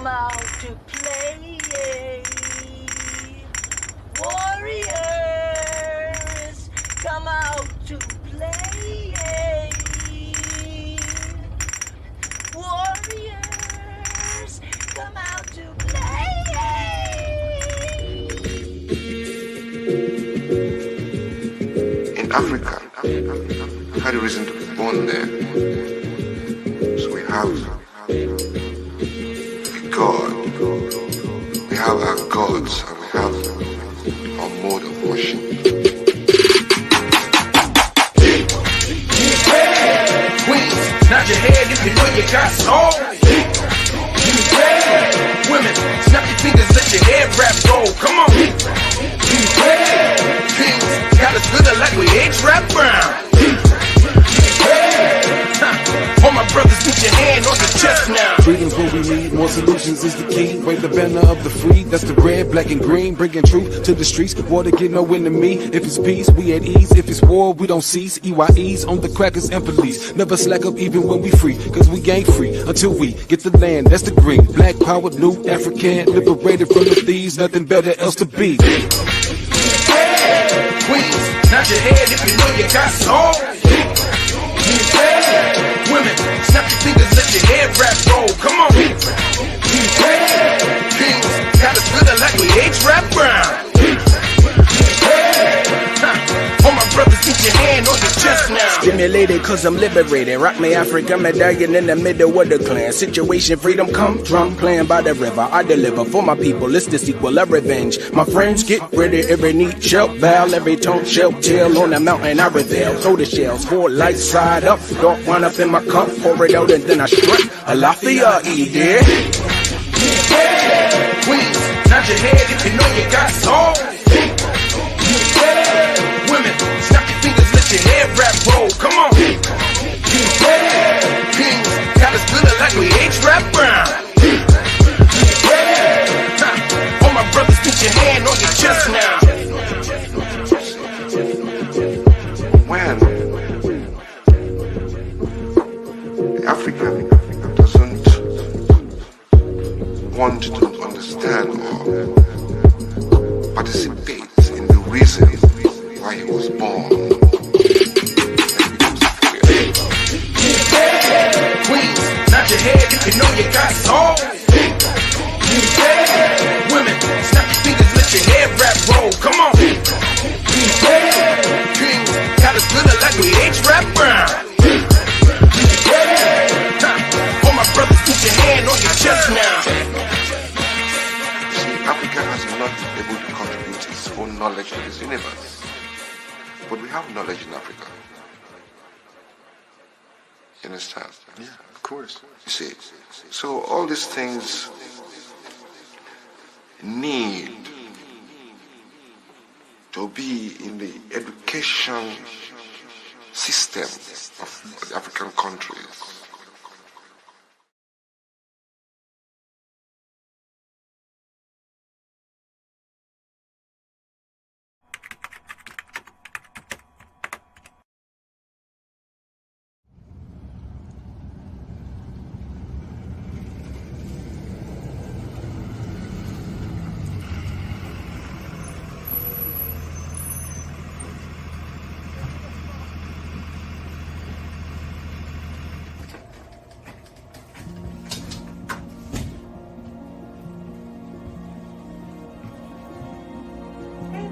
come out to play. Warriors, come out to play. Warriors, come out to play. In Africa, I had a reason to be born there. So we have a God. We have our gods and we have our mode of worship. Queens, nod your head if you know you got soul. Women, snap your fingers, let your head wrap go. Come on. Kings, got us good like we ain't trap brown. All my brothers, put your hand on your chest now. Freedom's what we need, more solutions is the key. Wave the banner of the free, that's the red, black and green. Bringing truth to the streets, water get no enemy. If it's peace, we at ease. If it's war, we don't cease. EYE's on the crackers and police. Never slack up even when we free, cause we ain't free until we get the land, that's the green. Black power, new African, liberated from the thieves, nothing better else to be. Queens, nod your head if you know you got soul. Women, snap your fingers, let your head wrap roll. Come on. Kings, got us good like we ain't trap brown. All my brothers, put your hand on your chest now. Stimulated cause I'm liberated. Rock me Africa medallion in the middle of the clan. Situation freedom come drum playing by the river. I deliver for my people. It's the sequel of revenge. My friends get ready. Every knee shall bow. Every tongue shall tell. On the mountain I reveal. Throw the shells. 4 lights side up. Dark one up in my cup. Pour it out and then I strut. Alafia dear. Queens, nod your head if you know you got soul. Women, snap your fingers, let your head wrap roll. Come on. Kings, got us good like we ain't trap brown. All my brothers, put your hand on your chest now. When the African doesn't want to understand or participate in the reason why he was born, Queens, nod your head if you know you got soul. Women, snap your fingers, let your head wrap roll. Come on. Kings, got us good like we ain't trap brown. All my brothers, put your hand on your chest now. see, Africa has not been able to contribute its own knowledge to this universe. But we have knowledge in Africa. You understand? Yeah, of course. You see, so all these things need to be in the education system of the African countries.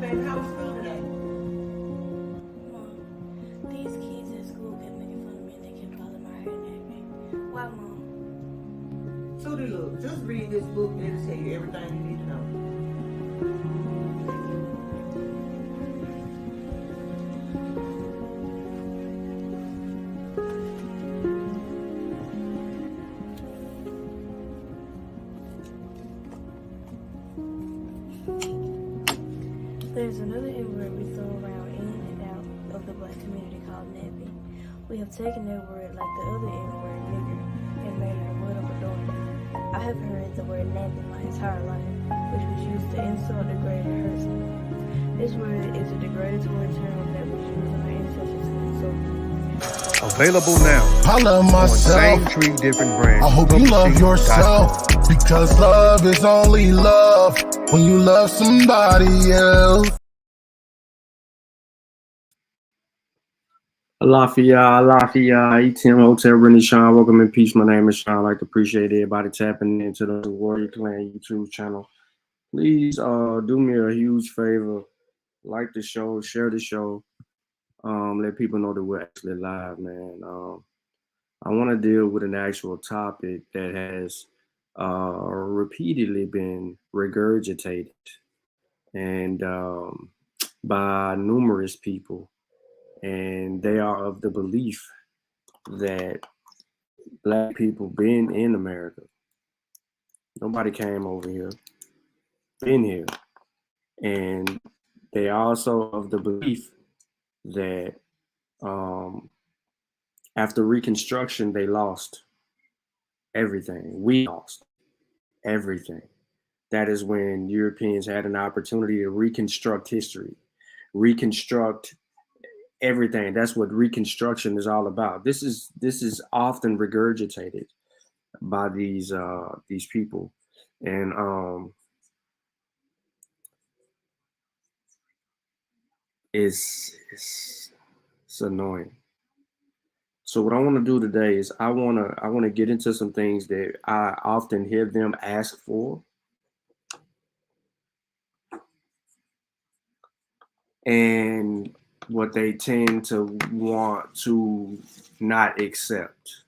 How was school today? Mom, these kids at school kept making fun of me and they kept calling my hair nappy. Why, Mom? Tootie, look, just read this book and it'll tell you everything you need to know. There's another N-word we throw around in and out of the black community called nappy. We have taken that word like the other N-word, nigger, and made it a word of adornment. I have heard the word nappy my entire life, which was used to insult, degrade, and hurt someone. This word is a derogatory term that was used in our ancestors' so A Available now. I love myself. Same tree, different brand. I hope you love yourself, because love is only love when you love somebody else. Alafia, E-Tim Hotel, Rennie Sean. Welcome in peace. My name is Sean. I'd like to appreciate everybody tapping into the Warrior Clan YouTube channel. Please do me a huge favor. Like the show, share the show. Let people know that we're actually live, man. I want to deal with an actual topic that has repeatedly been regurgitated and by numerous people. And they are of the belief that Black people been in America. Nobody came over here, been here. And they also of the belief that after Reconstruction, they lost everything. We lost everything. That is when Europeans had an opportunity to reconstruct history, reconstruct everything. That's what Reconstruction is all about. This is often regurgitated by these people, and it's annoying. So what I want to do today is I want to get into some things that I often hear them ask for, and what they tend to want to not accept.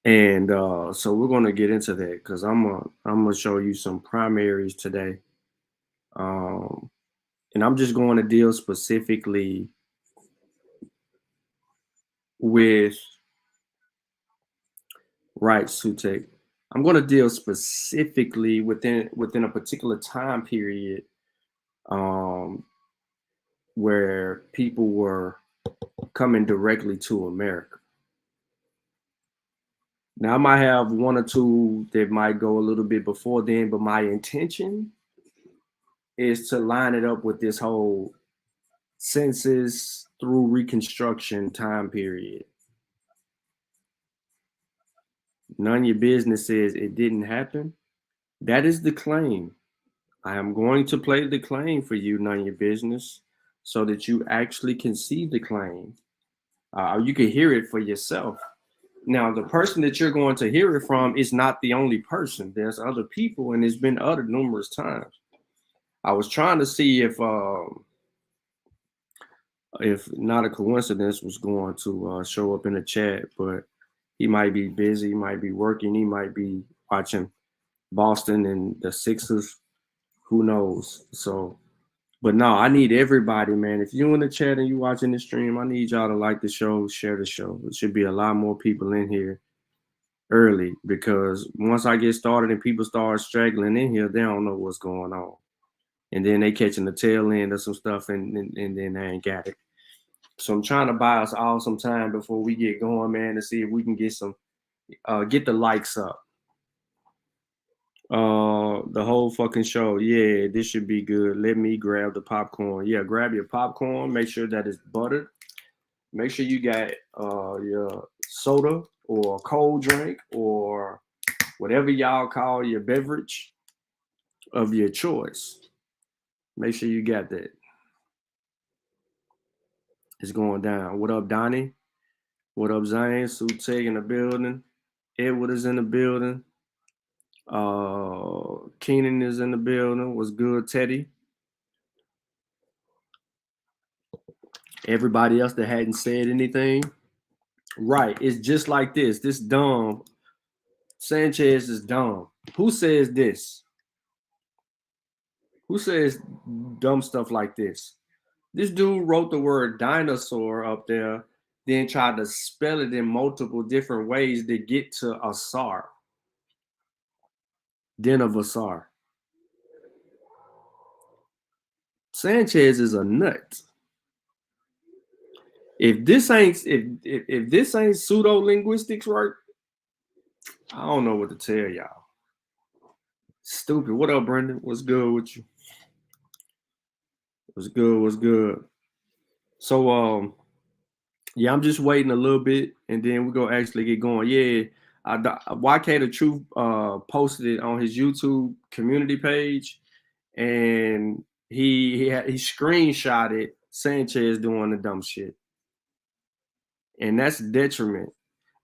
And so we're going to get into that, because I'm gonna show you some primaries today, and I'm just going to deal specifically with rights to take. I'm going to deal specifically within a particular time period where people were coming directly to America. Now, I might have one or two that might go a little bit before then, but my intention is to line it up with this whole census through Reconstruction time period. None of your business says it didn't happen. That is the claim. I am going to play the claim for you, none of your business, so that you actually can see the claim. You can hear it for yourself. Now, the person that you're going to hear it from is not the only person. There's other people, and it's been uttered numerous times. I was trying to see if not a coincidence was going to show up in the chat, but he might be busy, he might be working, he might be watching Boston and the Sixers. Who knows? So, but no, I need everybody, man. If you're in the chat and you watching the stream, I need y'all to like the show, share the show. There should be a lot more people in here early, because once I get started and people start straggling in here, they don't know what's going on. And then they catching the tail end of some stuff, and then they ain't got it. So I'm trying to buy us all some time before we get going, man, to see if we can get some, get the likes up. The whole fucking show. Yeah, this should be good. Let me grab the popcorn. Yeah, grab your popcorn. Make sure that it's buttered. Make sure you got your soda or cold drink or whatever y'all call your beverage of your choice. Make sure you got that. It's going down. What up, Donnie? What up, Zane? Sutek in the building. Edward is in the building. Keenan is in the building. What's good, Teddy? Everybody else that hadn't said anything. Right. It's just like this. This dumb. Sanchez is dumb. Who says this? Who says dumb stuff like this? This dude wrote the word dinosaur up there, then tried to spell it in multiple different ways to get to Asar. Den of Asar. Sanchez is a nut. If this ain't pseudo linguistics work, I don't know what to tell y'all. Stupid. What up, Brendan? What's good with you? What's good? What's good? So yeah, I'm just waiting a little bit, and then we're gonna actually get going. Yeah, YK the Truth posted it on his YouTube community page, and he screenshotted Sanchez doing the dumb shit, and that's detriment.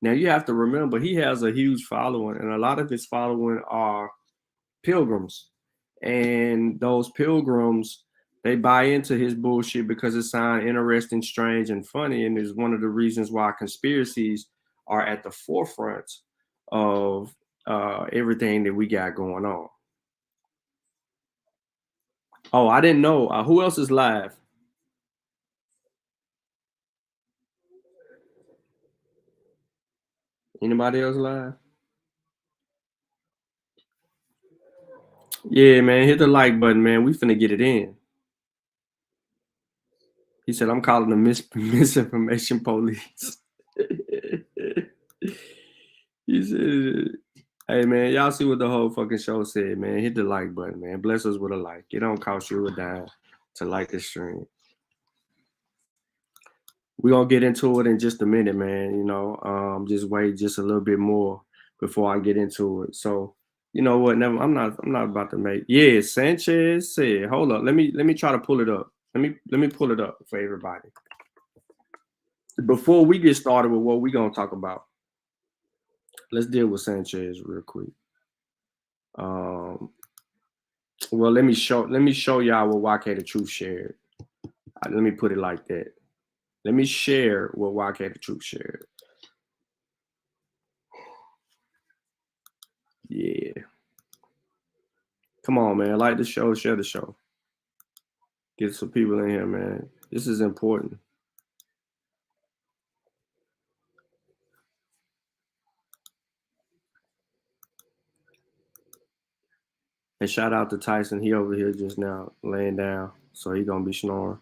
Now you have to remember he has a huge following, and a lot of his following are pilgrims, and those pilgrims, they buy into his bullshit because it sounds interesting, strange, and funny, and is one of the reasons why conspiracies are at the forefront of everything that we got going on. Oh, I didn't know. Who else is live? Anybody else live? Yeah, man, hit the like button, man. We finna get it in. He said, I'm calling the misinformation police. He said, hey, man, y'all see what the whole fucking show said, man. Hit the like button, man. Bless us with a like. It don't cost you a dime to like the stream. We're going to get into it in just a minute, man. You know, just wait just a little bit more before I get into it. So, you know what? Never, I'm not about to make. Yeah, Sanchez said, hold up. Let me try to pull it up. Let me pull it up for everybody. Before we get started with what we're going to talk about, let's deal with Sanchez real quick. Well, let me show y'all what YK the Truth shared. Let me put it like that. Let me share what YK the Truth shared. Yeah. Come on, man. Like the show, share the show. Get some people in here, man. This is important. And shout out to Tyson. He over here just now laying down. So he gonna be snoring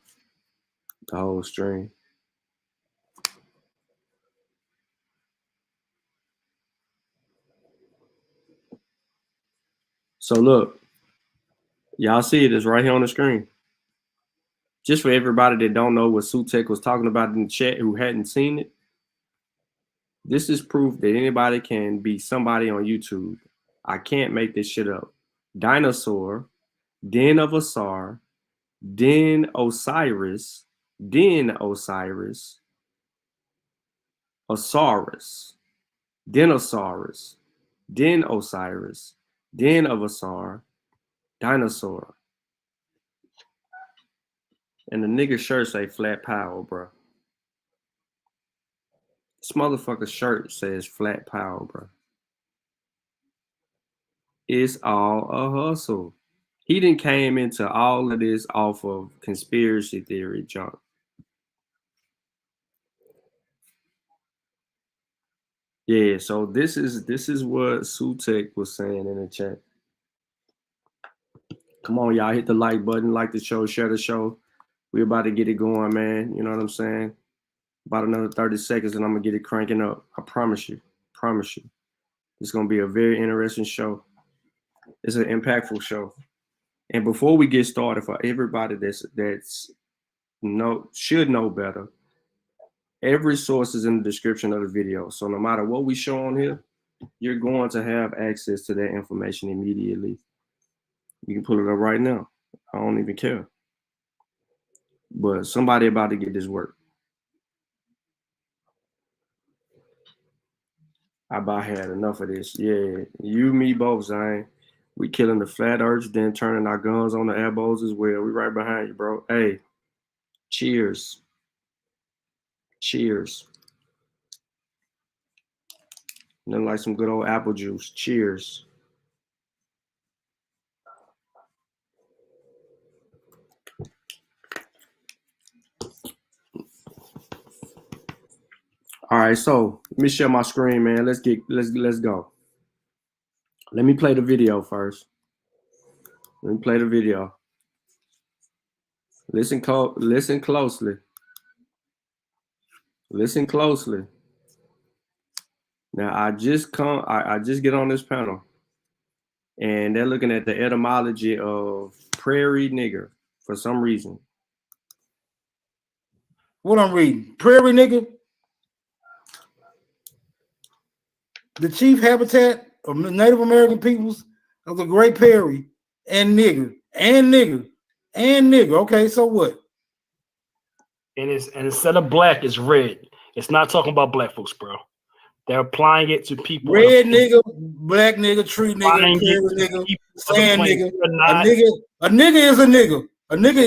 the whole stream. So look, y'all see it. It's right here on the screen. Just for everybody that don't know what Sutek was talking about in the chat who hadn't seen it, this is proof that anybody can be somebody on YouTube. I can't make this shit up. Dinosaur, Den of Asar, Den Osiris, Osiris, Osiris, Dinosaurus, Den Osiris, Den of Asar, Dinosaur. And the nigga shirt say flat power, bro. This motherfucker shirt says flat power, bro. It's all a hustle. He done came into all of this off of conspiracy theory junk. Yeah, so this is what Sutek was saying in the chat. Come on, y'all, hit the like button, like the show, share the show. We about to get it going, man. You know what I'm saying? About another 30 seconds and I'm gonna get it cranking up. I promise you. Promise you. It's gonna be a very interesting show. It's an impactful show. And before we get started, for everybody that's should know better, every source is in the description of the video. So no matter what we show on here, you're going to have access to that information immediately. You can pull it up right now. I don't even care. But somebody about to get this work. I about had enough of this. Yeah, you, me, both, Zane. We killing the flat earth, then turning our guns on the elbows as well. We right behind you, bro. Hey, cheers. Cheers. Nothing like some good old apple juice. Cheers. All right, so let me share my screen, man. Let's go. Let me play the video first. Let me play the video. Listen closely. Listen closely. Now I just get on this panel, and they're looking at the etymology of prairie nigger for some reason. What I'm reading? Prairie nigga. The chief habitat of Native American peoples of the Great Prairie and nigger. Okay, so what? And instead of black, it's red. It's not talking about black folks, bro. They're applying it to people. Red nigga, black nigga, tree nigga, prairie nigga, sand nigga. A nigga is a nigga. A nigga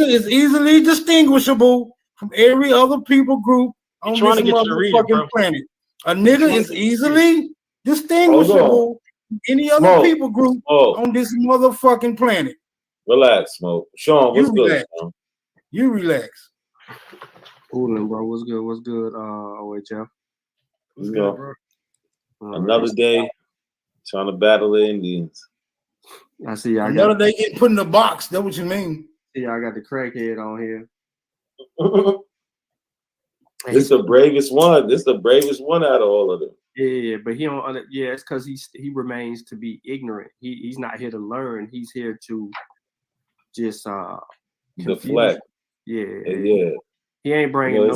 is easily distinguishable from every other people group on this motherfucking planet. A nigga is easily distinguishable from any other people group on this motherfucking planet. Relax, Smoke. Sean, what's good? You relax. Coolin', bro. What's good? What's good? OHF. What's good, bro? Another day trying to battle the Indians. I see y'all. Another day getting put in the box. That's what you mean. See, y'all got the crackhead on here. This the bravest one. This the bravest one out of all of them. Yeah, but he don't. Yeah, it's because he remains to be ignorant. He's not here to learn. He's here to just deflect. Yeah. He ain't bringing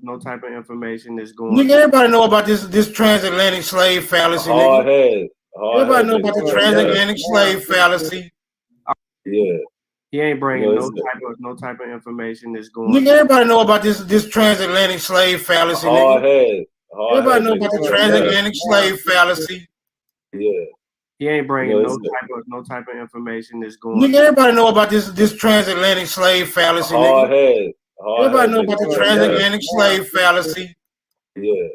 no type of information that's going. Nigga, everybody know about this transatlantic slave fallacy. Nigga. Everybody know about the transatlantic slave fallacy. Yeah. He ain't bringing no type of information that's going. Nigga, everybody know about this transatlantic slave fallacy. Nigga. Everybody know about the transatlantic slave fallacy. Yeah. He ain't bringing no type of information that's going. Nigga, everybody know about this transatlantic slave fallacy. Nigga. Everybody know about the transatlantic slave fallacy. Yeah.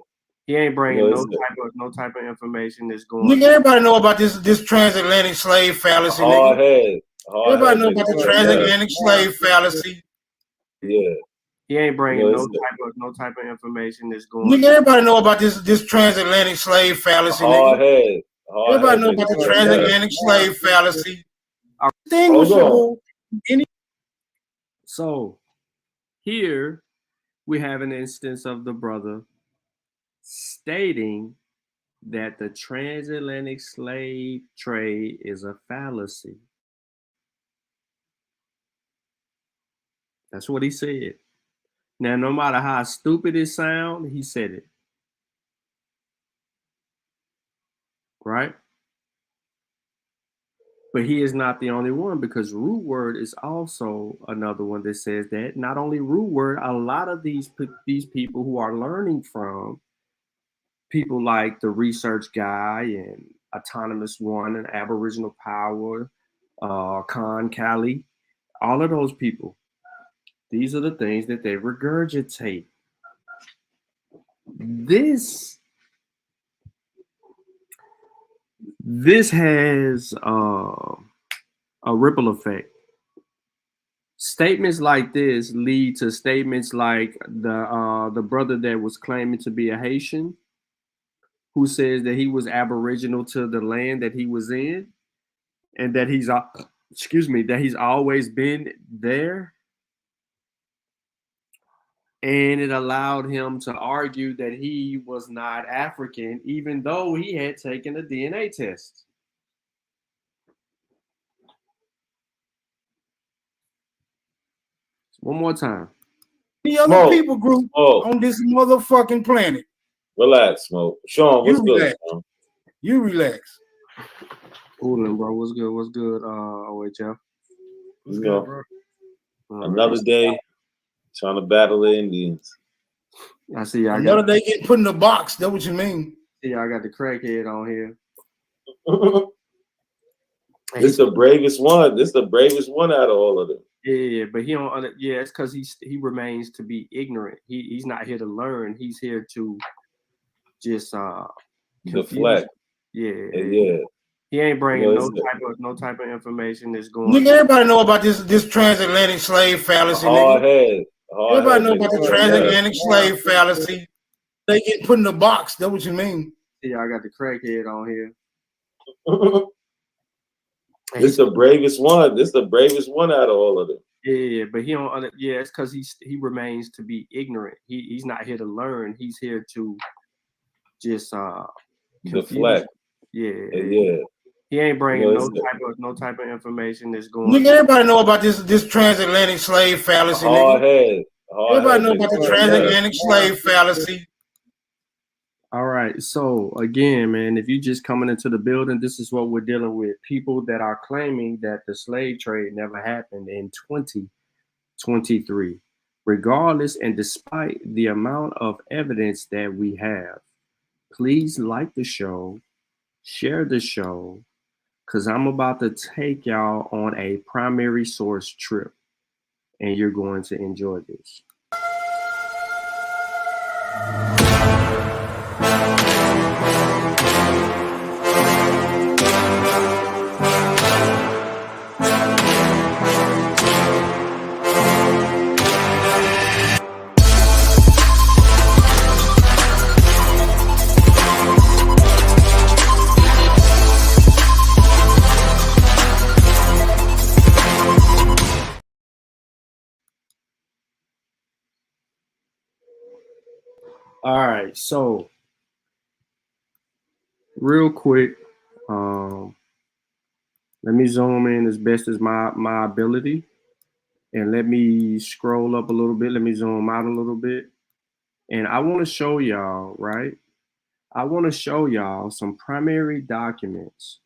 He ain't bringing no type of information that's going. Nigga, everybody know about this transatlantic slave fallacy. Nigga. Everybody know about the transatlantic slave fallacy. Yeah. He ain't bringing no type of information that's going. Nigga, everybody know about this transatlantic slave fallacy. Nigga. Everybody know about the transatlantic slave fallacy. Distinguishable. So here we have an instance of the brother stating that the transatlantic slave trade is a fallacy. That's what he said. Now, no matter how stupid it sounds, he said it. Right? But he is not the only one, because Root Word is also another one that says that. Not only Root Word, a lot of these people who are learning from people like the Research Guy and Autonomous One and Aboriginal Power, Khan Cali, all of those people, these are the things that they regurgitate. This has a ripple effect. Statements like this lead to statements like the brother that was claiming to be a Haitian, who says that he was aboriginal to the land that he was in, and that he's always been there. And it allowed him to argue that he was not African, even though he had taken a DNA test. One more time. The other people group on this motherfucking planet. Relax, Smoke. Sean, what's good? You relax. Coolin', bro. What's good? What's good? OHF. What's good, bro? Another day trying to battle the Indians. I see y'all. Another day getting put in the box. That's what you mean. See, y'all got the crackhead on here. This the bravest one. This the bravest one out of all of them. Yeah, but he don't. Yeah, it's because he remains to be ignorant. He's not here to learn. He's here to just deflect. Yeah. He ain't bringing no type of information that's going. Nigga, everybody know about this transatlantic slave fallacy. Nigga. Everybody know about the transatlantic slave fallacy. They get put in the box. That's what you mean. See, I got the crackhead on here. This the bravest one. This the bravest one out of all of them. Yeah, but he don't. Yeah, it's because he remains to be ignorant. He's not here to learn. He's here to just deflect. Yeah. He ain't bringing no type of information that's going. Nigga, everybody know about this transatlantic slave fallacy. Nigga. Everybody know about the transatlantic slave fallacy. All right. So again, man, if you just coming into the building, this is what we're dealing with. People that are claiming that the slave trade never happened in 2023, regardless and despite the amount of evidence that we have. Please like the show, share the show, because I'm about to take y'all on a primary source trip, and you're going to enjoy this. All right, so real quick, let me zoom in as best as my ability, and let me scroll up a little bit. Let me zoom out a little bit, and I want to show y'all, right? I want to show y'all some primary documents,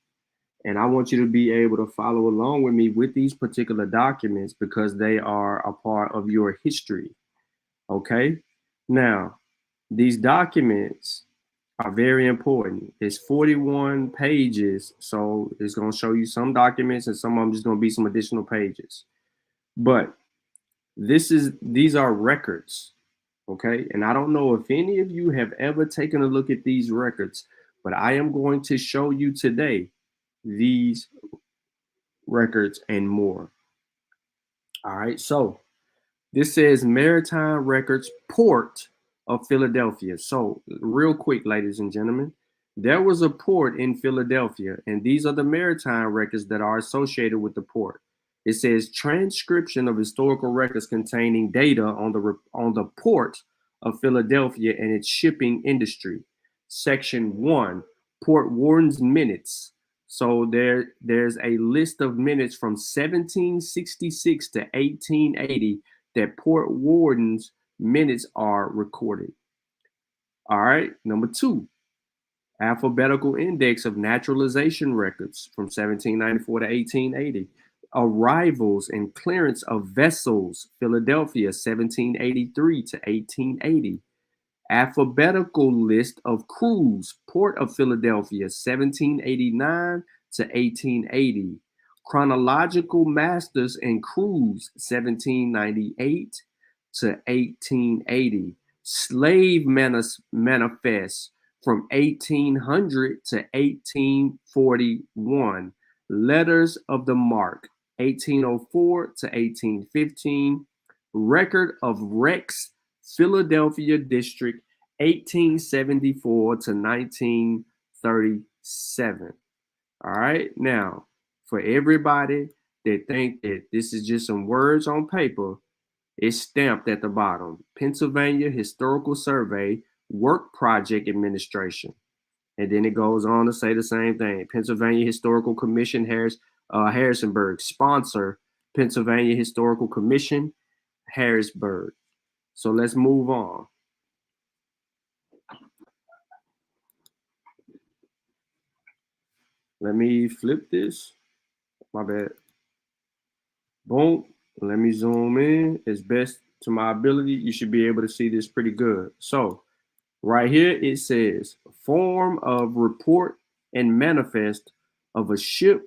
and I want you to be able to follow along with me with these particular documents because they are a part of your history, okay? Now, these documents are very important. It's 41 pages, so it's going to show you some documents and some of them just going to be some additional pages. But these are records, okay? And I don't know if any of you have ever taken a look at these records, but I am going to show you today these records and more. All right, so this says Maritime Records, Port of Philadelphia. So real quick, ladies and gentlemen, there was a port in Philadelphia, and these are the maritime records that are associated with the port. It says transcription of historical records containing data on the port of Philadelphia and its shipping industry. Section 1, Port Warden's Minutes. So there's a list of minutes from 1766 to 1880 that Port Warden's minutes are recorded. All right, number 2, Alphabetical Index of Naturalization Records from 1794 to 1880. Arrivals and clearance of vessels, Philadelphia, 1783 to 1880. Alphabetical list of crews, Port of Philadelphia, 1789 to 1880. Chronological masters and crews, 1798 to 1880. Slave manifests from 1800 to 1841. Letters of the Mark, 1804 to 1815. Record of Rex, Philadelphia District, 1874 to 1937. All right, now for everybody that think that this is just some words on paper, it's stamped at the bottom. Pennsylvania Historical Survey, Work Project Administration. And then it goes on to say the same thing. Pennsylvania Historical Commission, Harrisonburg. Sponsor, Pennsylvania Historical Commission, Harrisburg. So let's move on. Let me flip this. My bad. Boom. Let me zoom in as best to my ability. You should be able to see this pretty good. So right here it says form of report and manifest of a ship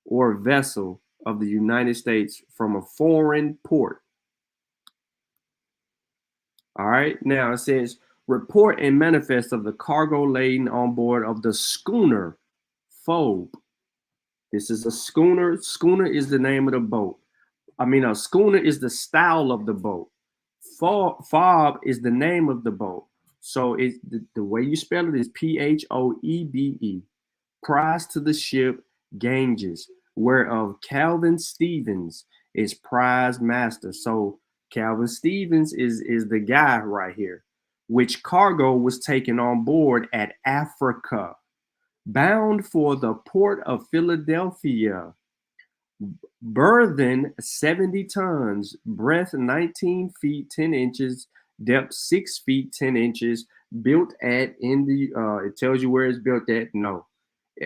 or vessel of the United States from a foreign port. All right, now it says report and manifest of the cargo laden on board of the schooner Phobe. This is a schooner. Schooner is the name of the boat. I mean, a schooner is the style of the boat. Phobe is the name of the boat. So it's the way you spell it is Phoebe. Prize to the ship Ganges, whereof Calvin Stevens is prize master. So Calvin Stevens is the guy right here. Which cargo was taken on board at Africa. bound for the port of Philadelphia, burthen 70 tons, breadth 19 feet 10 inches, depth 6 feet 10 inches, built at in the it tells you where it's built at. No,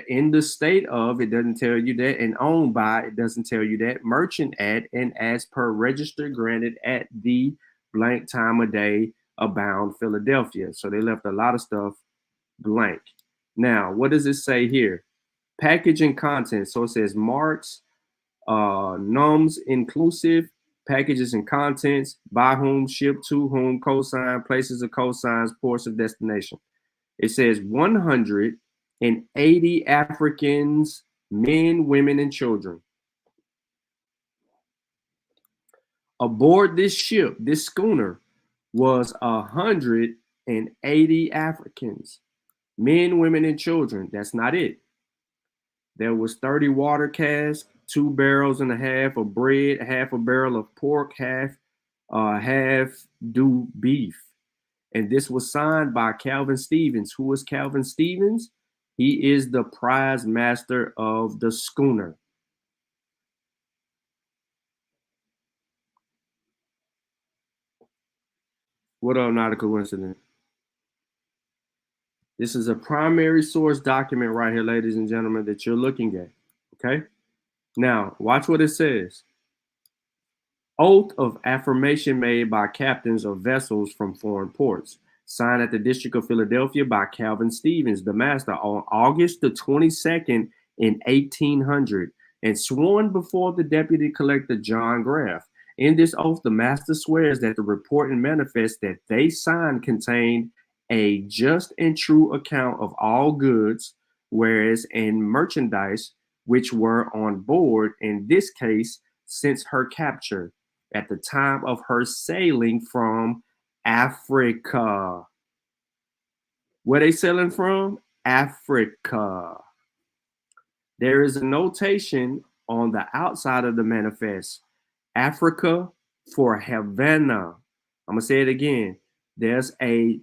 in the state of, it doesn't tell you that, and owned by, it doesn't tell you that, merchant at, and as per register granted at the blank time of day abound Philadelphia. So they left a lot of stuff blank. Now, what does it say here? Package and content. So it says marks, noms inclusive, packages and contents, by whom, shipped to whom, cosign, places of cosigns, ports of destination. It says 180 Africans, men, women, and children. Aboard this ship, this schooner, was 180 Africans, men, women, and children. That's not it. There was 30 water casks, 2 barrels and a half of bread, half a barrel of pork, half do beef. And this was signed by Calvin Stevens. Who is Calvin Stevens? He is the prize master of the schooner. What up, not a coincidence? This is a primary source document right here, ladies and gentlemen, that you're looking at, okay? Now, watch what it says. Oath of affirmation made by captains of vessels from foreign ports. Signed at the District of Philadelphia by Calvin Stevens, the master, on August the 22nd in 1800, and sworn before the Deputy Collector John Graff. In this oath, the master swears that the report and manifest that they signed contained a just and true account of all goods, whereas in merchandise which were on board, in this case, since her capture, at the time of her sailing from Africa. Where they sailing from? Africa. There is a notation on the outside of the manifest, Africa for Havana. I'm going to say it again. There's a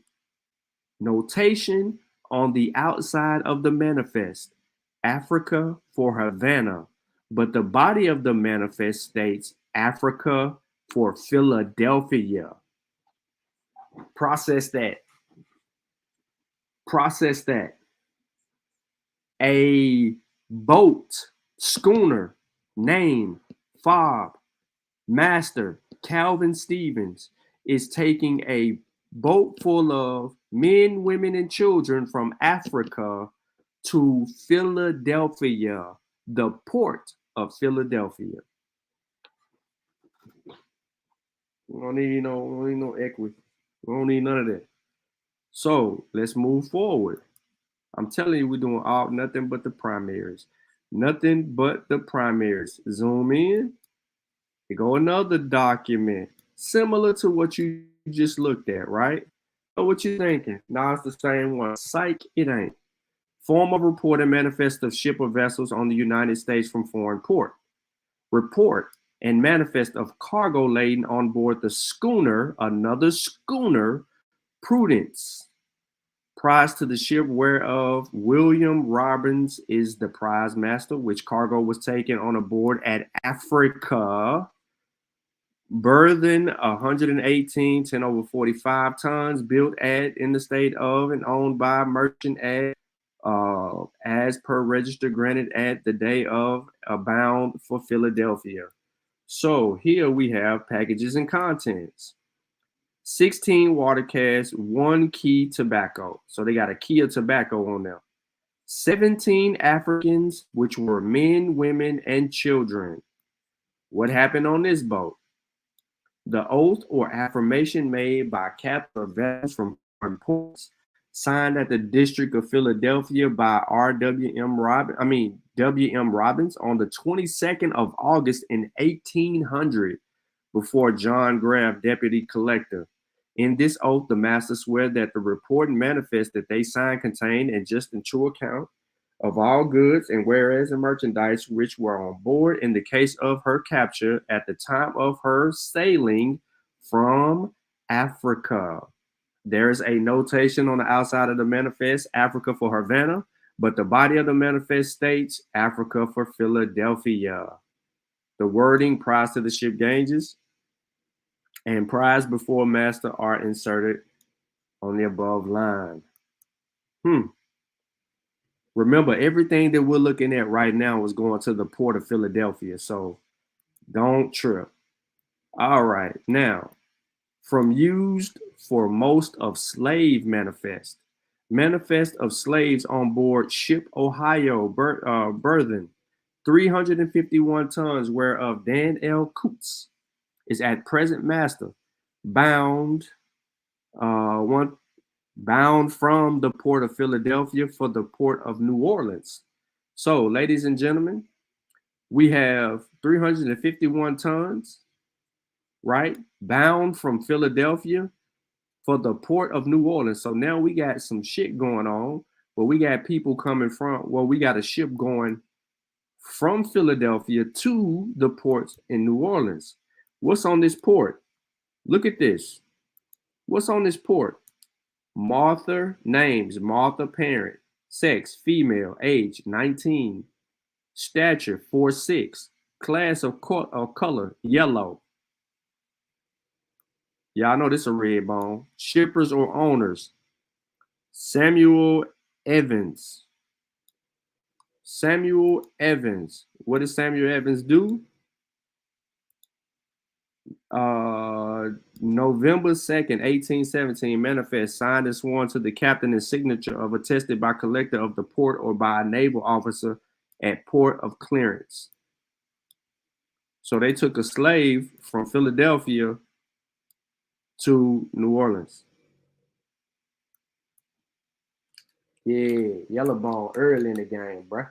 notation on the outside of the manifest, Africa for Havana, but the body of the manifest states Africa for Philadelphia. Process that. Process that. A boat, schooner, name, fob, master, Calvin Stevens, is taking a boat full of men, women, and children from Africa to Philadelphia, the port of Philadelphia. We don't need no equity. We don't need none of that. So let's move forward. I'm telling you, we're doing nothing but the primaries. Nothing but the primaries. Zoom in. Here go another document similar to what you just looked at, right? So what you thinking? Nah, it's the same one. Psych, it ain't. Form of report and manifest of ship or vessels on the United States from foreign port. Report and manifest of cargo laden on board the schooner, another schooner, Prudence. Prize to the ship whereof William Robbins is the prize master, which cargo was taken on aboard at Africa. Burthen 118, 10 over 45 tons, built at, in the state of, and owned by merchant at, as per register granted at the day of, bound for Philadelphia. So here we have packages and contents. 16 water casks, 1 key tobacco. So they got a key of tobacco on them. 17 Africans, which were men, women, and children. What happened on this boat? The oath or affirmation made by captain of vessels from foreign ports, signed at the District of Philadelphia by W.M. Robbins on the 22nd of August in 1800, before John Graff, Deputy Collector. In this oath, the master swear that the report and manifest that they signed contained a just and true account of all goods and whereas and merchandise which were on board in the case of her capture at the time of her sailing from Africa. There is a notation on the outside of the manifest, Africa for Havana, But the body of the manifest states Africa for Philadelphia. The wording prize to the ship gauges and prize before master are inserted on the above line. Remember, everything that we're looking at right now is going to the port of Philadelphia, so don't trip. All right, now, from used for most of slave manifest. Manifest of slaves on board ship Ohio, burthen 351 tons, whereof Dan L. Coots is at present master, bound from the port of Philadelphia for the port of New Orleans. So, ladies and gentlemen, we have 351 tons, right? Bound from Philadelphia for the port of New Orleans. So now we got some shit going on, but we got people coming from, we got a ship going from Philadelphia to the ports in New Orleans. What's on this port? Look at this. What's on this port? Martha names, Martha parent, sex, female, age 19, stature 4'6", class of color, yellow. Y'all know this is a red bone. Shippers or owners, Samuel Evans. Samuel Evans. What does Samuel Evans do? November 2nd, 1817, manifest signed and sworn to the captain and signature of attested by collector of the port or by a naval officer at port of clearance. So they took a slave from Philadelphia to New Orleans. Yeah, yellow ball early in the game, bruh.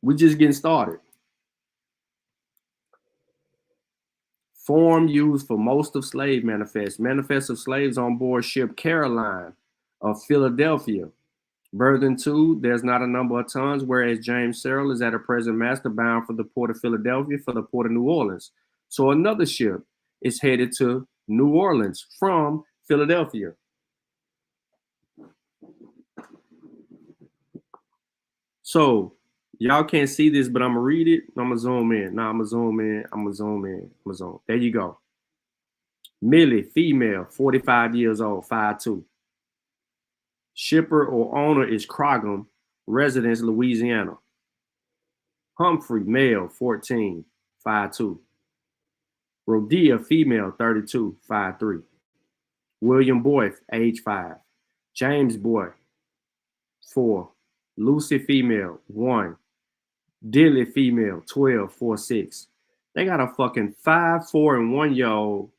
We just getting started. Form used for most of slave manifest. Manifest of slaves on board ship Caroline of Philadelphia. Burthen 2, there's not a number of tons, whereas James Searle is at a present master bound for the port of Philadelphia for the port of New Orleans. So another ship is headed to New Orleans from Philadelphia. So y'all can't see this, but I'm gonna read it. I'm gonna zoom in. Now I'm gonna zoom in. I'm gonna zoom in. I'm gonna zoom. There you go. Millie, female, 45 years old, 5'2". Shipper or owner is Crogam, residence Louisiana. Humphrey, male, 14, 5'2". Rodea, female, 32, 5'3". William Boyce, age 5. James Boy, 4. Lucy, female, 1. Dilly, female, 12, 4'6". They got a fucking 5, 4, and 1-year-old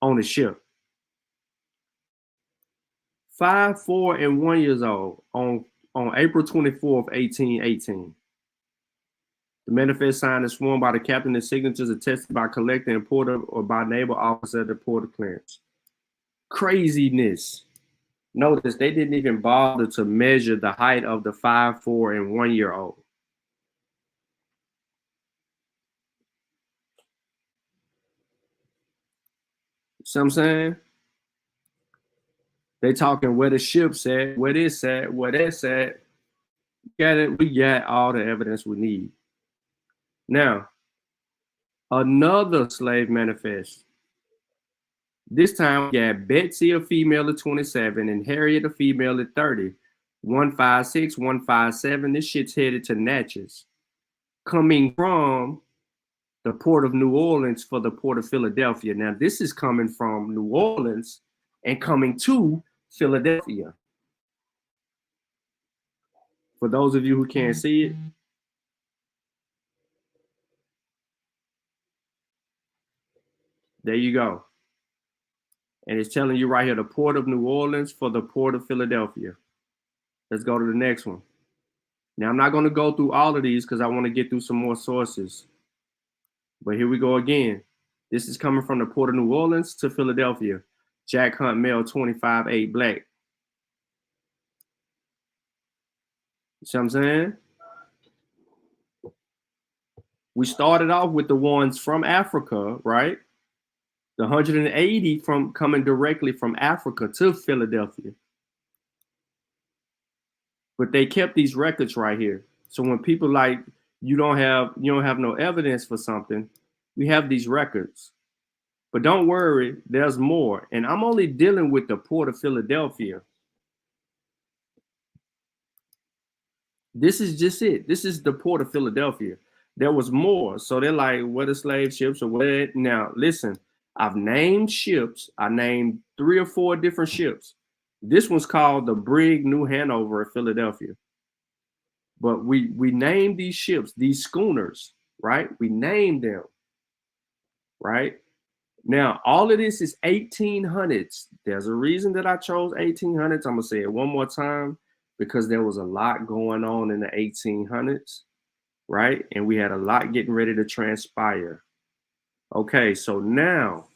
on the ship. 5, 4, and 1 years old on April 24th, 1818. The manifest signed and sworn by the captain and signatures attested by collector and porter or by naval officer at the port of clearance. Craziness. Notice they didn't even bother to measure the height of the 5, 4, and 1 year old. See what I'm saying? They talking where the ship's at, where this at, where that's at. We got all the evidence we need. Now, another slave manifest. This time we got Betsy, a female at 27, and Harriet, a female at 30. 156, 157. This shit's headed to Natchez. Coming from the port of New Orleans for the port of Philadelphia. Now, this is coming from New Orleans and coming to Philadelphia. For those of you who can't see it, there you go. And it's telling you right here, the port of New Orleans for the port of Philadelphia. Let's go to the next one. Now, I'm not going to go through all of these because I want to get through some more sources. But here we go again. This is coming from the port of New Orleans to Philadelphia. Jack Hunt, male, 25, 8, black. You see what I'm saying? We started off with the ones from Africa, right? The 180 from coming directly from Africa to Philadelphia. But they kept these records right here. So when people like you don't have no evidence for something, we have these records. But don't worry, there's more. And I'm only dealing with the Port of Philadelphia. This is just it. This is the Port of Philadelphia. There was more. So they're like, what are slave ships or what? Now, listen, I've named ships. I named 3 or 4 different ships. This one's called the Brig New Hanover of Philadelphia. But we named these ships, these schooners, right? We named them, right? Now, all of this is 1800s. There's a reason that I chose 1800s. I'm going to say it one more time because there was a lot going on in the 1800s, right? And we had a lot getting ready to transpire. Okay, so now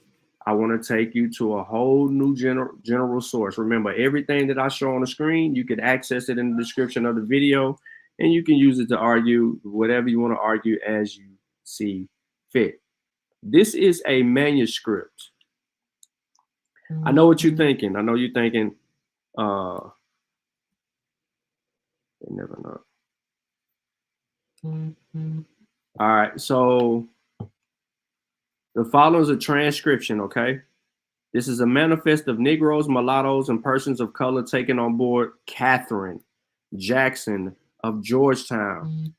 I want to take you to a whole new general source. Remember, everything that I show on the screen, you can access it in the description of the video, and you can use it to argue whatever you want to argue as you see fit. This is a manuscript. I know what you're thinking. I know you're thinking, you never know. All right, so the following is a transcription, okay? This is a manifest of Negroes, mulattoes, and persons of color taken on board Catherine Jackson of Georgetown,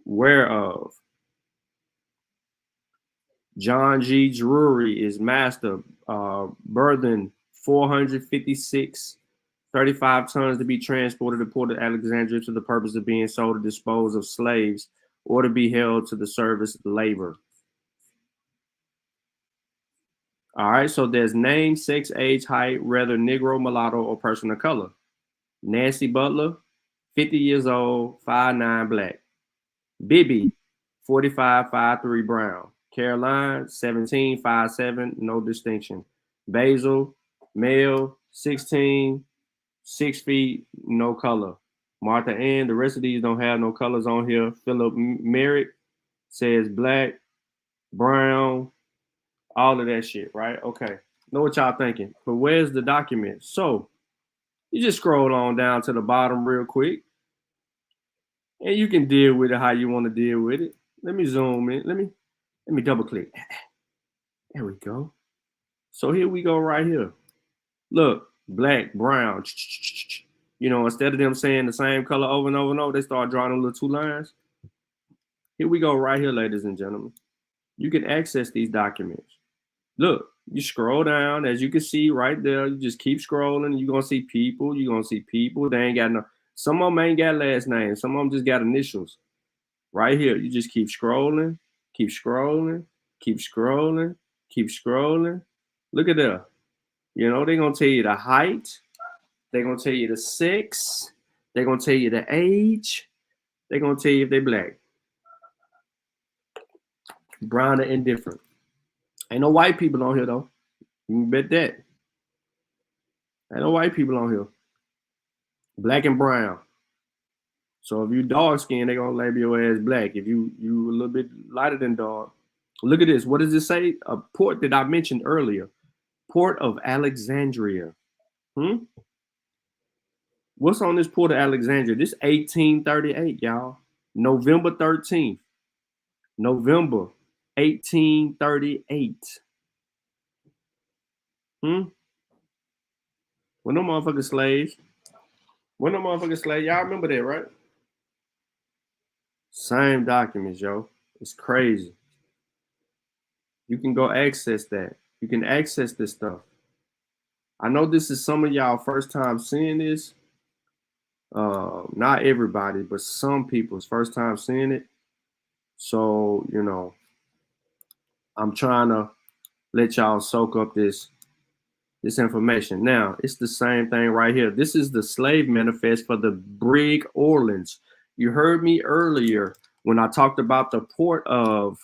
whereof John G. Drury is master, burthen 456, 35 tons to be transported to Port of Alexandria to the purpose of being sold or disposed of slaves or to be held to the service of labor. All right, so there's name, sex, age, height, whether Negro, mulatto, or person of color. Nancy Butler, 50 years old, 5'9", black. Bibby, 45, 5'3", brown. Caroline, 17, 5'7", no distinction. Basil, male, 16, 6 feet, no color. Martha Ann, the rest of these don't have no colors on here. Philip Merrick says black, brown, all of that shit, right? Okay, know what y'all thinking. But where's the document? So you just scroll on down to the bottom real quick, and you can deal with it how you want to deal with it. Let me zoom in. Let me double click. There we go. So here we go right here. Look, black, brown. You know, instead of them saying the same color over and over and over, they start drawing a little 2 lines. Here we go right here, ladies and gentlemen. You can access these documents. Look, you scroll down, as you can see right there. You just keep scrolling. You're going to see people. You're going to see people. They ain't got no, some of them ain't got last names. Some of them just got initials. Right here, you just keep scrolling, keep scrolling, keep scrolling, keep scrolling. Look at that. You know, they're going to tell you the height. They're going to tell you the sex. They're going to tell you the age. They're going to tell you if they're black. Brown or indifferent. Ain't no white people on here, though. You can bet that. Ain't no white people on here. Black and brown. So if you dark skinned, they're gonna label your ass black. If you a little bit lighter than dark. Look at this. What does it say? A port that I mentioned earlier. Port of Alexandria. What's on this Port of Alexandria? This 1838, y'all. November 13th. November 1838. When them motherfucking slaves. When them motherfucking slaves. Y'all remember that, right? Same documents, yo. It's crazy. You can go access that. You can access this stuff. I know this is some of y'all first time seeing this. Not everybody, but some people's first time seeing it. So, you know, I'm trying to let y'all soak up this information. Now, it's the same thing right here. This is the slave manifest for the Brig Orleans. You heard me earlier when I talked about the port of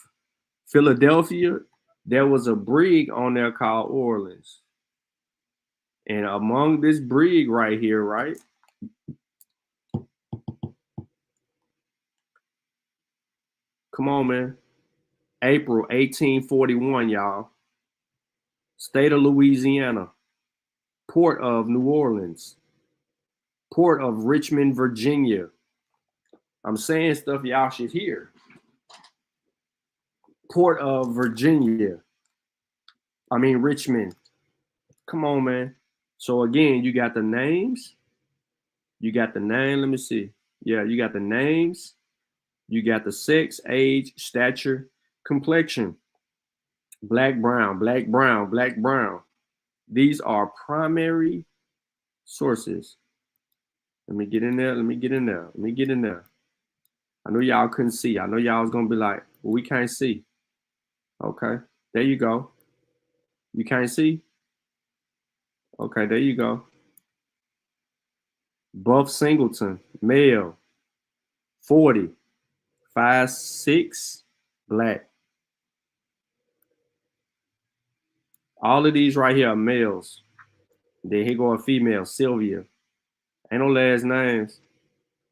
Philadelphia. There was a brig on there called Orleans. And among this brig right here, right? Come on, man. April 1841, y'all. State of Louisiana, Port of New Orleans, Port of Richmond, Virginia. I'm saying stuff y'all should hear. Port of Virginia. Richmond. Come on, man. So again, you got the names. You got the name. Let me see. Yeah, you got the names. You got the sex, age, stature, complexion. Black, brown, black, brown, black, brown. These are primary sources. Let me get in there. Let me get in there. Let me get in there. I know y'all couldn't see. I know y'all was going to be like, well, we can't see. Okay, there you go. You can't see? Okay, there you go. Buff Singleton, male, 40, 5'6", black. All of these right here are males. Then here go a female, Sylvia. Ain't no last names.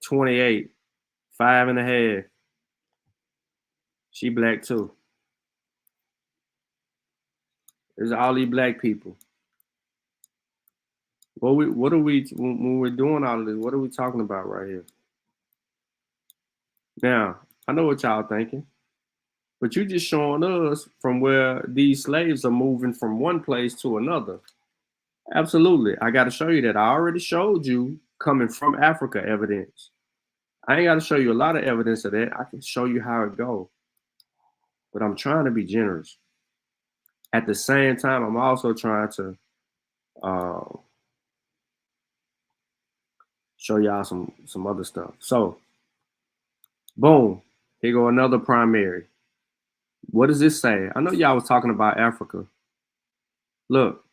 28, 5.5. She black too. There's all these black people. What are we when we're doing all of this? What are we talking about right here? Now, I know what y'all thinking, but you just showing us from where these slaves are moving from one place to another. Absolutely. I got to show you that. I already showed you coming from Africa evidence. I ain't got to show you a lot of evidence of that. I can show you how it goes. But I'm trying to be generous. At the same time, I'm also trying to show y'all some other stuff. So, boom. Here go another primary. What does this say? I know y'all was talking about Africa. Look.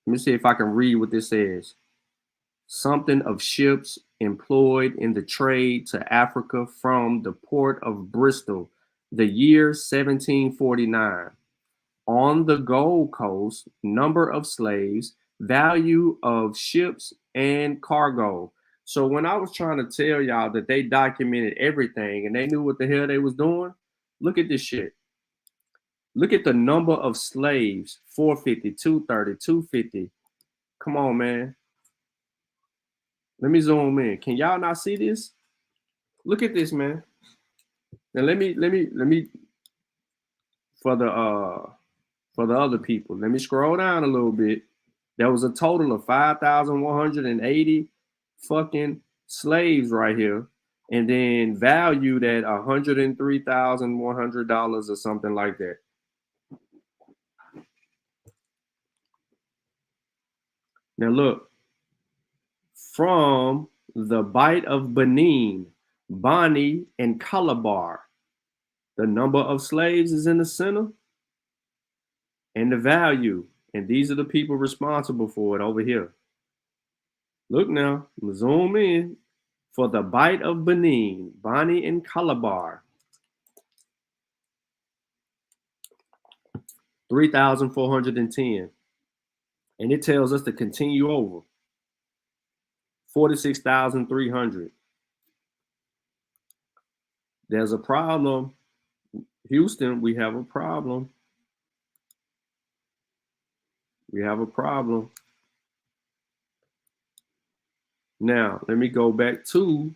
Let me see if I can read what this says. Something of ships employed in the trade to Africa from the port of Bristol, the year 1749. On the Gold Coast, number of slaves, value of ships and cargo. So when I was trying to tell y'all that they documented everything and they knew what the hell they was doing, look at this shit. Look at the number of slaves, 450, 230, 250. Come on, man. Let me zoom in. Can y'all not see this? Look at this, man. Now let me for the other people. Let me scroll down a little bit. There was a total of 5,180 fucking slaves right here, and then valued at $103,100 or something like that. Now look, from the Bight of Benin, Bonny, and Calabar, the number of slaves is in the center and the value. And these are the people responsible for it over here. Look now, I'm gonna zoom in. For the Bight of Benin, Bonny, and Calabar, 3,410. And it tells us to continue over. 46,300. There's a problem. Houston, we have a problem. We have a problem. Now, let me go back to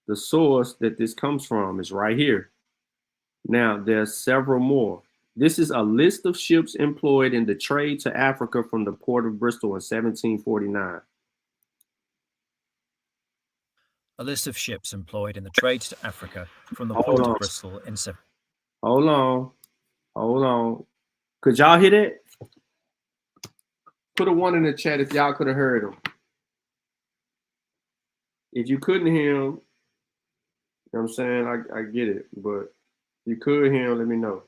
the source that this comes from. It's right here. Now, there's several more. This is a list of ships employed in the trade to Africa from the port of Bristol in 1749. A list of ships employed in the trade to Africa from the port of Bristol in Hold on. Could y'all hear that? Put a 1 in the chat if y'all could have heard him. If you couldn't hear him, you know what I'm saying? I get it, but if you could hear him, let me know.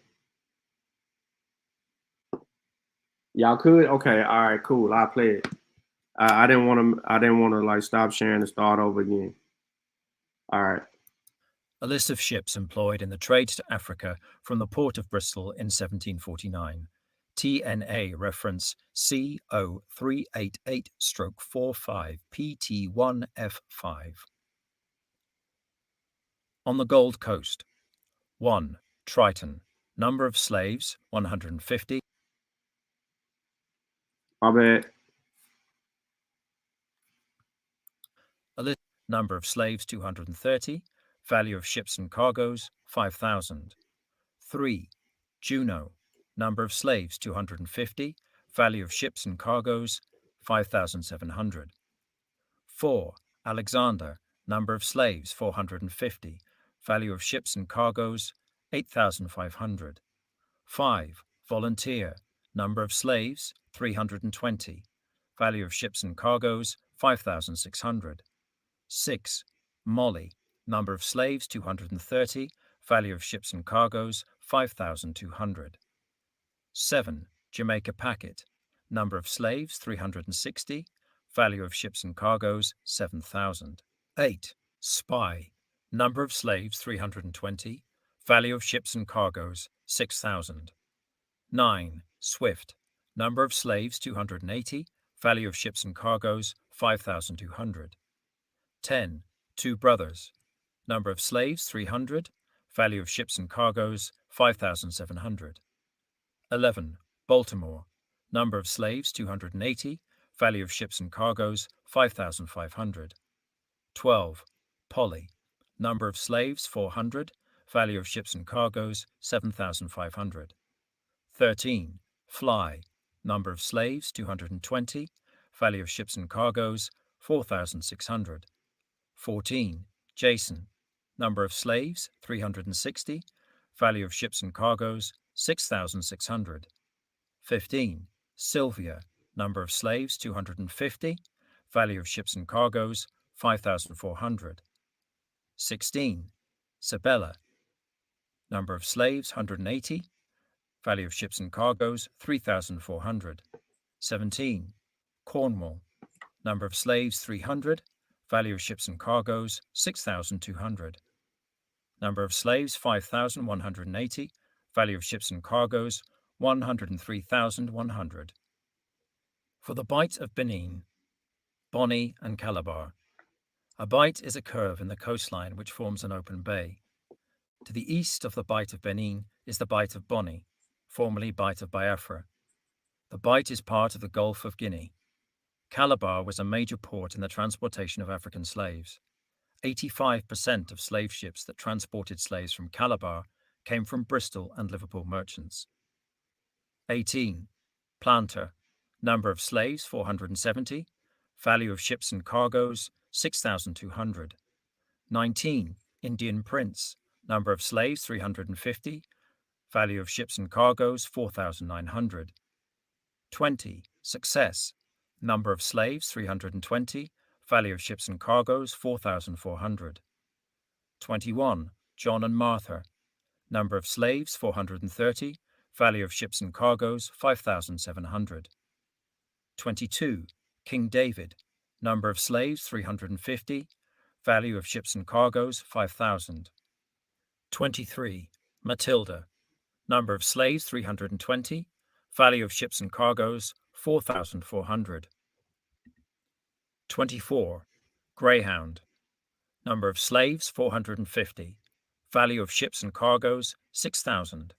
Y'all could? Okay, all right, cool. I'll play it. I didn't want to like stop sharing and start over again. All right. A list of ships employed in the trade to Africa from the port of Bristol in 1749. TNA reference CO388/45 PT1F5. On the Gold Coast. 1. Triton. Number of slaves, 150. My bad. A list number of slaves 230, value of ships and cargoes 5,000. 3. Juno, number of slaves 250, value of ships and cargoes 5,700. 4. Alexander, number of slaves 450, value of ships and cargoes 8,500. 5. Volunteer, number of slaves 320, value of ships and cargoes 5,600. 6. Molly, number of slaves 230, value of ships and cargoes 5,200. 7. Jamaica Packet, number of slaves 360, value of ships and cargoes 7,000. 8. Spy, number of slaves 320, value of ships and cargoes 6,000. 9. Swift, number of slaves 280, value of ships and cargoes 5,200. 10. Two Brothers, number of slaves 300, value of ships and cargoes 5,700. 11. Baltimore, number of slaves 280, value of ships and cargoes 5,500. 12. Polly, number of slaves 400, value of ships and cargoes 7,500. 13. Fly, number of slaves 220, value of ships and cargoes 4,600. 14. Jason, number of slaves 360, value of ships and cargoes 6,600. 15. Sylvia, number of slaves 250, value of ships and cargoes 5,400. 16. Sabella, number of slaves 180, value of ships and cargoes 3,400. 17. Cornwall, number of slaves 300, value of ships and cargoes 6,200. Number of slaves 5,180, value of ships and cargoes 103,100. For the Bight of Benin, Bonny and Calabar. A bight is a curve in the coastline which forms an open bay. To the east of the Bight of Benin is the Bight of Bonny, formerly Bight of Biafra. The bight is part of the Gulf of Guinea. Calabar was a major port in the transportation of African slaves. 85% of slave ships that transported slaves from Calabar came from Bristol and Liverpool merchants. 18. Planter, number of slaves 470, value of ships and cargoes 6,200. 19. Indian Prince, number of slaves 350, value of ships and cargoes 4,900. 20. Success, number of slaves 320, value of ships and cargoes 4,400. 21. John and Martha, number of slaves 430, value of ships and cargoes 5,700. 22. King David, number of slaves 350, value of ships and cargoes 5,000. 23. Matilda, number of slaves 320, value of ships and cargoes 4,400. 24. Greyhound, number of slaves 450, value of ships and cargoes 6,000.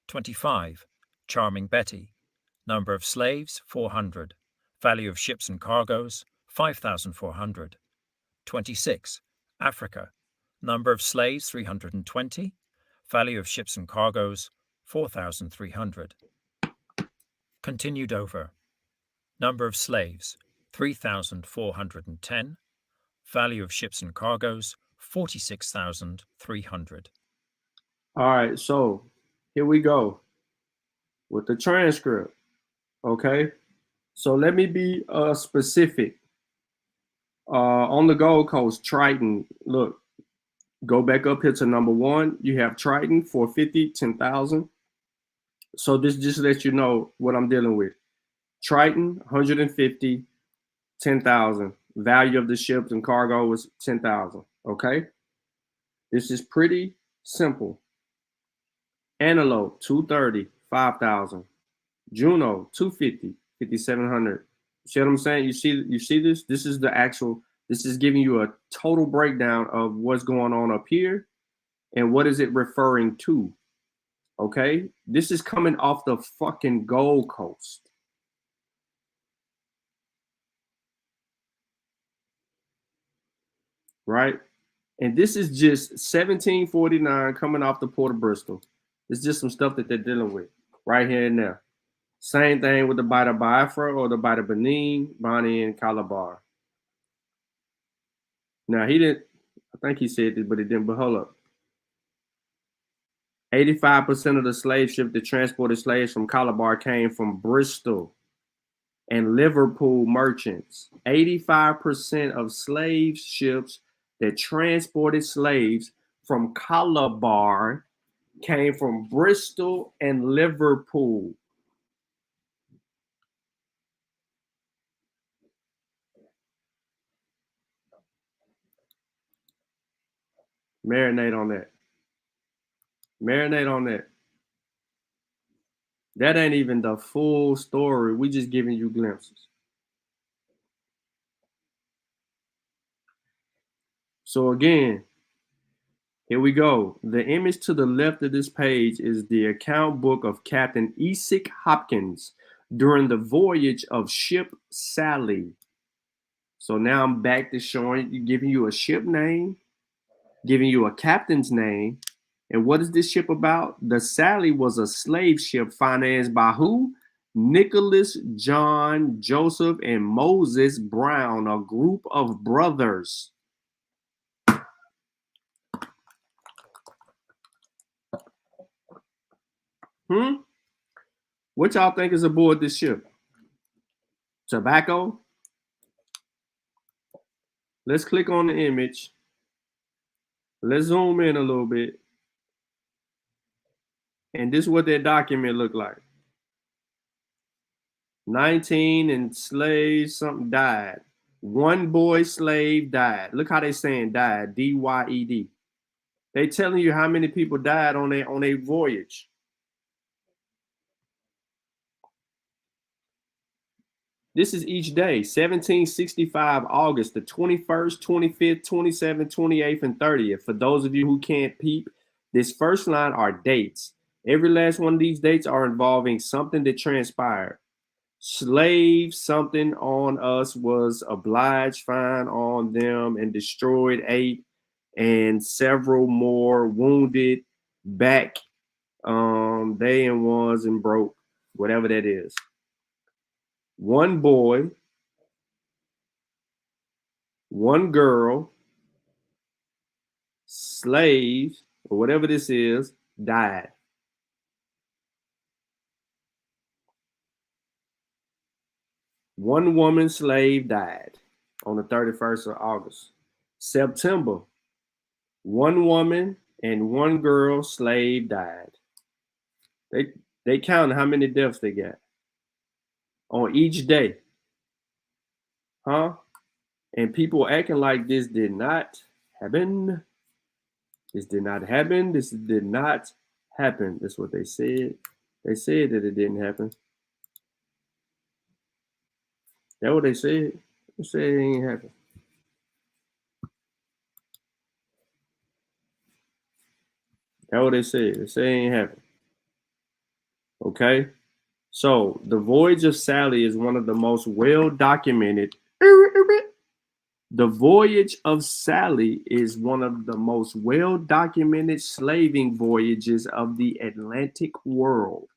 25. Charming Betty, number of slaves 400, value of ships and cargoes 5,400. 26. Africa, number of slaves 320, value of ships and cargoes 4,300. Continued over. Number of slaves 3,410, value of ships and cargoes 46,300. All right, so here we go with the transcript. Okay, so let me be specific. On the Gold Coast, Triton, look, go back up here to number 1. You have Triton 450, 10,000. So this just lets you know what I'm dealing with. Triton 150, 10,000. Value of the ships and cargo was 10,000. Okay, this is pretty simple. Antelope 230, 5,000. Juno 250, 5,700. See what I'm saying? You see this? This is the actual, this is giving you a total breakdown of what's going on up here and what is it referring to. Okay? This is coming off the fucking Gold Coast. right? And this is just 1749 coming off the port of Bristol. It's just some stuff that they're dealing with right here and now. Same thing with the Bight of Biafra or the Bight of Benin, Bonnie, and Calabar. Now, he didn't, I think he said this, but he didn't, but hold up. 85% of the slave ships that transported slaves from Calabar came from Bristol and Liverpool merchants. 85% of slave ships that transported slaves from Calabar came from Bristol and Liverpool. Marinate on that. Marinate on that. That ain't even the full story. We just giving you glimpses. So again, here we go. The image to the left of this page is the account book of Captain Esek Hopkins during the voyage of ship Sally. So now I'm back to showing, giving you a ship name, giving you a captain's name. And what is this ship about? The Sally was a slave ship financed by who? Nicholas, John, Joseph, and Moses Brown, a group of brothers. What y'all think is aboard this ship? Tobacco? Let's click on the image. Let's zoom in a little bit. And this is what their document looked like. 19 enslaved, something died. One boy slave died. Look how they saying died, D-Y-E-D. They telling you how many people died on a voyage. This is each day, 1765, August, the 21st, 25th, 27th, 28th, and 30th. For those of you who can't peep, this first line are dates. Every last one of these dates are involving something that transpired. Slave, something on us was obliged, fine on them, and destroyed 8, and several more wounded, back, they and ones and broke, whatever that is. One boy, one girl, slaves, or whatever this is, died. One woman slave died on the 31st of August. September, one woman and one girl slave died. They counted how many deaths they got on each day. Huh? And people acting like this did not happen. This did not happen. This did not happen. That's what they said. They said that it didn't happen. That's what they said. They said it ain't happen. That's what they said. They said it ain't happen. Okay? So the Voyage of Sally is one of the most well-documented. The Voyage of Sally is one of the most well-documented slaving voyages of the Atlantic world.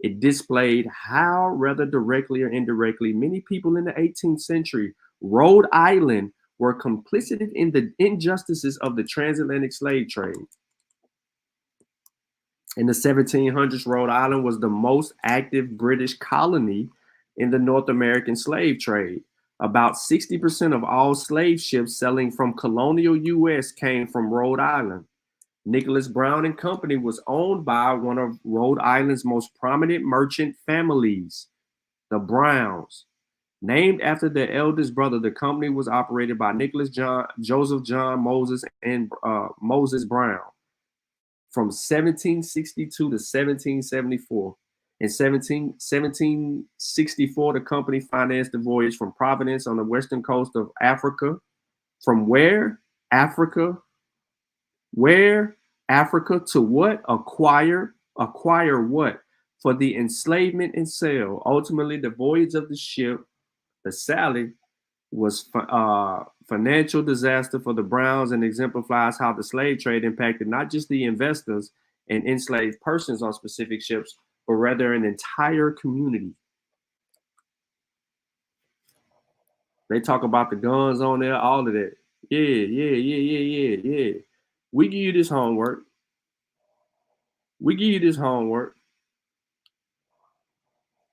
It displayed how, rather directly or indirectly, many people in the 18th century, Rhode Island, were complicit in the injustices of the transatlantic slave trade. In the 1700s, Rhode Island was the most active British colony in the North American slave trade. About 60% of all slave ships selling from colonial U.S. came from Rhode Island. Nicholas Brown and Company was owned by one of Rhode Island's most prominent merchant families, the Browns. Named after their eldest brother, the company was operated by Nicholas Joseph John Moses and Moses Brown from 1762 to 1774. In 1764, the company financed the voyage from Providence on the western coast of Africa. From where? Africa. Where? Africa to what? Acquire. Acquire what? For the enslavement and sale. Ultimately, the voyage of the ship, the Sally, was financial disaster for the Browns and exemplifies how the slave trade impacted not just the investors and enslaved persons on specific ships, but rather an entire community. They talk about the guns on there, all of that. Yeah. We give you this homework. We give you this homework.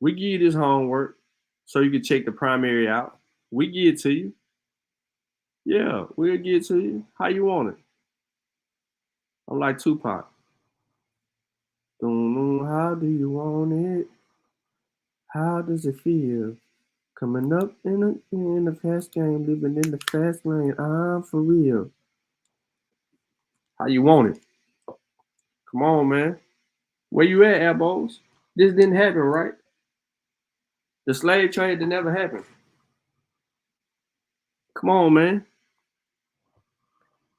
We give you this homework so you can check the primary out. We give it to you. Yeah, we'll give it to you. How you want it? I'm like Tupac. Don't know how do you want it? How does it feel? Coming up in the fast game, living in the fast lane. I'm for real. How you want it? Come on, man. Where you at, elbows? This didn't happen, right? The slave trade that never happened. Come on, man.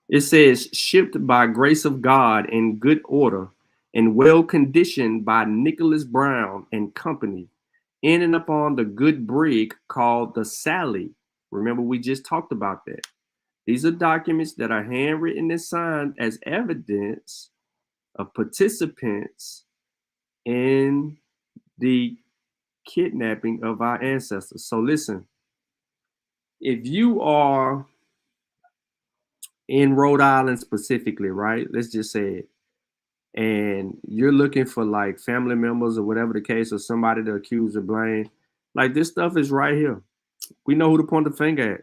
It says, shipped by grace of God in good order and well conditioned by Nicholas Brown and Company, in and upon the good brig called the Sally. Remember, we just talked about that. These are documents that are handwritten and signed as evidence of participants in the kidnapping of our ancestors. So listen, if you are in Rhode Island specifically, right? Let's just say it. And you're looking for like family members or whatever the case, or somebody to accuse or blame. Like, this stuff is right here. We know who to point the finger at.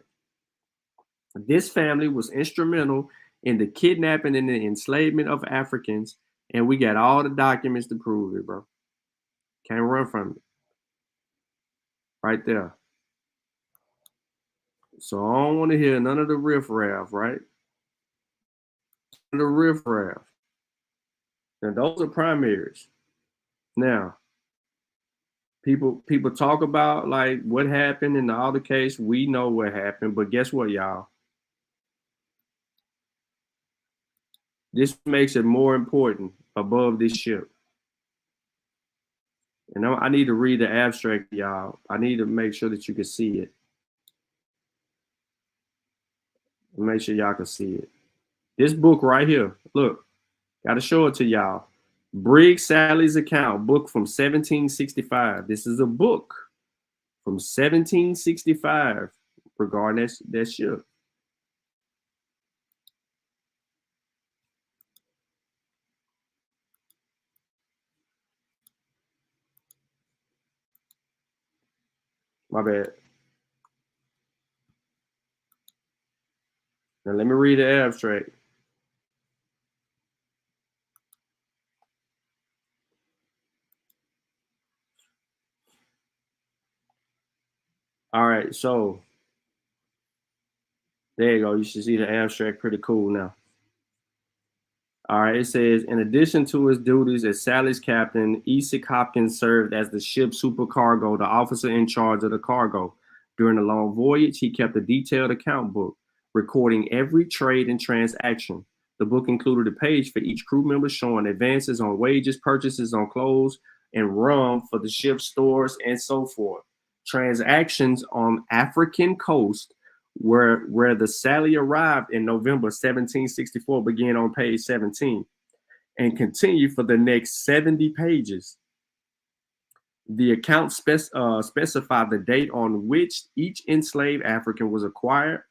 This family was instrumental in the kidnapping and the enslavement of Africans, and we got all the documents to prove it, bro. Can't run from it. Right there. So I don't want to hear none of the riffraff, right? The riffraff. And those are primaries. Now, people talk about like what happened in the other case. We know what happened, but guess what, y'all? This makes it more important above this ship. And I need to read the abstract, y'all. I need to make sure that you can see it. Make sure y'all can see it. This book right here, look, got to show it to y'all. Brig Sally's account, book from 1765. This is a book from 1765 regarding that ship. My bad. Now let me read the abstract. All right, so there you go. You should see the abstract. Pretty cool now. All right, it says, in addition to his duties as Sally's captain, Esek Hopkins served as the ship's supercargo, the officer in charge of the cargo. During the long voyage, he kept a detailed account book, recording every trade and transaction. The book included a page for each crew member showing advances on wages, purchases on clothes, and rum for the ship's stores, and so forth. Transactions on African coast where the Sally arrived in November 1764 began on page 17 and continued for the next 70 pages. The account specified the date on which each enslaved African was acquired,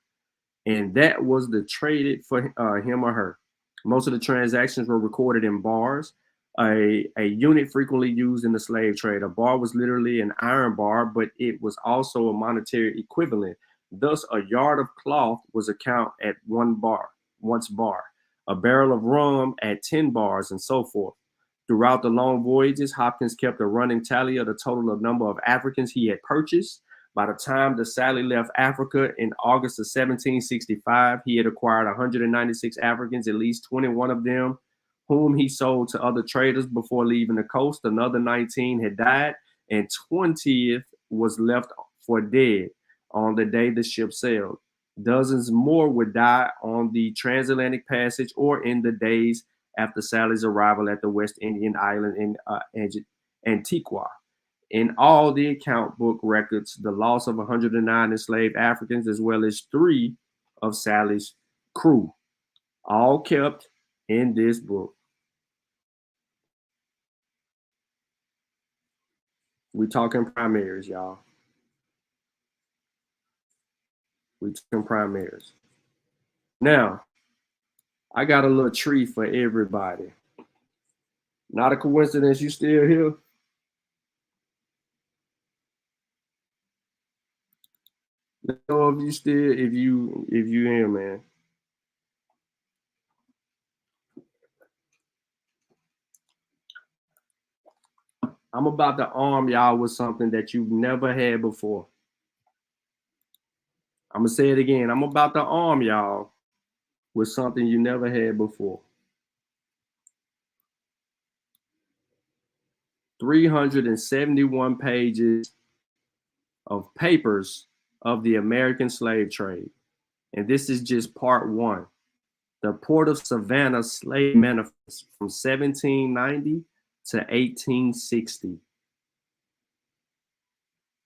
and that was the traded for him or her. Most of the transactions were recorded in bars, a unit frequently used in the slave trade. A bar was literally an iron bar, but it was also a monetary equivalent. Thus, a yard of cloth was accounted at once bar, a barrel of rum at 10 bars, and so forth. Throughout the long voyages, Hopkins kept a running tally of the total of number of Africans he had purchased. By the time the Sally left Africa in August of 1765, he had acquired 196 Africans, at least 21 of them whom he sold to other traders before leaving the coast. Another 19 had died, and 20th was left for dead on the day the ship sailed. Dozens more would die on the Transatlantic passage or in the days after Sally's arrival at the West Indian island in Antigua. in all the account book records the loss of 109 enslaved Africans as well as 3 of Sally's crew, all kept in this book. We talking primaries, y'all. We talking primaries. Now, I got a little treat for everybody. Not a coincidence you still here. Let me know if you still, if you in, man. I'm about to arm y'all with something that you've never had before. I'm gonna say it again. I'm about to arm y'all with something you never had before. 371 pages of papers of the American slave trade. And this is just part 1. The Port of Savannah Slave Manifest from 1790 to 1860.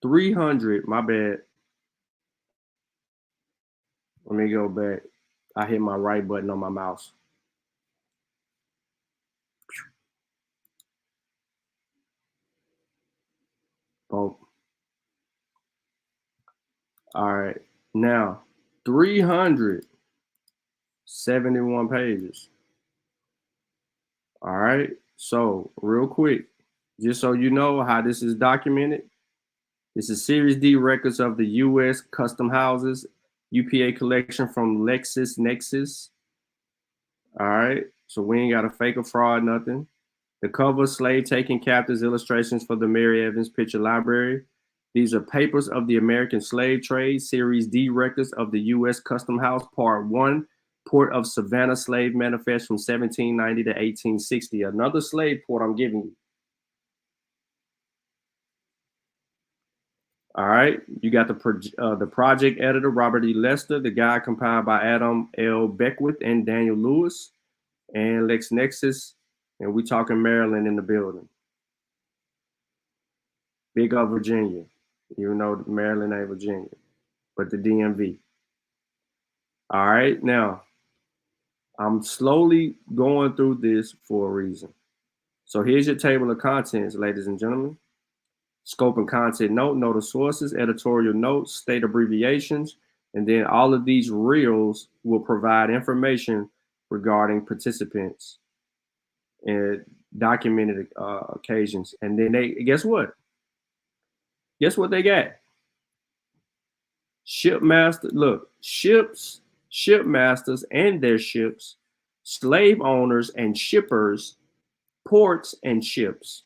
300, my bad. Let me go back. I hit my right button on my mouse. Oh. All right. Now, 371 pages. All right. So, real quick, just so you know how this is documented, this is Series D records of the U.S. Custom Houses, UPA collection from LexisNexis. All right. So, we ain't got a fake or fraud, nothing. The cover, slave taking captives, illustrations for the Mary Evans Picture Library. These are papers of the American slave trade, Series D records of the U.S. Custom House, Part 1, Port of Savannah Slave Manifest from 1790 to 1860. Another slave port I'm giving you. All right, you got the project editor, Robert E. Lester, the guide compiled by Adam L. Beckwith and Daniel Lewis, and LexisNexis, and we talking Maryland in the building. Big up Virginia, even though Maryland ain't Virginia, but the DMV. All right, now, I'm slowly going through this for a reason. So here's your table of contents, ladies and gentlemen. Scope and content note, note of sources, editorial notes, state abbreviations, and then all of these reels will provide information regarding participants and documented occasions. And then they, guess what? Guess what they got? Shipmaster, look, ships, shipmasters and their ships, slave owners and shippers, ports and ships.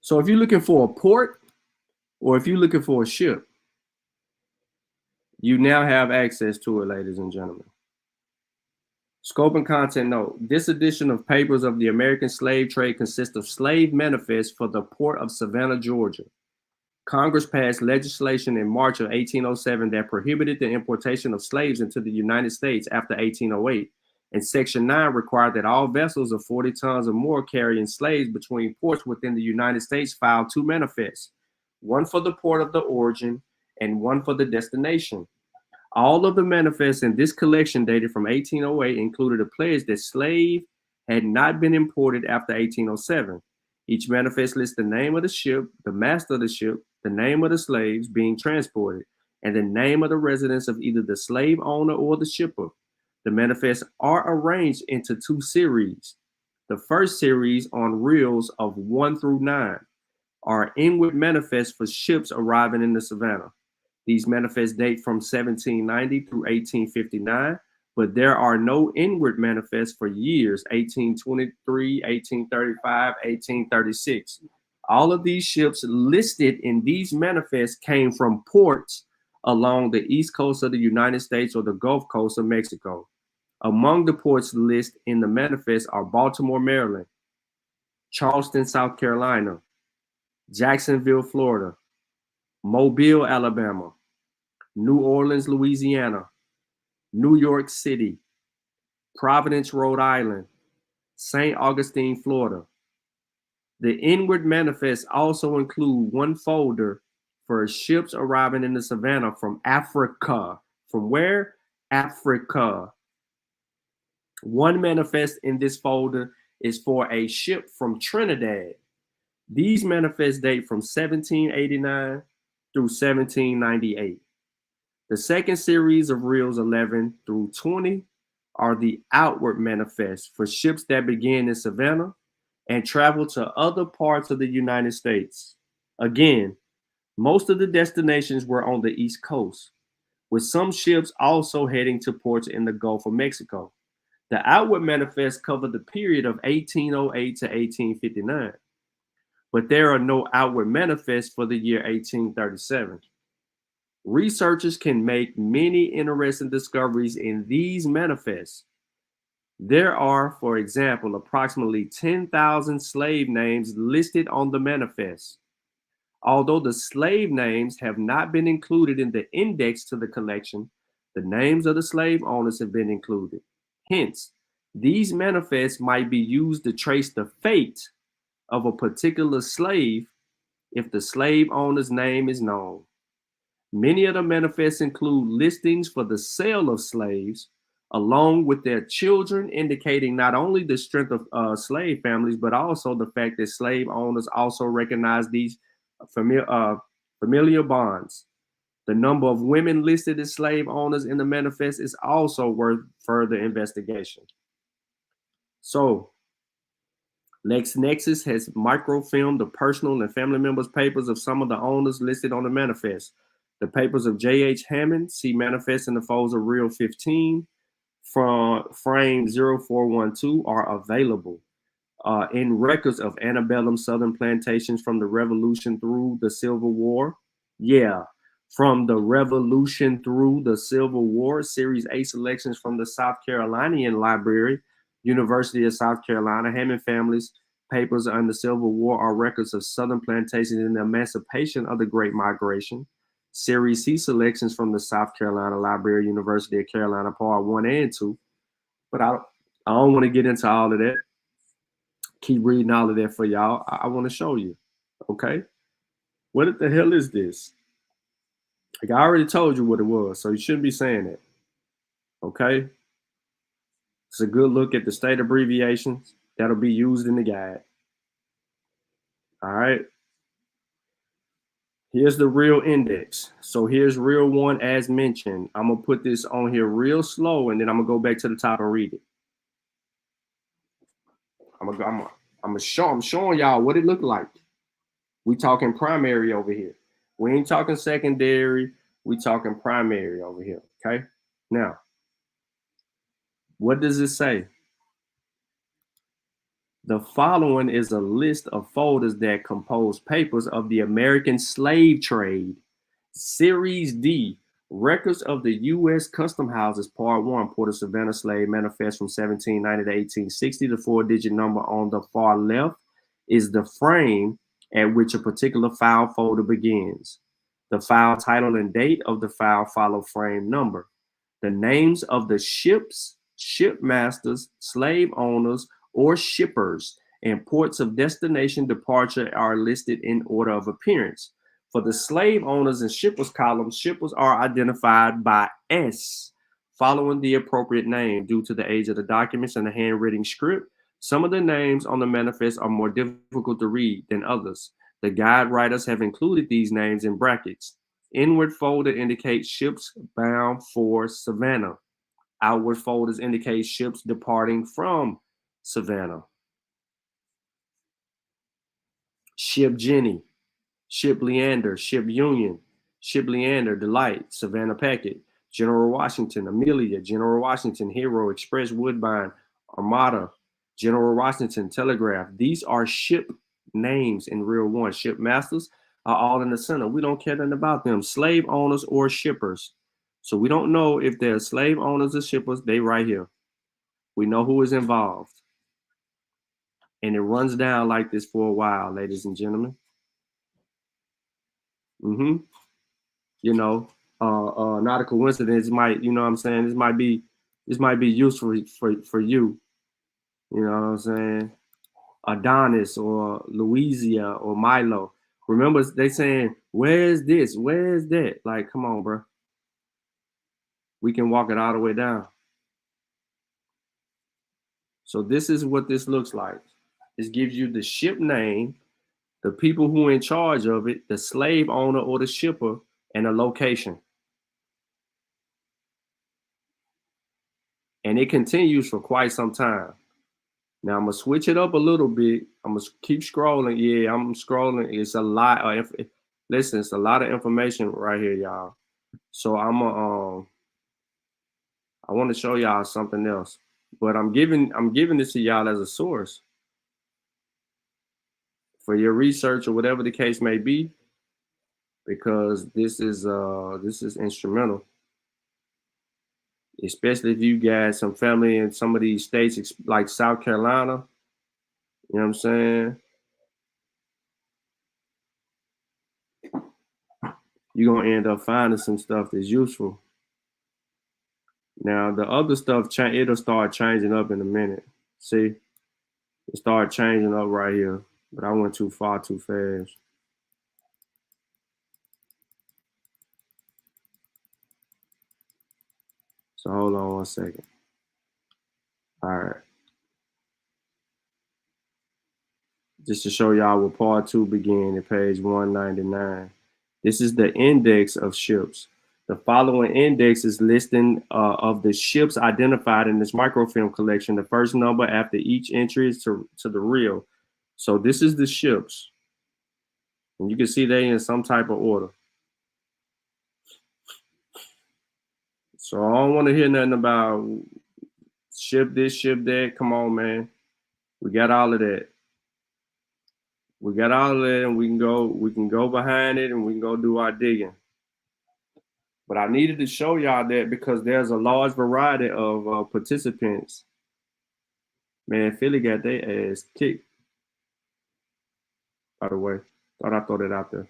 So if you're looking for a port or if you're looking for a ship, you now have access to it, ladies and gentlemen. Scope and content note. This edition of Papers of the American Slave Trade consists of slave manifests for the Port of Savannah, Georgia. Congress passed legislation in March of 1807 that prohibited the importation of slaves into the United States after 1808. And Section 9 required that all vessels of 40 tons or more carrying slaves between ports within the United States file 2 manifests, one for the port of the origin and one for the destination. All of the manifests in this collection dated from 1808 included a pledge that slave had not been imported after 1807. Each manifest lists the name of the ship, the master of the ship, the name of the slaves being transported, and the name of the residence of either the slave owner or the shipper. The manifests are arranged into 2 series. The first series, on reels of 1 through 9, are inward manifests for ships arriving in the Savannah. These manifests date from 1790 through 1859, but there are no inward manifests for years 1823, 1835, 1836. All of these ships listed in these manifests came from ports along the east coast of the United States or the Gulf Coast of Mexico. Among the ports listed in the manifest are Baltimore, Maryland, Charleston, South Carolina, Jacksonville, Florida, Mobile, Alabama, New Orleans, Louisiana, New York City, Providence, Rhode Island, St. Augustine, Florida. The inward manifests also include one folder for ships arriving in the Savannah from Africa. From where? Africa. One manifest in this folder is for a ship from Trinidad. These manifests date from 1789 through 1798. The second series of reels 11 through 20 are the outward manifests for ships that begin in Savannah and travel to other parts of the United States. Again, most of the destinations were on the East Coast, with some ships also heading to ports in the Gulf of Mexico. The outward manifests cover the period of 1808 to 1859, but there are no outward manifests for the year 1837. Researchers can make many interesting discoveries in these manifests. There are, for example, approximately 10,000 slave names listed on the manifest. Although the slave names have not been included in the index to the collection, the names of the slave owners have been included. Hence, these manifests might be used to trace the fate of a particular slave if the slave owner's name is known. Many of the manifests include listings for the sale of slaves, along with their children, indicating not only the strength of slave families, but also the fact that slave owners also recognize these familial bonds. The number of women listed as slave owners in the manifest is also worth further investigation. So, LexNexis has microfilmed the personal and family members' papers of some of the owners listed on the manifest. The papers of J.H. Hammond, see manifest in the folds of Reel 15 from frame 0412 are available. In records of antebellum Southern plantations from the Revolution through the Civil War. Yeah, from the Revolution through the Civil War, Series A selections from the South Carolinian Library, University of South Carolina. Hammond families' papers on the Civil War are records of Southern plantations in the emancipation of the Great Migration. Series C selections from the South Carolina Library, University of Carolina, Part 1 and 2. But I don't want to get into all of that. Keep reading all of that for y'all. I want to show you. Okay? What the hell is this? Like I already told you what it was, so you shouldn't be saying that. Okay? It's a good look at the state abbreviations that'll be used in the guide. All right? Here's the real index. So here's reel 1 as mentioned. I'm going to put this on here real slow, and then I'm going to go back to the top and read it. I'm showing y'all what it looked like. We talking primary over here. We ain't talking secondary. We talking primary over here, okay? Now, what does it say? The following is a list of folders that compose papers of the American slave trade. Series D, records of the U.S. Custom Houses, Part 1, Port of Savannah Slave Manifest from 1790 to 1860. The 4-digit number on the far left is the frame at which a particular file folder begins. The file title and date of the file follow frame number. The names of the ships, shipmasters, slave owners, or shippers and ports of destination departure are listed in order of appearance. For the slave owners and shippers columns, shippers are identified by S, following the appropriate name. Due to the age of the documents and the handwritten script, some of the names on the manifest are more difficult to read than others. The guide writers have included these names in brackets. Inward folder indicates ships bound for Savannah. Outward folders indicate ships departing from Savannah. Ship Jenny, Ship Leander, Ship Union, Ship Leander, Delight, Savannah Packet, General Washington, Amelia, General Washington, Hero, Express, Woodbine, Armada, General Washington, Telegraph. These are ship names in Reel 1. Ship masters are all in the center. We don't care nothing about them. Slave owners or shippers. So we don't know if they're slave owners or shippers. They right here. We know who is involved. And it runs down like this for a while, ladies and gentlemen. You know, not a coincidence. Might, you know what I'm saying? This might be This might be useful for you. You know what I'm saying? Adonis or Louisia or Milo. Remember, they saying, where's this? Where's that? Like, come on, bro. We can walk it all the way down. So this is what this looks like. This gives you the ship name, the people who are in charge of it, the slave owner or the shipper, and a location. And it continues for quite some time. Now I'm gonna switch it up a little bit. I'm gonna keep scrolling. Yeah, I'm scrolling. It's a lot of listen, it's a lot of information right here, y'all. So I want to show y'all something else. But I'm giving this to y'all as a source for your research or whatever the case may be, because this is instrumental. Especially if you got some family in some of these states like South Carolina. You know what I'm saying? You're going to end up finding some stuff that's useful. Now, the other stuff, it'll start changing up in a minute. See? It started changing up right here. But I went too far too fast. So hold on 1 second. All right. Just to show y'all where part 2 began at page 199. This is the index of ships. The following index is listing of the ships identified in this microfilm collection. The first number after each entry is to the reel. So this is the ships. And you can see they in some type of order. So I don't want to hear nothing about ship this, ship that. Come on, man. We got all of that. We got all of that, and we can go behind it and we can go do our digging. But I needed to show y'all that because there's a large variety of participants. Man, Philly got their ass kicked. By the way, thought I'd throw that out there.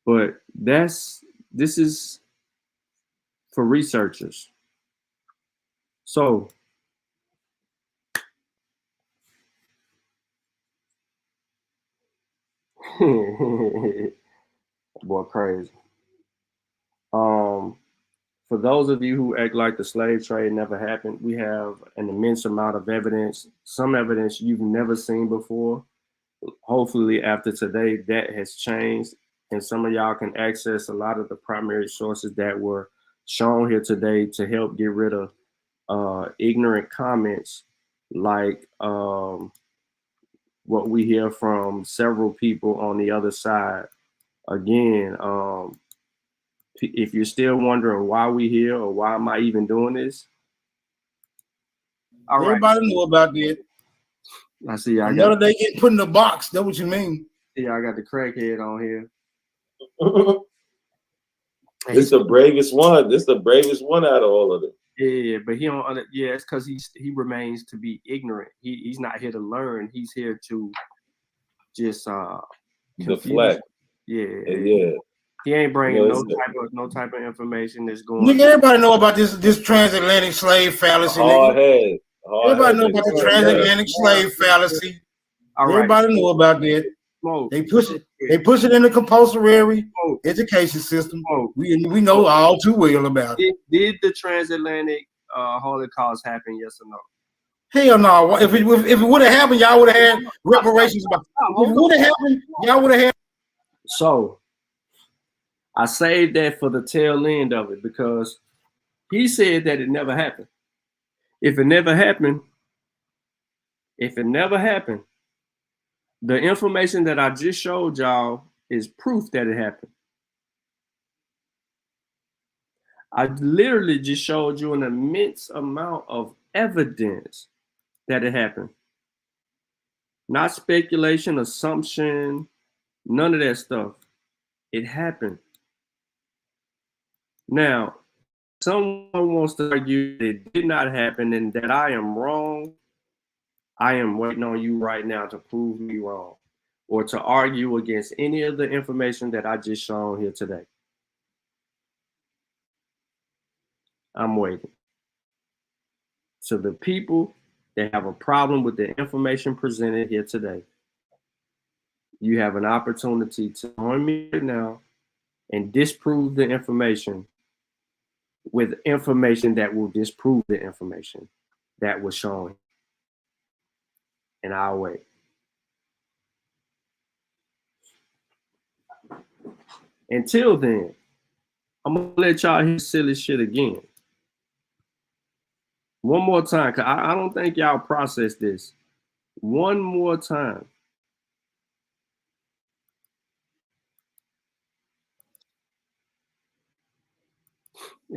But this is for researchers. So boy, crazy. For those of you who act like the slave trade never happened, we have an immense amount of evidence, some evidence you've never seen before. Hopefully after today, that has changed, and some of y'all can access a lot of the primary sources that were shown here today to help get rid of ignorant comments like what we hear from several people on the other side. Again, if you're still wondering why we here or why am I even doing this, all everybody know about that. I see. Another day get put in the box. That's what you mean. Yeah, I got the crackhead on here. This is the bravest one. This is the bravest one out of all of them. Yeah, but he don't. Yeah, it's because he remains to be ignorant. He's not here to learn. He's here to just deflect. Yeah. He ain't bringing no type of information that's going. Nigga, everybody know about this transatlantic slave fallacy. Nigga. Everybody know about the transatlantic slave fallacy. Everybody know about that. They push it. They push it in the compulsory education system. We know all too well about it. Did the transatlantic Holocaust happen? Yes or no? Hell no. If it would have happened, y'all would have had reparations. If it would have happened, y'all would have had. So I saved that for the tail end of it because he said that it never happened. If it never happened, the information that I just showed y'all is proof that it happened. I literally just showed you an immense amount of evidence that it happened. Not speculation, assumption, none of that stuff. It happened. Now, someone wants to argue that it did not happen and that I am wrong. I am waiting on you right now to prove me wrong or to argue against any of the information that I just shown here today. I'm waiting. to the people that have a problem with the information presented here today. You have an opportunity to join me right now and disprove the information with information that will disprove the information that was shown. And I'll wait. Until then, I'm gonna let y'all hear silly shit again. One more time, because I don't think y'all process this. One more time.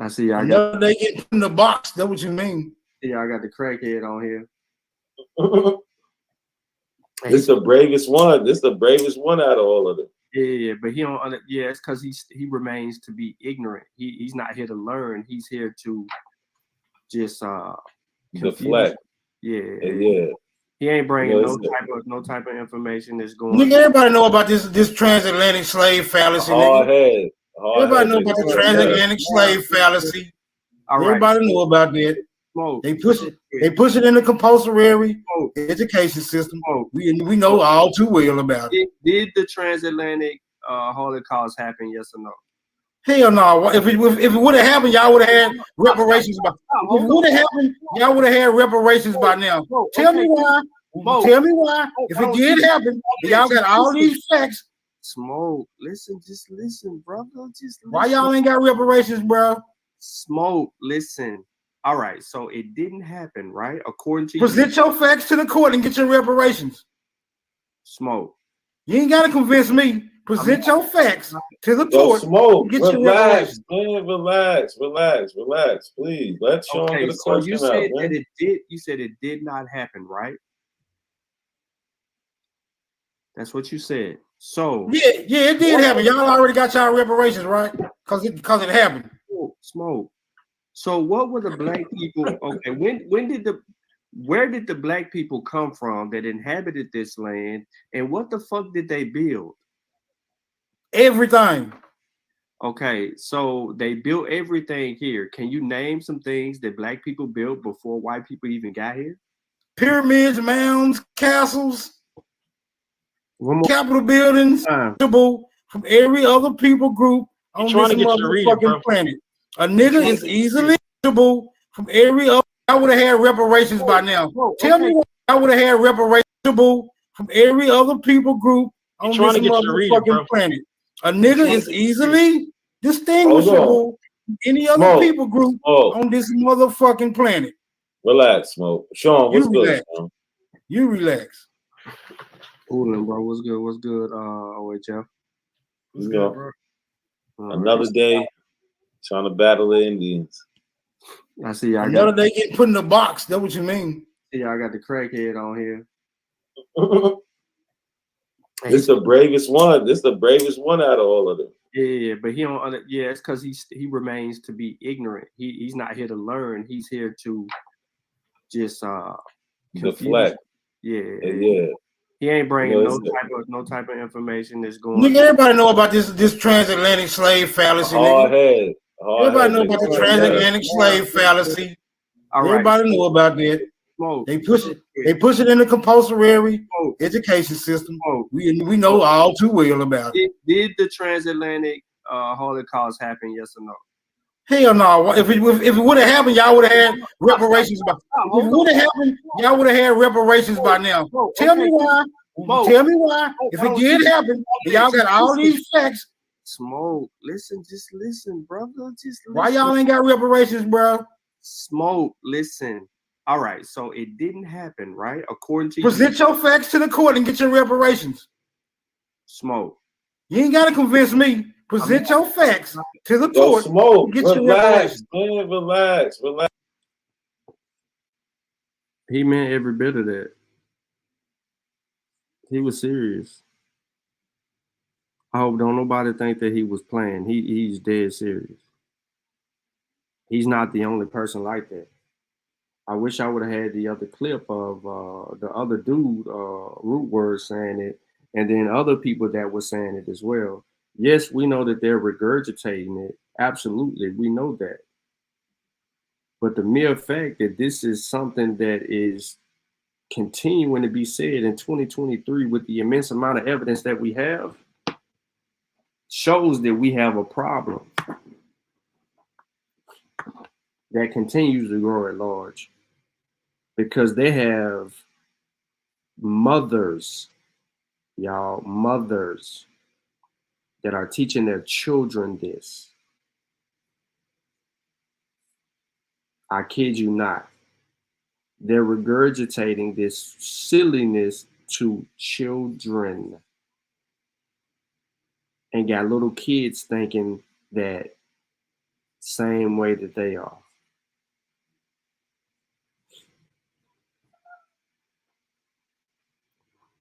I see y'all got they get put in the box. That's what you mean. Yeah, I got the crackhead on here. This the bravest one. This the bravest one out of all of them. Yeah, but he don't. Yeah, it's because he remains to be ignorant. He's not here to learn. He's here to just deflect. Yeah. He ain't bringing no type of information that's going. Nigga, everybody know about this transatlantic slave fallacy. Nigga. Everybody know about the transatlantic slave fallacy. Everybody know about that. They push it in the compulsory education system. We know all too well about it. Did the transatlantic Holocaust happen? Yes or no? Hell no. If it would have happened, y'all would have had reparations by. If it would have happened, y'all would have had reparations by now. Tell me why. Tell me why. If it did happen, y'all got all these facts. Smoke. Just listen, brother. Just listen. Why y'all ain't got reparations, bro? Smoke. Listen. All right, so it didn't happen, right? According to present your facts to the court and get your reparations. Smoke. You ain't gotta convince me. Present your facts to the court. Smoke. Get relax, man. Relax. Please. Let's show him the question you said that it did. You said it did not happen, right? That's what you said. So yeah, it did happen. Y'all already got y'all reparations, right? Because it happened. Smoke. So what were the black people? Okay, where did the black people come from that inhabited this land, and what the fuck did they build? Everything. Okay, so they built everything here. Can you name some things that black people built before white people even got here? Pyramids, mounds, castles, Capitol buildings, from every other people group on this motherfucking planet. A nigga is easily from every other. I would have had reparations by now. Tell me why I would have had reparations from every other people group on this motherfucking planet. A nigga is easily distinguishable from any other people group on this motherfucking planet. Relax, Smoke. Sean, what's good? You relax. Coolin', bro. What's good? OHF. Let's go. Another day trying to battle the Indians. I see y'all. Another day getting put in the box. That's what you mean. See, I got the crackhead on here. This the bravest one. This the bravest one out of all of them. Yeah, but he don't. Yeah, it's because he remains to be ignorant. He's not here to learn. He's here to just deflect. Yeah. He ain't bringing no type of information that's going. Nigga, everybody know about this transatlantic slave fallacy. Nigga. Everybody know about the transatlantic slave fallacy. Everybody know about that. They push it in the compulsory education system. We know all too well about it. Did the transatlantic Holocaust happen? Yes or no? Hell no. If it would have happened, y'all would have had reparations by. If it would have happened, y'all would have had reparations by now. Tell me why. Tell me why. If it did happen, y'all got all these facts. Smoke. Just listen, brother. Just listen. Why y'all ain't got reparations, bro? Smoke. Listen. All right. So it didn't happen, right? According to present your facts to the court and get your reparations. Smoke. You ain't gotta convince me. Present your facts to the court. Smoke. Get your reparations. Man, relax. He meant every bit of that. He was serious. I hope don't nobody think that he was playing. He's dead serious. He's not the only person like that. I wish I would have had the other clip of the other dude, Root Word, saying it, and then other people that were saying it as well. Yes, we know that they're regurgitating it. Absolutely, we know that. But the mere fact that this is something that is continuing to be said in 2023 with the immense amount of evidence that we have shows that we have a problem that continues to grow at large, because they have mothers, y'all, mothers that are teaching their children this. I kid you not. They're regurgitating this silliness to children and got little kids thinking that same way that they are.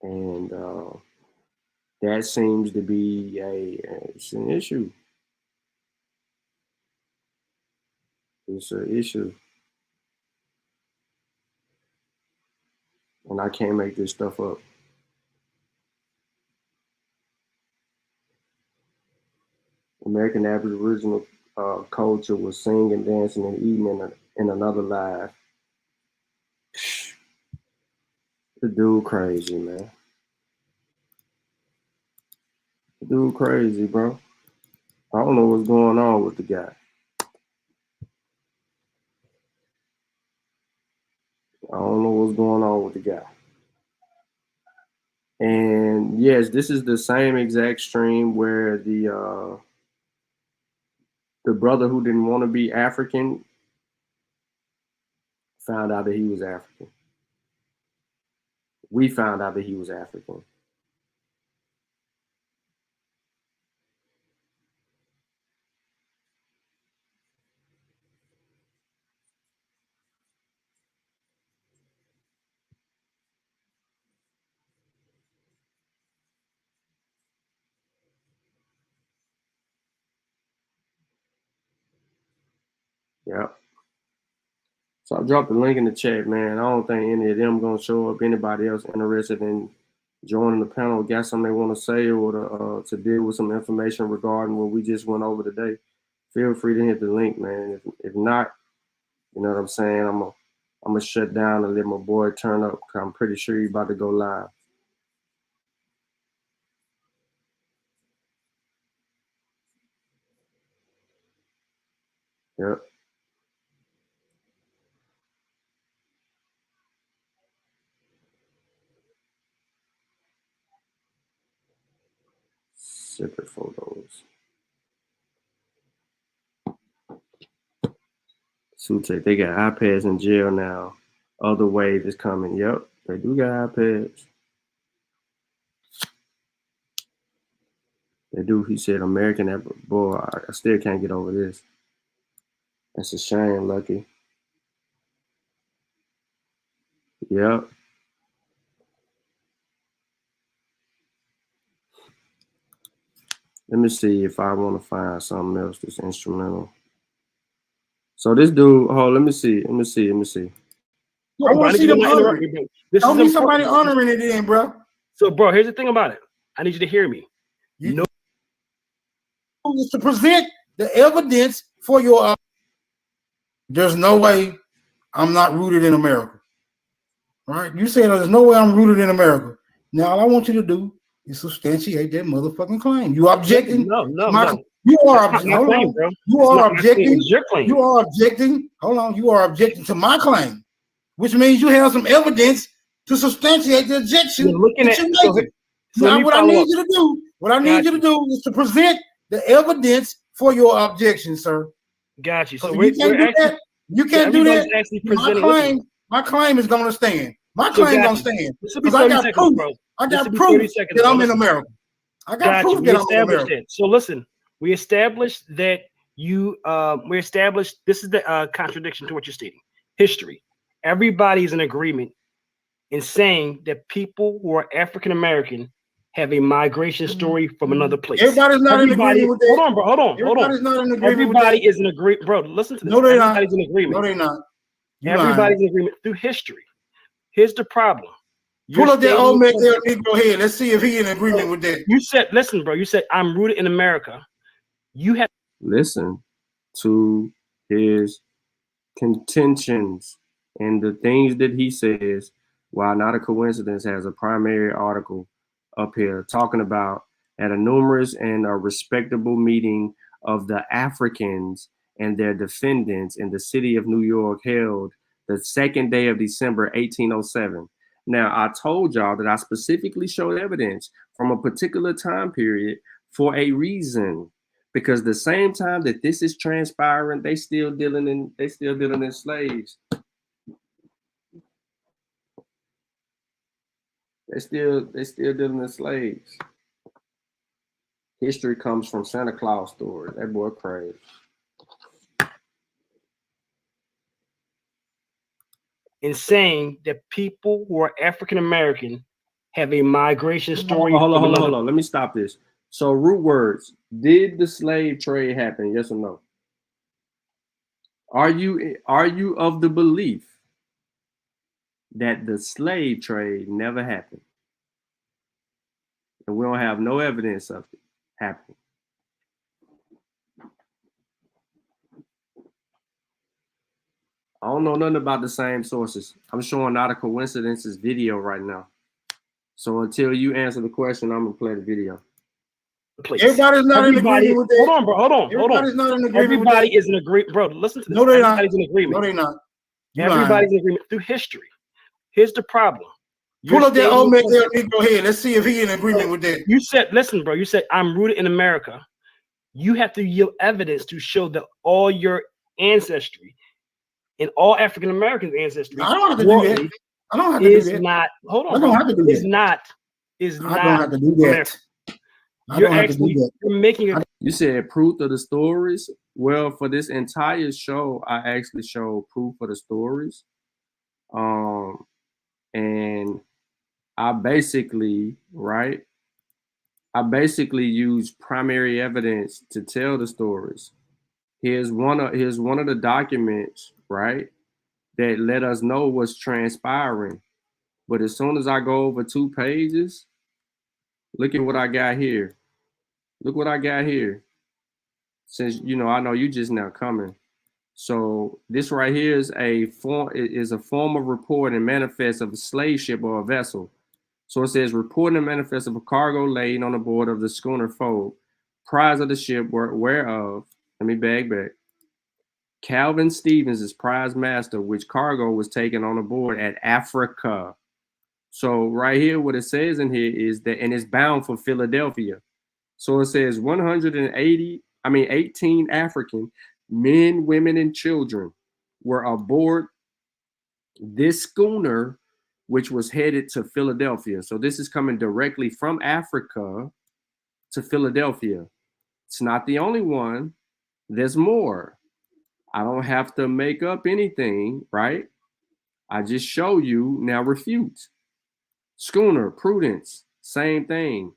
And that seems to be it's an issue. It's an issue. And I can't make this stuff up. American Aboriginal culture was singing, dancing, and eating in another life. The dude crazy, man. The dude crazy, bro. I don't know what's going on with the guy. I don't know what's going on with the guy. And yes, this is the same exact stream where the brother who didn't want to be African found out that he was African. We found out that he was African. Yep. So I dropped the link in the chat, man. I don't think any of them gonna show up. Anybody else interested in joining the panel, got something they want to say, or to deal with some information regarding what we just went over today, feel free to hit the link, man. If not, you know what I'm saying, I'm gonna shut down and let my boy turn up, because I'm pretty sure he's about to go live. Yep. Separate photos. Sutek, they got iPads in jail now. Other wave is coming. Yep, they do got iPads. They do. He said American. Boy, I still can't get over this. That's a shame, Lucky. Yep. Let me see if I want to find something else that's instrumental. So this dude, let me see. I want to see them honoring. Tell me somebody honoring it in, bro. So, bro, here's the thing about it. I need you to hear me. You know, is to present the evidence for your. There's no way I'm not rooted in America. All right? You saying there's no way I'm rooted in America. Now, all I want you to do is substantiate that motherfucking claim. You objecting? No. You are objecting. Hold on. Bro. You are objecting. Your claim. You are objecting. Hold on. You are objecting to my claim, which means you have some evidence to substantiate the objection. You're looking at. Now, what I need you to do is to present the evidence for your objection, sir. Got you. So you can't do that. You can't do that. My claim is going to stand. My claim going to stand. Because I got proof. I got proof that I'm in America. I got proof that I'm in America. So listen, we established that this is the contradiction to what you're stating. History. Everybody's in agreement in saying that people who are African American have a migration story from another place. Everybody's not in agreement with that. Hold on. Everybody's not in agreement with that. Everybody is in agreement. Bro, listen to this. No, they're not. Everybody's in agreement. No, they're not. Everybody's in agreement through history. Here's the problem. Pull up that old man there, Negro head. Let's see if he's in agreement with that. You said, listen, bro. You said I'm rooted in America. You have listen to his contentions and the things that he says, while not a coincidence, has a primary article up here talking about at a numerous and a respectable meeting of the Africans and their defendants in the city of New York held the 2nd day of December, 1807. Now, I told y'all that I specifically showed evidence from a particular time period for a reason, because the same time that this is transpiring, they still dealing in slaves. They still dealing in slaves. History comes from Santa Claus stories. That boy crazy. In saying that people who are African American have a migration story. Hold on. Let me stop this. So, root words. Did the slave trade happen? Yes or no? Are you of the belief that the slave trade never happened? And we don't have no evidence of it happening. I don't know nothing about the same sources. I'm showing Not a Coincidence's video right now. So until you answer the question, I'm gonna play the video. Please. Everybody's not in agreement with that. Hold on, bro. Hold on. Everybody's not in agreement. Everybody is in agreement, bro. Listen to this. No, they're not. Everybody's in agreement. No, they're not. Everybody's in agreement through history. Here's the problem. Pull up that old man there, go ahead. Let's see if he's in agreement with that. You said, listen, bro. You said I'm rooted in America. You have to yield evidence to show that all your ancestry and all African Americans' ancestry. I don't have to do that. I don't have to do that. Not. Hold on. I don't have to do that. Is not. I don't have to do that. You're making a. You said proof of the stories. Well, for this entire show, I actually showed proof of the stories. And I basically use primary evidence to tell the stories. Here's one of the documents, right, that let us know what's transpiring. But as soon as I go over 2 pages, look at what I got here. Look what I got here. Since I know you just now coming. So this right here is a form of report and manifest of a slave ship or a vessel. So it says report and manifest of a cargo laid on the board of the schooner Fold, prize of the ship whereof, let me back. Calvin Stevens is prize master, which cargo was taken on board at Africa. So right here, what it says in here is that, and it's bound for Philadelphia. So it says 18 African men, women, and children were aboard this schooner, which was headed to Philadelphia. So this is coming directly from Africa to Philadelphia. It's not the only one. There's more. I don't have to make up anything, right? I just show you, now refute. Schooner, Prudence, same thing.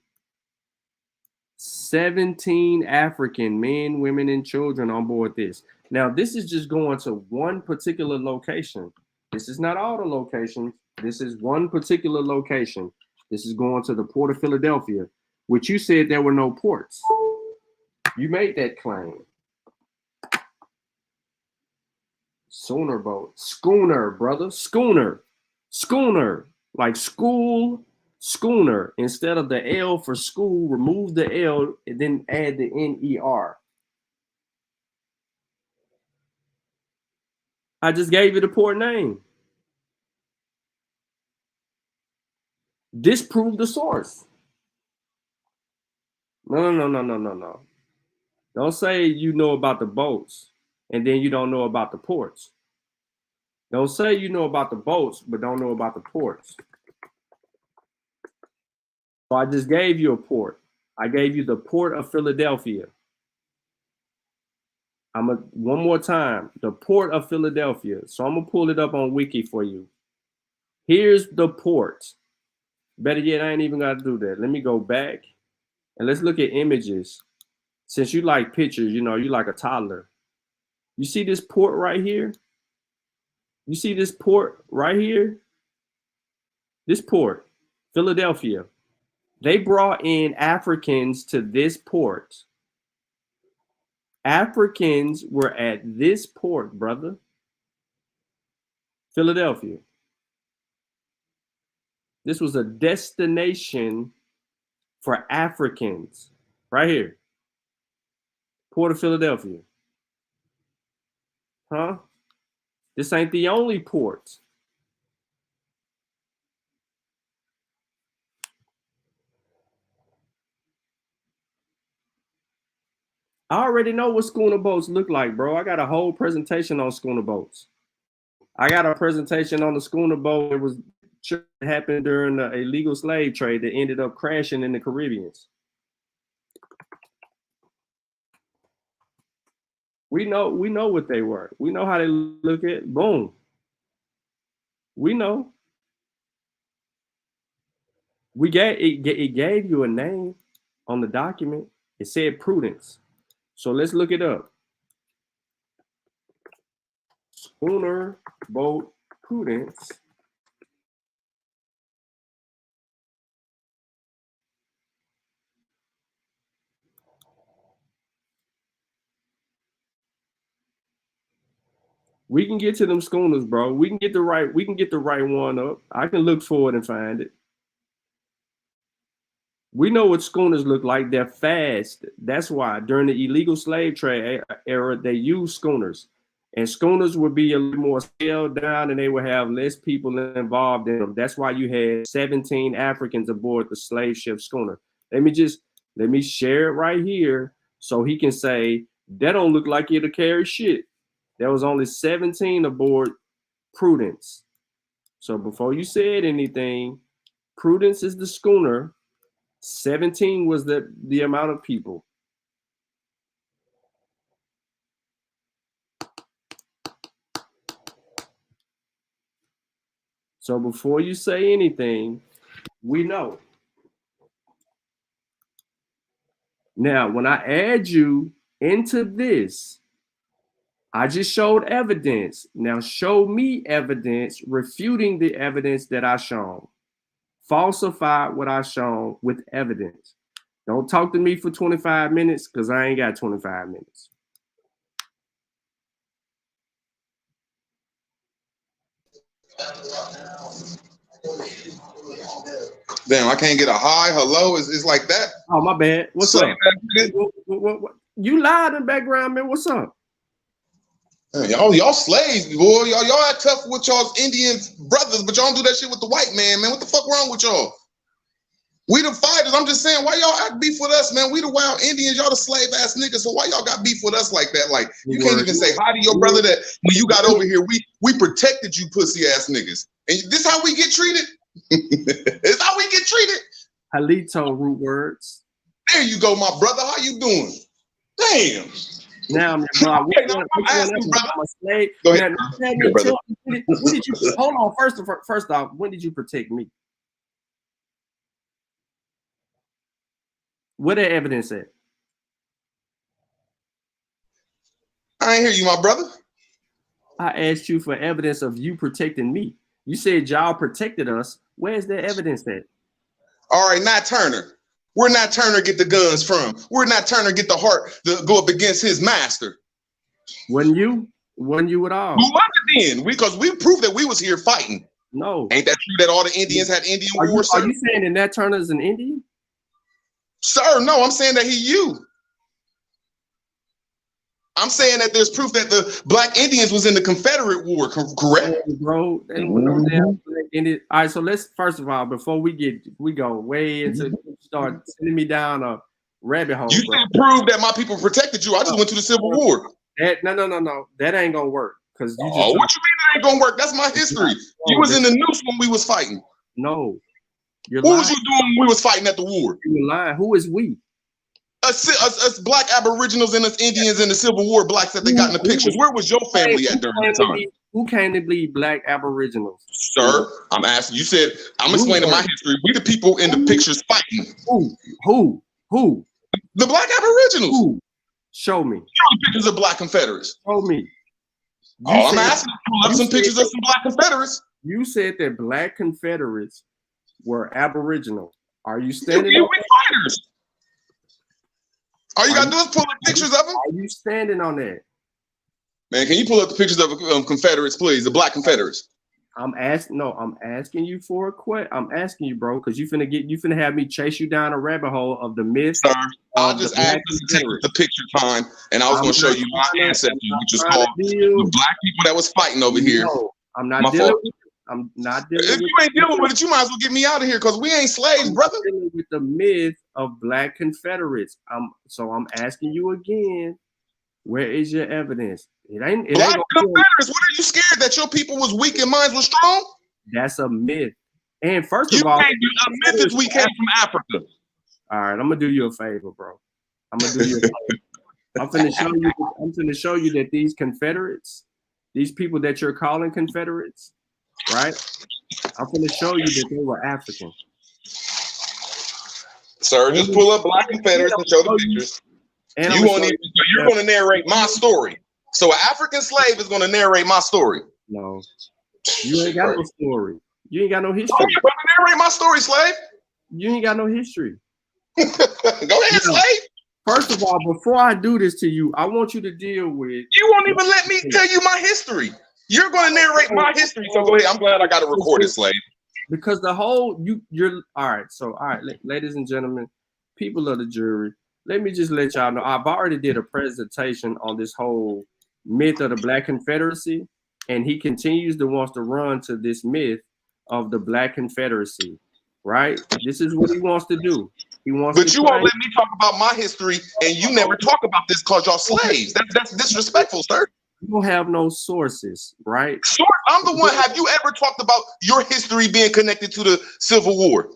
17 African men, women, and children on board this. Now, this is just going to one particular location. This is not all the locations. This is one particular location. This is going to the port of Philadelphia, which you said there were no ports. You made that claim. Schooner boat. Schooner, brother. Schooner. Schooner. Like school. Schooner. Instead of the L for school, remove the L and then add the N-E-R. I just gave you the port name. Disprove the source. No. Don't say you know about the boats and then you don't know about the ports. Don't say you know about the boats but don't know about the ports. So I just gave you a port. I gave you the port of Philadelphia. One more time, the port of Philadelphia. So I'm gonna pull it up on Wiki for you. Here's the port. Better yet, I ain't even got to do that. Let me go back and let's look at images. Since you like pictures, you like a toddler. You see this port right here? You see this port right here? This port, Philadelphia. They brought in Africans to this port. Africans were at this port, brother. Philadelphia. This was a destination for Africans. Right here. Port of Philadelphia. Huh? This ain't the only port. I already know what schooner boats look like, bro. I got a whole presentation on schooner boats. I got a presentation on the schooner boat that was happened during the illegal slave trade that ended up crashing in the Caribbean. We know what they were. We know how they look at. Boom. We know. We gave it gave you a name on the document. It said Prudence. So let's look it up. Schooner boat Prudence. We can get to them schooners, bro. We can get the right one up. I can look for it and find it. We know what schooners look like. They're fast. That's why during the illegal slave trade era, they used schooners. And schooners would be a little more scaled down and they would have less people involved in them. That's why you had 17 Africans aboard the slave ship schooner. Let me share it right here so he can say, that don't look like it'll carry shit. There was only 17 aboard Prudence. So before you said anything, Prudence is the schooner. 17 was the amount of people. So before you say anything, we know. Now, when I add you into this, I just showed evidence. Now show me evidence refuting the evidence that I shown. Falsify what I shown with evidence. Don't talk to me for 25 minutes because I ain't got 25 minutes. Damn, I can't get a hi, hello. It's like that. Oh, my bad. What's up? What? You lied in the background, man. What's up? Man, y'all slaves, boy. Y'all act tough with y'all's Indian brothers, but y'all don't do that shit with the white man, man. What the fuck wrong with y'all? We the fighters. I'm just saying, why y'all act beef with us, man? We the wild Indians, y'all the slave ass niggas. So why y'all got beef with us like that? Like, you can't even say hi to your brother that when you got over here, we protected you pussy ass niggas. And this how we get treated? It's how we get treated. Halito root words. There you go, my brother. How you doing? Damn. Now, bro, hold on. First off, when did you protect me? What the evidence at? I ain't hear you, my brother. I asked you for evidence of you protecting me. You said y'all protected us. Where's the evidence at? All right, Nat Turner. Where Nat Turner get the guns from? Where Nat Turner get the heart to go up against his master? Wasn't you at all? Who was it then? Because we proved that we was here fighting. No. Ain't that true that all the Indians had Indian wars? Are you saying that Nat Turner is an Indian? Sir, no, I'm saying that you. I'm saying that there's proof that the Black Indians was in the Confederate War, correct? Bro, they were no damn Black Indians. All right, so let's first of all, before we go way into start sending me down a rabbit hole. You didn't prove that my people protected you. I just went to the Civil War. No. That ain't gonna work. Because you just what you mean that ain't gonna work? That's my history. You was in the noose when we was fighting. No. What was you doing when we was fighting at the war? You're lying. Who is we? Us Black Aboriginals and us Indians in the Civil War, blacks that they got in the pictures. Where was your family at during that time? Who came to be Black Aboriginals? Sir, I'm asking. You said I'm explaining my history. We the people in the pictures fighting. Who? The Black Aboriginals. Who? Show me. Show the pictures of Black Confederates. Show me. I'm asking. Pull up some pictures of some Black Confederates. You said that Black Confederates were Aboriginal. Are you standing? We fighters. All you gotta do is pull up pictures of them. Are you standing on that? Man, can you pull up the pictures of Confederates, please? The Black Confederates. I'm asking you for a question. I'm asking you, bro, because you finna have me chase you down a rabbit hole of the myth. Sir, I just asked us to take the picture time, and I was going to show you my ancestry, which is called the black people that was fighting over here. No, I'm not dealing with it. I'm not dealing if with you ain't dealing with it, you might as well get me out of here because we ain't slaves, brother. Dealing with the myth of black Confederates. So I'm asking you again, where is your evidence? It ain't black Confederates. What are you scared that your people was weak and mine was strong? That's a myth. And first of all, a myth is we came from Africa. All right, I'm gonna do you a favor, bro. I'm gonna do you a favor. I'm gonna show you that these Confederates, these people that you're calling Confederates, right? I'm gonna show you that they were African. Sir, just pull up black Confederates and show the pictures. And you're going to narrate my story. So an African slave is going to narrate my story. No, you ain't got no story. You ain't got no history. Oh, you're going to narrate my story, slave. You ain't got no history. Go ahead, slave. First of all, before I do this to you, I want you to deal with. You won't even let me tell you my history. You're going to narrate my history. So go ahead. I'm glad I got to record it, slave. Because the whole you're all right. So all right, ladies and gentlemen, people of the jury, let me just let y'all know I've already did a presentation on this whole myth of the Black Confederacy, and he continues to wants to run to this myth of the Black Confederacy. Right? This is what he wants to do. He wants. But you won't let me talk about my history, and you never talk about this because y'all slaves. That's disrespectful, sir. You don't have no sources, right? Sure, I'm the one. Have you ever talked about your history being connected to the Civil War?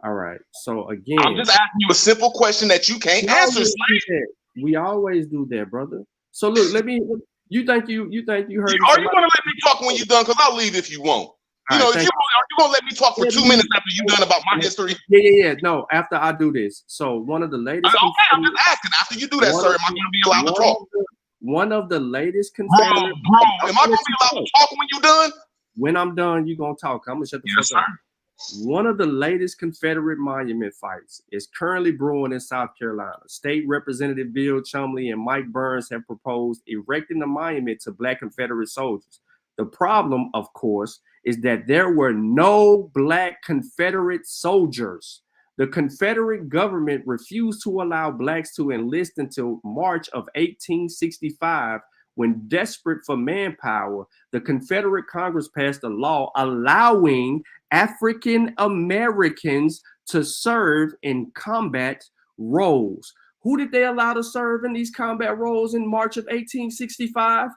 All right. So again, I'm just asking you a simple question that you can't answer. We always do that, brother. So look, let me. You think you heard? Are you going to let me talk when you're done? Because I'll leave if you won't. You know, if you are you gonna let me talk for 2 minutes after you done about my history? Yeah. No, after I do this. So one of the latest. Okay, I'm just asking. After you do that, sir, am I gonna be allowed to talk? One of the latest Confederate. Bro, am I gonna be allowed to talk when you done? When I'm done, you gonna talk. I'm gonna shut the fuck up. One of the latest Confederate monument fights is currently brewing in South Carolina. State Representative Bill Chumley and Mike Burns have proposed erecting a monument to Black Confederate soldiers. The problem, of course, is that there were no Black Confederate soldiers. The Confederate government refused to allow Blacks to enlist until March of 1865, when desperate for manpower, the Confederate Congress passed a law allowing African Americans to serve in combat roles. Who did they allow to serve in these combat roles in March of 1865?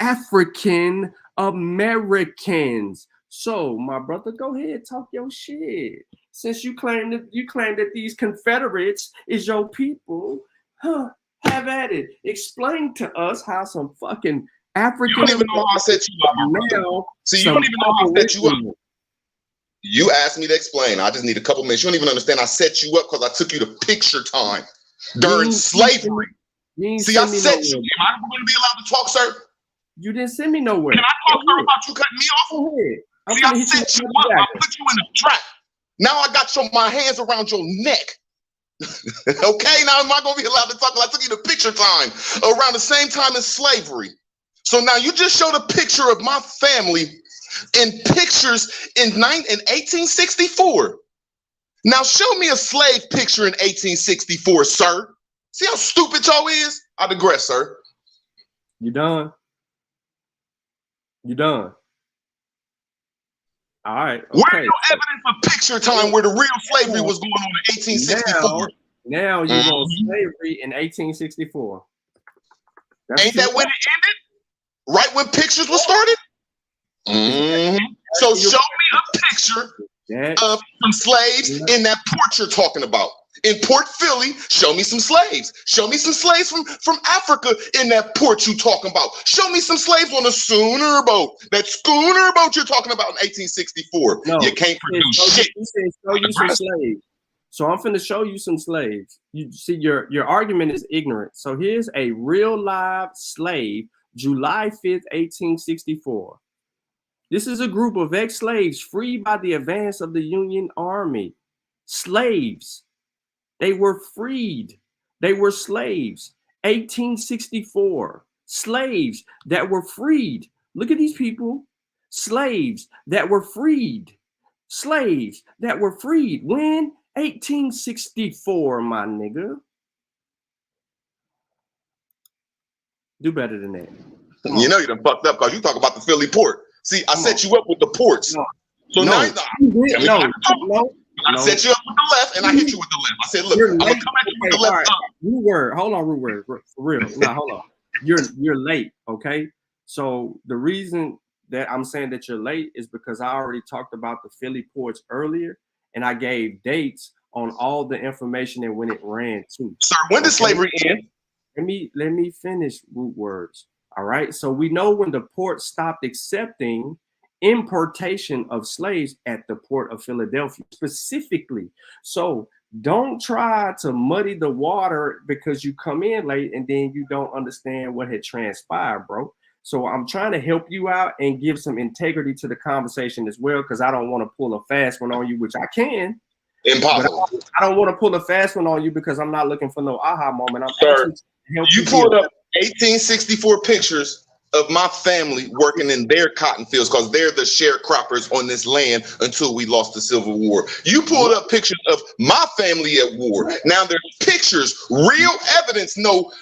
African Americans. So, my brother, go ahead, talk your shit. Since you claim that these Confederates is your people, have at it. Explain to us how some fucking African. You don't even know how I set you up. Now, see, you don't even know how I set you up. You asked me to explain. I just need a couple minutes. You don't even understand. I set you up because I took you to picture time during slavery. See, I set you. Am I going to be allowed to talk, sir? You didn't send me nowhere. Can I talk about you cutting me off? See, I set you up. I put you in the trap. Now I got my hands around your neck. Okay, now am I going to be allowed to talk? I took you to picture time around the same time as slavery. So now you just showed a picture of my family in pictures in 1864. Now show me a slave picture in 1864, sir. See how stupid y'all is? I digress, sir. You done? You done? All right. Okay. Where's your evidence of picture time where the real slavery was going on in 1864? Now you want slavery in 1864. Ain't that when it ended? Right when pictures were started? So show me a picture of some slaves in that port you're talking about. In Port Philly, show me some slaves. Show me some slaves from Africa in that port you talking about. Show me some slaves on a schooner boat. That schooner boat you're talking about in 1864. No, you can't produce shit. Show you some slaves. So I'm finna show you some slaves. You see, your argument is ignorant. So here's a real live slave, July 5th, 1864. This is a group of ex-slaves freed by the advance of the Union Army. Slaves. They were freed. They were slaves. 1864. Slaves that were freed. Look at these people. Slaves that were freed. Slaves that were freed. When? 1864, my nigga. Do better than that. You know you done fucked up because you talk about the Philly port. See, I set you up with the ports. No. So No. now No. I set you up with the left and I hit you with the left. I said, look, I'm gonna come at you with the left. Root word. Hold on, root word. For real. No, hold on. You're late, okay? So the reason that I'm saying that you're late is because I already talked about the Philly ports earlier, and I gave dates on all the information and when it ran to. Sir, when did slavery end? Let me finish root words. All right. So we know when the port stopped accepting importation of slaves at the port of Philadelphia specifically. So don't try to muddy the water because you come in late and then you don't understand what had transpired, bro. So I'm trying to help you out and give some integrity to the conversation as well, because I don't want to pull a fast one on you, which I can. Impossible. I don't want to pull a fast one on you because I'm not looking for no aha moment. Sir, you pulled up 1864 pictures of my family working in their cotton fields because they're the sharecroppers on this land until we lost the Civil War. You pulled up pictures of my family at war. Now there's pictures, real evidence, no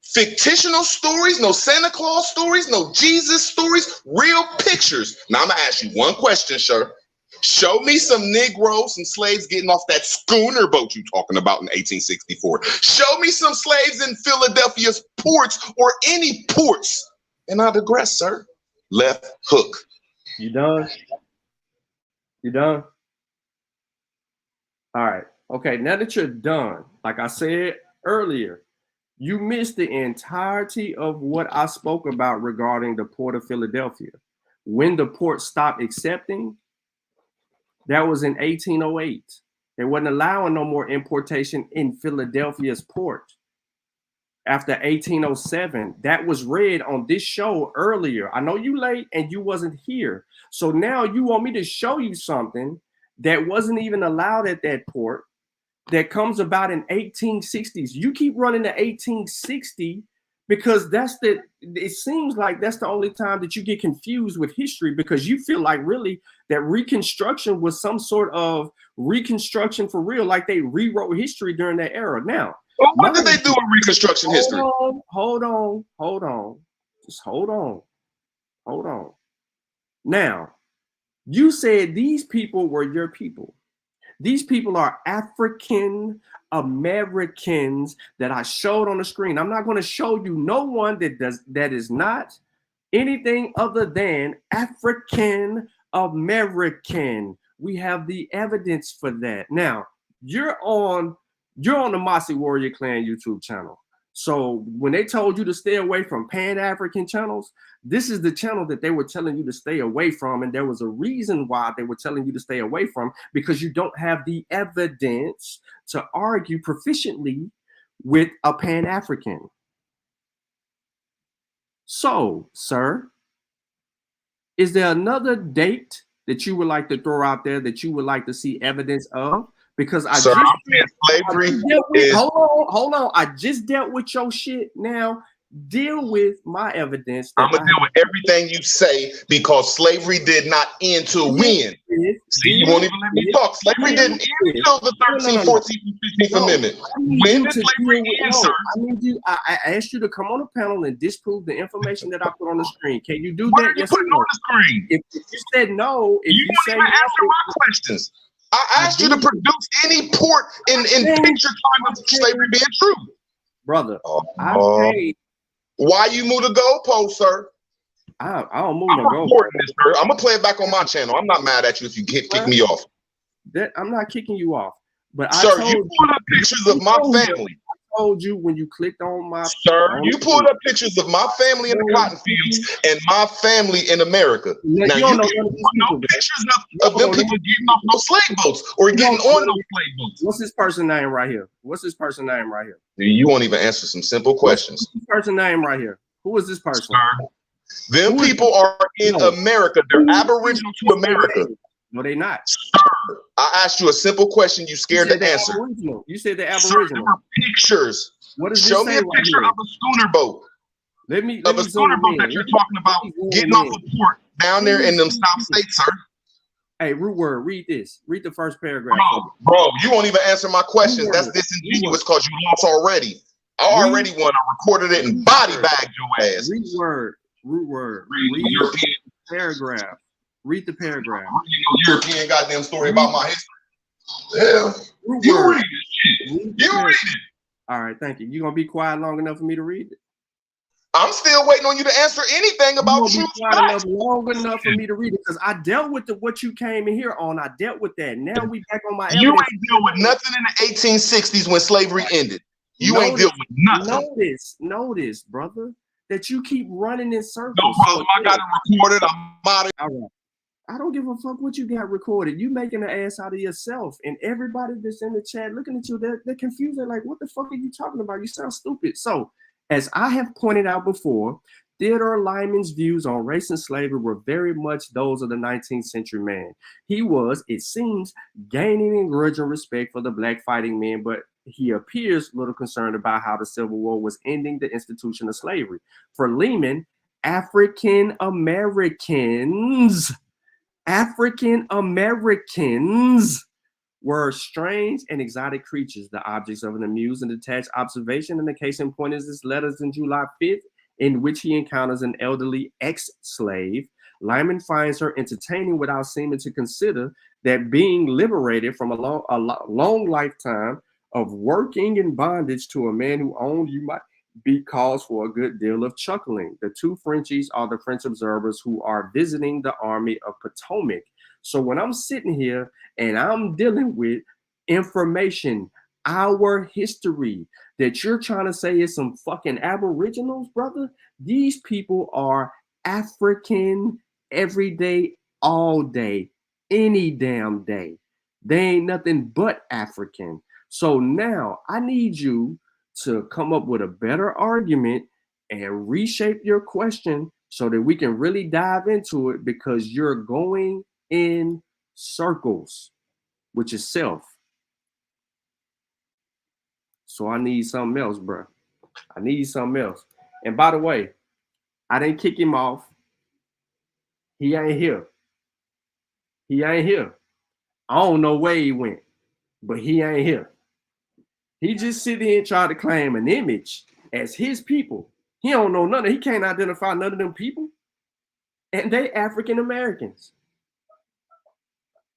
fictional stories, no Santa Claus stories, no Jesus stories, real pictures. Now I'm gonna ask you one question, sir. Show me some Negroes, some slaves getting off that schooner boat you talking about in 1864. Show me some slaves in Philadelphia's ports or any ports. And I digress, sir. Left hook. You done? You done? All right. Okay, now that you're done, like I said earlier, you missed the entirety of what I spoke about regarding the port of Philadelphia. When the port stopped accepting, that was in 1808. They wasn't allowing no more importation in Philadelphia's port. After 1807, that was read on this show earlier. I know you late and you wasn't here. So now you want me to show you something that wasn't even allowed at that port that comes about in 1860s. You keep running to 1860 because it seems like that's the only time that you get confused with history, because you feel like really that Reconstruction was some sort of Reconstruction for real, like they rewrote history during that era. Now, well, what did they do in Reconstruction history? Hold on. Just hold on. Now, you said these people were your people. These people are African Americans that I showed on the screen. I'm not going to show you no one that is not anything other than African American. We have the evidence for that. Now, you're on the Mossy Warrior Clan YouTube channel. So when they told you to stay away from Pan-African channels, this is the channel that they were telling you to stay away from. And there was a reason why they were telling you to stay away from, because you don't have the evidence to argue proficiently with a Pan-African. So, sir, is there another date that you would like to throw out there that you would like to see evidence of? Because hold on. I just dealt with your shit. Now deal with my evidence. I'm gonna deal with everything you say, because slavery did not end till when? See, you won't even let me talk. Slavery didn't end until the 13th, 14th, and 15th Amendment. When did slavery end, sir? I asked you to come on the panel and disprove the information that I put on the screen. Can you do what that? What are you putting on the screen? If you said no, if you don't even answer my questions. I asked you to produce any port in picture time of slavery being true. Brother, why you move the goalpost, sir? I don't move no goalpost. I'm gonna play it back on my channel. I'm not mad at you if you kick me off. I'm not kicking you off. But sir, you pulled up pictures of my family. I told you when you clicked on my you pulled up pictures of my family in the cotton fields and my family in America. Now you can't put no pictures of them people getting off no slave boats or getting on no slave boats. What's this person name right here? You won't even answer some simple questions. What's this person name right here? Who is this person? Sir, them people are in America. They're aboriginal to America. No, they not. Sir, I asked you a simple question. You scared to answer. You said they're aboriginal. Sir, there are pictures. What is Show me a picture of a schooner boat. Let me of a schooner boat that you're talking about getting off the port down there in them South states, sir. Hey, root word, read this. Read the first paragraph. Bro, you won't even answer my questions. That's disingenuous because you lost already. I already won. I recorded it and body bagged your ass. Root word. Read European paragraph. Read the paragraph. European goddamn story about my history. Hell, you read it. You read it. All right, thank you. You gonna be quiet long enough for me to read it? I'm still waiting on you to answer anything about you. Long enough for me to read it because I dealt with what you came in here on. I dealt with that. Now we back on my. You ain't deal with nothing in the 1860s when slavery ended. You ain't deal with nothing. Notice, brother, that you keep running in circles. No problem. I got it recorded. I'm out of. All right. I don't give a fuck what you got recorded. You making an ass out of yourself, and everybody that's in the chat looking at you, they're confused. They're like, "What the fuck are you talking about? You sound stupid." So, as I have pointed out before, Theodore Lyman's views on race and slavery were very much those of the 19th century man. He was, it seems, gaining and grudging respect for the black fighting men, but he appears little concerned about how the Civil War was ending the institution of slavery. For Lyman, African Americans were strange and exotic creatures, the objects of an amused and detached observation. And the case in point is his letters in July 5th, in which he encounters an elderly ex-slave. Lyman finds her entertaining without seeming to consider that being liberated from a long lifetime of working in bondage to a man who owned you might be cause for a good deal of chuckling. The two Frenchies are the French observers who are visiting the Army of Potomac. So when I'm sitting here and I'm dealing with information, our history, that you're trying to say is some fucking aboriginals, brother, these people are African every day, all day, any damn day. They ain't nothing but African. So now I need you to come up with a better argument and reshape your question so that we can really dive into it, because you're going in circles with yourself. So I need something else, bro. I need something else. And by the way, I didn't kick him off. He ain't here. He ain't here. I don't know where he went, but he ain't here. He just sit here and try to claim an image as his people. He don't know none of. He can't identify none of them people. And they African Americans.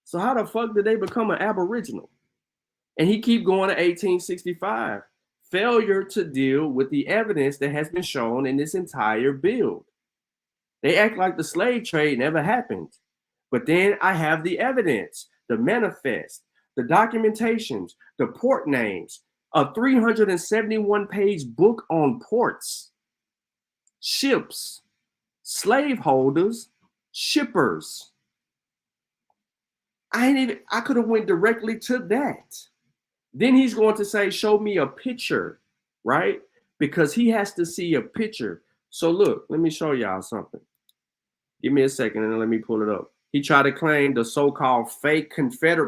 So how the fuck did they become an aboriginal? And he keep going to 1865. Failure to deal with the evidence that has been shown in this entire build. They act like the slave trade never happened. But then I have the evidence, the manifest, the documentations, the port names, a 371-page book on ports, ships, slaveholders, shippers. I could have went directly to that. Then he's going to say, show me a picture, right? Because he has to see a picture. So look, let me show y'all something. Give me a second and let me pull it up. He tried to claim the so-called fake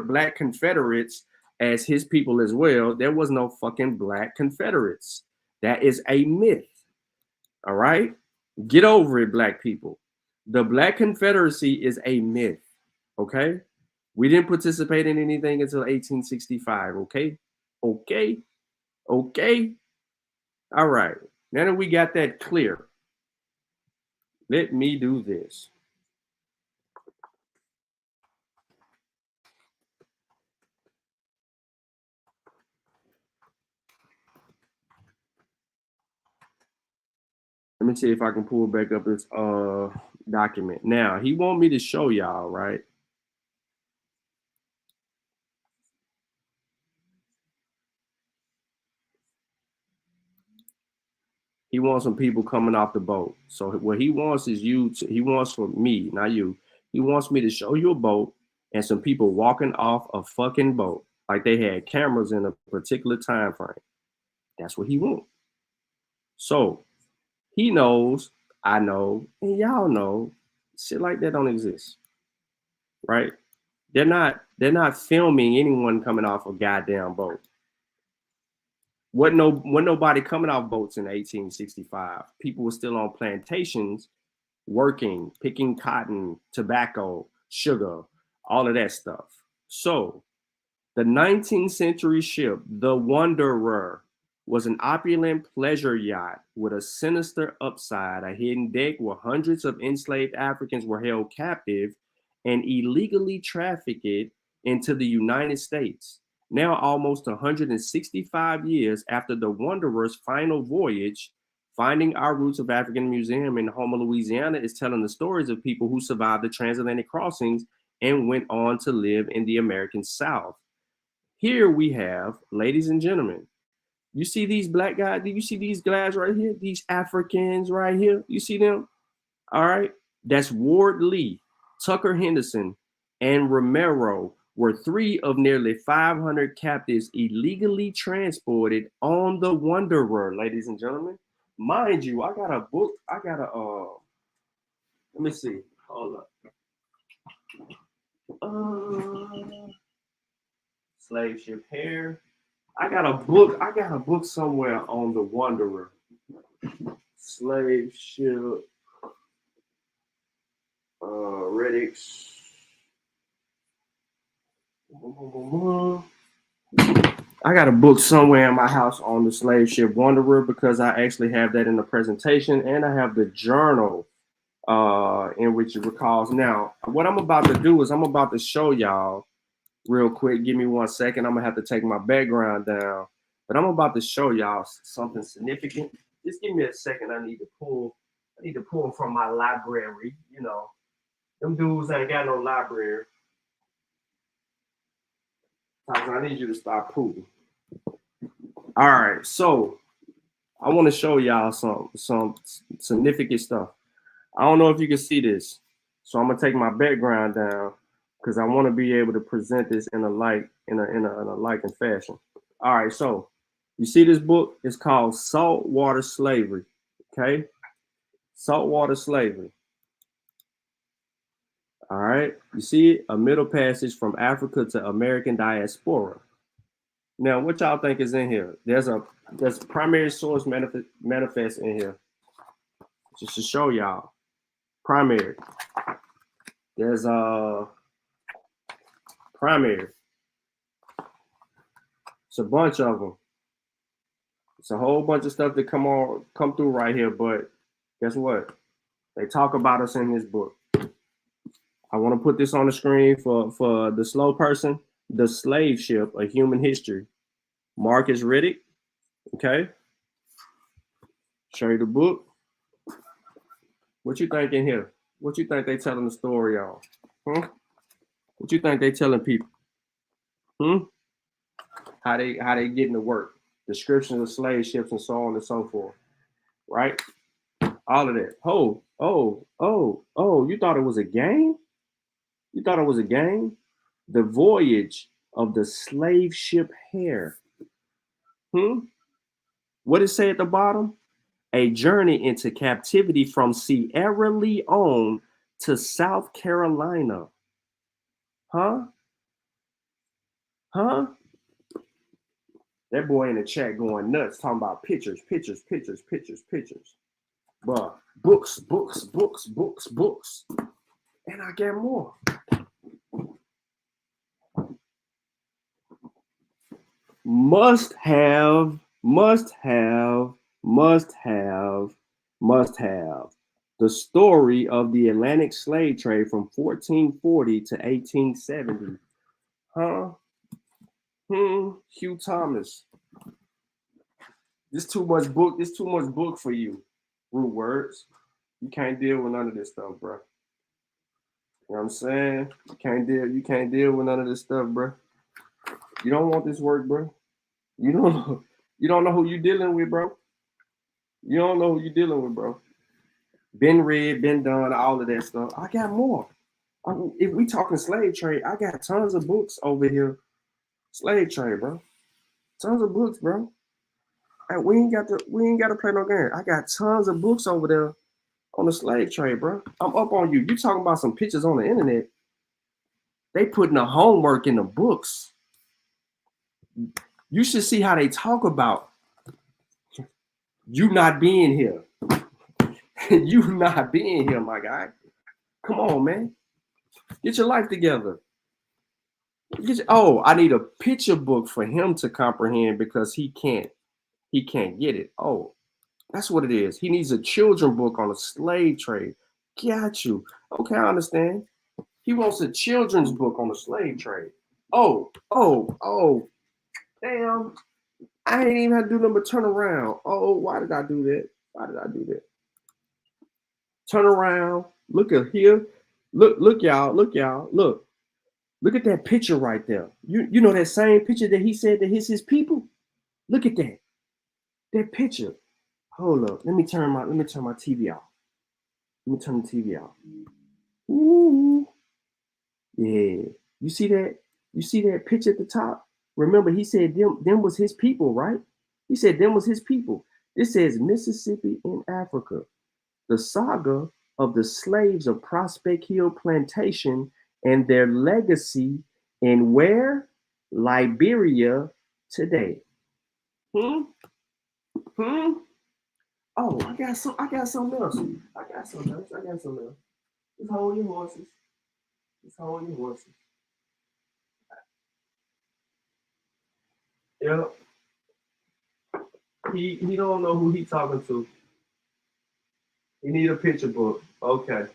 black Confederates as his people as well. There was no fucking black Confederates. That is a myth. All right? Get over it, black people. The Black Confederacy is a myth. Okay? We didn't participate in anything until 1865. Okay? Okay? Okay? All right. Now that we got that clear, let me do this. Let me see if I can pull back up this document. Now, he want me to show y'all, right? He wants some people coming off the boat. So what he wants is he wants for me, not you. He wants me to show you a boat and some people walking off a fucking boat like they had cameras in a particular time frame. That's what he wants. So he knows, I know, and y'all know, shit like that don't exist, right? They're not filming anyone coming off a goddamn boat. Wasn't nobody coming out votes in 1865. People were still on plantations, working, picking cotton, tobacco, sugar, all of that stuff. So the 19th century ship, the Wanderer, was an opulent pleasure yacht with a sinister upside, a hidden deck where hundreds of enslaved Africans were held captive and illegally trafficked into the United States. Now, almost 165 years after the Wanderer's final voyage, Finding Our Roots of African Museum in Houma, Louisiana is telling the stories of people who survived the transatlantic crossings and went on to live in the American South. Here we have, ladies and gentlemen, you see these black guys, do you see these guys right here? These Africans right here, you see them? All right, that's Ward Lee, Tucker Henderson, and Romero were 3 of nearly 500 captives illegally transported on the Wanderer, ladies and gentlemen. Mind you, I got a book, let me see, hold up. Slave ship here. I got a book somewhere on the Wanderer. Slave ship. Reddix. I got a book somewhere in my house on the slave ship Wanderer because I actually have that in the presentation, and I have the journal in which it recalls. Now, what I'm about to do is I'm about to show y'all real quick. Give me 1 second. I'm gonna have to take my background down, but I'm about to show y'all something significant. Just give me a second. I need to pull from my library. You know, them dudes ain't got no library. I need you to stop pooping. All right, so I want to show y'all some significant stuff. I don't know if you can see this, so I'm gonna take my background down because I want to be able to present this in a liking fashion. All right, so you see this book? It's called Saltwater Slavery. Okay, Saltwater Slavery. All right, you see it? A middle passage from Africa to American diaspora. Now, what y'all think is in here? There's primary source manifest in here. Just to show y'all. Primary. There's primary. It's a bunch of them. It's a whole bunch of stuff that come through right here, but guess what? They talk about us in this book. I want to put this on the screen for the slow person. The Slave Ship, A Human History. Marcus Riddick. Okay. Show you the book. What you think in here? What you think they telling the story on? What you think they telling people? How they getting to work? Descriptions of slave ships and so on and so forth. Right? All of that. Oh, you thought it was a game? You thought it was a game? The Voyage of the Slave Ship Hare. What did it say at the bottom? A journey into captivity from Sierra Leone to South Carolina. That boy in the chat going nuts, talking about pictures. Bruh, books. And I get more. Must have. The story of the Atlantic slave trade from 1440 to 1870. Hugh Thomas. This too much book for you. Root words. You can't deal with none of this stuff, bro. You know what I'm saying? You can't deal with none of this stuff, bro. You don't want this work, bro. You don't know who you dealing with, bro. You don't know who you dealing with, bro. Been read, been done, all of that stuff. I got more. If we talking slave trade, I got tons of books over here. Slave trade, bro. Tons of books, bro. And we ain't got to play no game. I got tons of books over there on the slave trade, bro. I'm up on you. You talking about some pictures on the internet. They putting the homework in the books. You should see how they talk about You not being here. You not being here, my guy. Come on, man. Get your life together. I need a picture book for him to comprehend because he can't get it. Oh, that's what it is. He needs a children book on the slave trade. Got you. Okay, I understand. He wants a children's book on the slave trade. Oh, damn. I ain't even had to do nothing but turn around. Oh, why did I do that? Turn around. Look at here. Look, y'all. Look at that picture right there. You know that same picture that he said that his people? Look at that. That picture. Hold up. Let me turn my TV off. Let me turn the TV off. Ooh. Yeah. You see that? You see that picture at the top? Remember, he said them was his people, right? He said them was his people. This says Mississippi in Africa. The saga of the slaves of Prospect Hill Plantation and their legacy in where? Liberia today. Oh, I got something else. Just hold your horses. Yep. He don't know who he talking to. He need a picture book. Okay.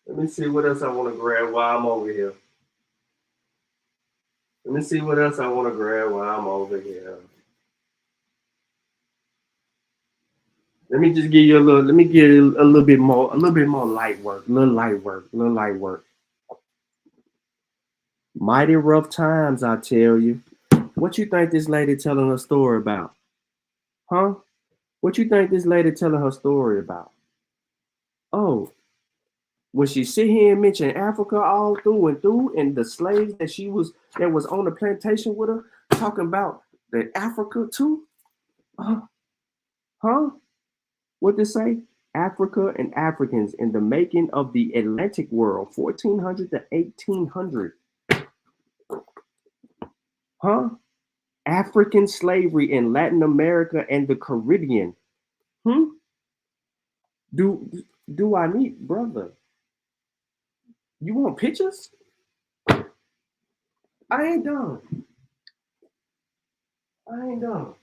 Let me see what else I want to grab while I'm over here. Let me just give you a little. Let me give you a little bit more light work. Little light work. Mighty rough times, I tell you. What you think this lady telling her story about? Huh? What you think this lady telling her story about? Oh, when she sit here and mention Africa all through and the slaves that was on the plantation with her, talking about the Africa too? Huh? What they say? Africa and Africans in the making of the Atlantic world, 1400 to 1800. Huh? African slavery in Latin America and the Caribbean. Do I need, brother? You want pictures? I ain't done. I ain't done.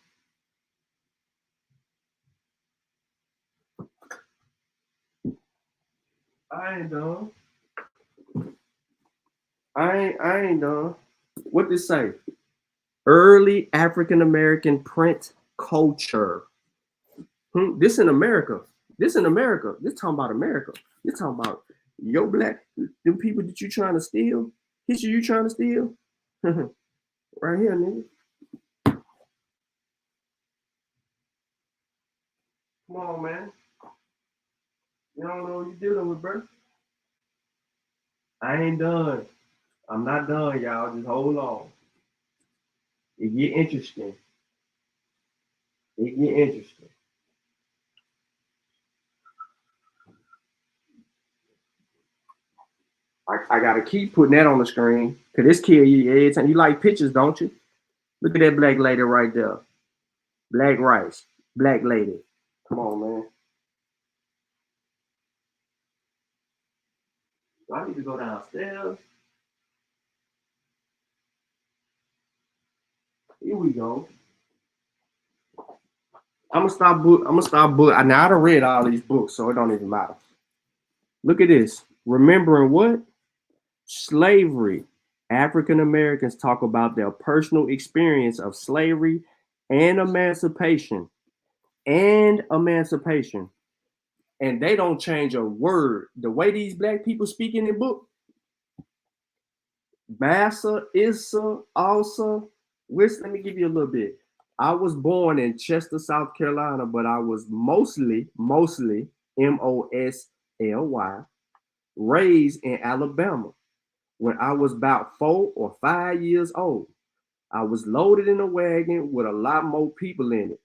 What this say? Early African American print culture. This in America. This talking about America. This talking about your black, them people that you trying to steal. History you trying to steal. Right here, nigga. Come on, man. You don't know what you're dealing with, bro. I ain't done. I'm not done, y'all. Just hold on. It get interesting. I gotta keep putting that on the screen. Cause this kid, every time you like pictures, don't you? Look at that black lady right there. Black rice. Black lady. Come on, man. I need to go downstairs. Here we go. I'm gonna stop book. Now I done read all these books, so it don't even matter. Look at this. Remembering what? Slavery. African Americans talk about their personal experience of slavery and emancipation. And they don't change a word. The way these black people speak in the book, Massa, Issa, Asa, let me give you a little bit. I was born in Chester, South Carolina, but I was mostly, Mosly, raised in Alabama. When I was about 4 or 5 years old, I was loaded in a wagon with a lot more people in it.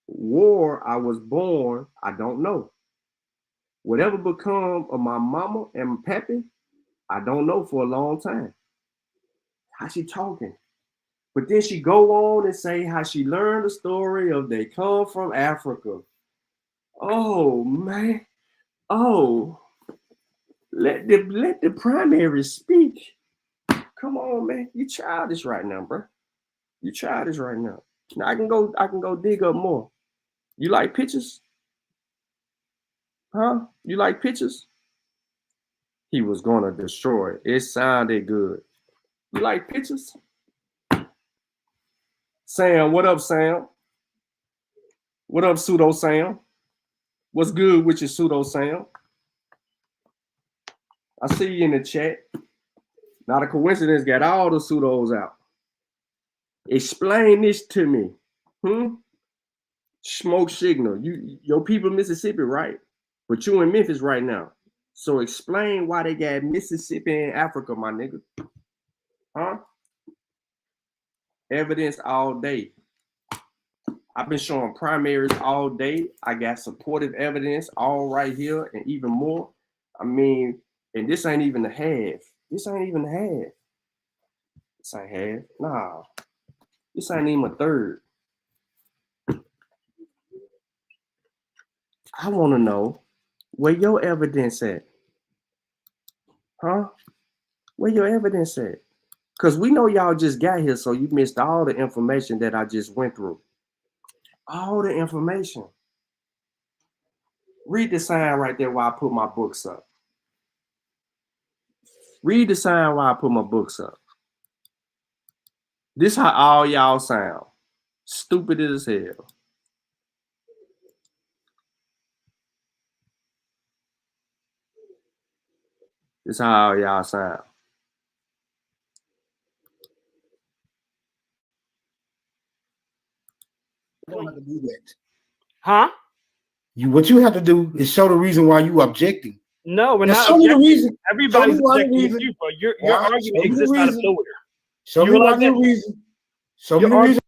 War I was born, I don't know. Whatever become of my mama and my pappy, I don't know for a long time. How she talking? But then she go on and say how she learned the story of they come from Africa. Oh man. Oh. Let the primary speak. Come on, man. You childish right now, bro. You childish right now. Now I can go dig up more. You like pictures? Huh? You like pictures? He was gonna destroy it. It sounded good. You like pictures? Sam, what up, Sam? What up, Pseudo Sam? What's good with your Pseudo Sam? I see you in the chat. Not a coincidence, got all the pseudos out. Explain this to me. Smoke signal. Your people Mississippi, right? But you in Memphis right now. So explain why they got Mississippi in Africa, my nigga. Huh? Evidence all day. I've been showing primaries all day. I got supportive evidence all right here and even more. I mean, and this ain't even the half. This ain't even the half. This ain't half. Nah. This ain't even a third. I want to know where your evidence at. Huh? Where your evidence at? Because we know y'all just got here, so you missed all the information that I just went through. All the information. Read the sign right there while I put my books up. Read the sign while I put my books up. This how all y'all sound. Stupid as hell. This how all y'all sound. You don't have to do that. Huh? What you have to do is show the reason why you objecting. No, we're now not. Show me the reason. Everybody's objecting to you, bro. Your argument exists out of nowhere. Show me why the reason. Show me the reason.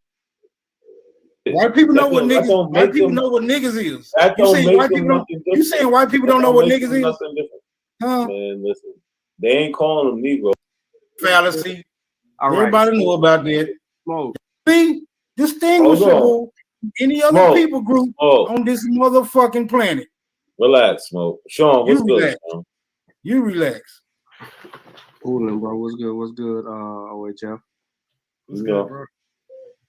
White people know what niggas. White people know what niggas is. You saying white people don't? You saying white people don't know what niggas is? Huh? Man, listen. They ain't calling them Negro. Fallacy. Everybody know about that. Smoke. Be distinguishable from any other people group on this motherfucking planet. Relax, Smoke. Sean, what's good, Sean? You relax. Coolin', bro. What's good? What's good? OHF. What's good, bro?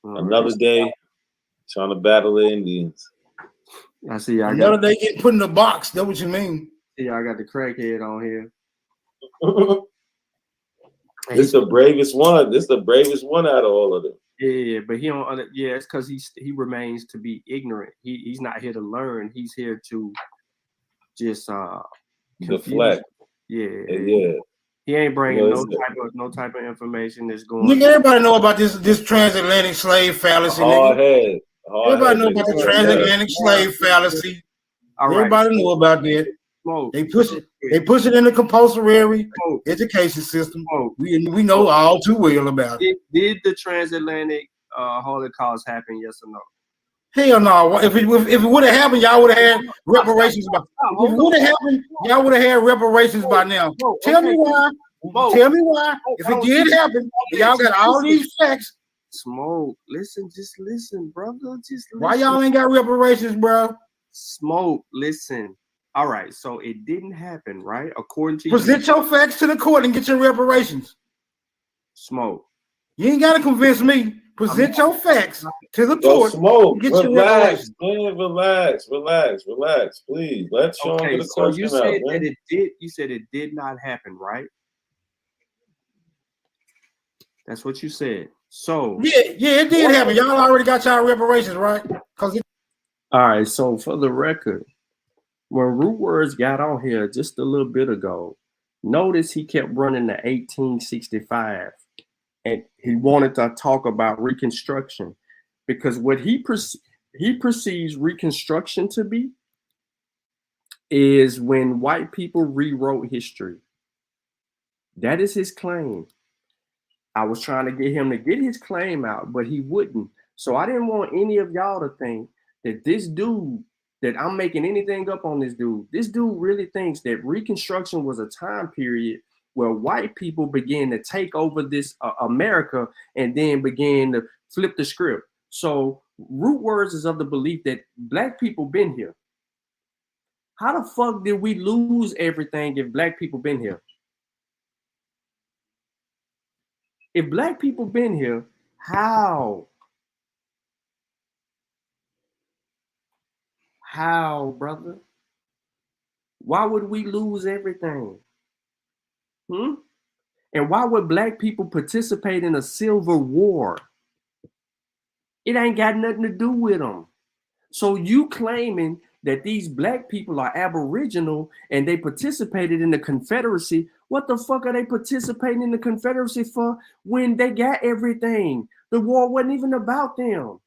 Another day trying to battle the Indians. I see. Another day getting put in the box. That's what you mean. Yeah, I got the crackhead on here. This the bravest one. This the bravest one out of all of them. Yeah, but he don't. Yeah, it's because he remains to be ignorant. He's not here to learn. He's here to just deflect. Yeah. He ain't bringing no type of information that's going. Nigga, everybody know about this transatlantic slave fallacy. Nigga. Everybody know about the transatlantic slave fallacy. Everybody know about that. They push it in the compulsory education system. We know all too well about it. Did the transatlantic Holocaust happen? Yes or no? Hell no. If it would have happened, y'all would have had reparations by. If it would have happened, y'all would have had reparations by now. Tell me why. Tell me why. If it did happen, y'all got all these facts. Smoke. Listen, just listen, brother. Just listen. Why y'all ain't got reparations, bro? Smoke. Listen. All right, so it didn't happen, right? According to present your facts to the court and get your reparations. Smoke. You ain't gotta convince me. Present your facts to the court. Smoke. Get relax, your reparations. Man. Relax. Please. Let Sean get a question you said out, that man. it did. You said it did not happen, right? That's what you said. So yeah, it did happen. Y'all already got y'all reparations, right? All right. So for the record, when Root Words got on here just a little bit ago, notice he kept running to 1865, and he wanted to talk about Reconstruction because what he perceives Reconstruction to be is when white people rewrote history. That is his claim. I was trying to get him to get his claim out, but he wouldn't. So I didn't want any of y'all to think that this dude, that I'm making anything up on this dude. This dude really thinks that Reconstruction was a time period where white people began to take over this America and then began to flip the script. So root words is of the belief that black people been here. How the fuck did we lose everything if black people been here? If black people been here, how? How, brother? Why would we lose everything? And why would black people participate in a civil war? It ain't got nothing to do with them. So you claiming that these black people are aboriginal and they participated in the Confederacy, what the fuck are they participating in the Confederacy for when they got everything? The war wasn't even about them.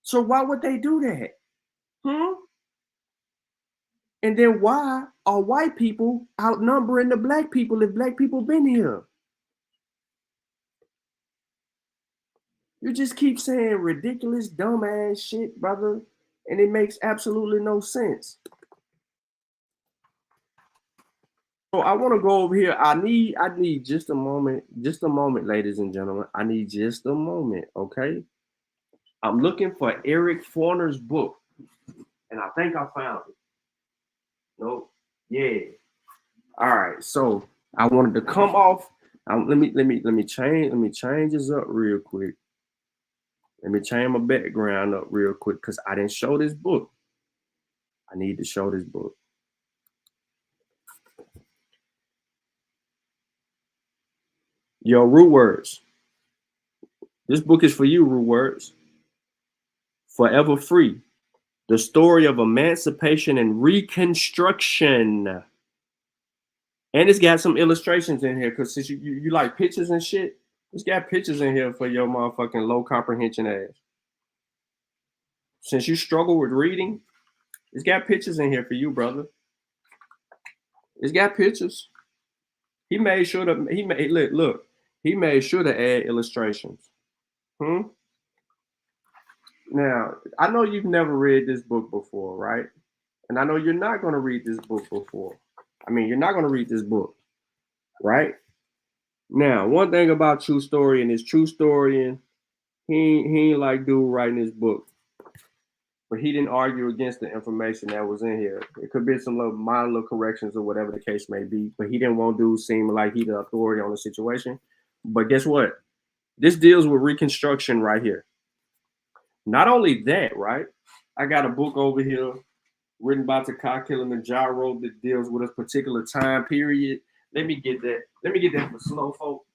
So why would they do that? And then why are white people outnumbering the black people if black people been here? You just keep saying ridiculous, dumbass shit, brother, and it makes absolutely no sense. So I want to go over here. I need just a moment, ladies and gentlemen. I need just a moment, okay? I'm looking for Eric Forner's book, and I think I found it. Nope. Yeah. All right. So I wanted to come off. Let me change this up real quick. Let me change my background up real quick because I didn't show this book. I need to show this book. Yo, root words. This book is for you, root words. Forever Free. The story of emancipation and reconstruction. And it's got some illustrations in here because since you like pictures and shit, it's got pictures in here for your motherfucking low comprehension ass. Since you struggle with reading, it's got pictures in here for you, brother. It's got pictures. He made sure to look. He made sure to add illustrations. Now, I know you've never read this book before, right? And I know you're not going to read this book before. I mean, you're not going to read this book, right? Now, one thing about True Story and his True Story, he ain't like dude writing his book. But he didn't argue against the information that was in here. It could be some little minor corrections or whatever the case may be, but he didn't want dude seem like he the authority on the situation. But guess what? This deals with Reconstruction right here. Not only that, right? I got a book over here written by Takai Kilimanjaro that deals with a particular time period. Let me get that. Let me get that for slow folk.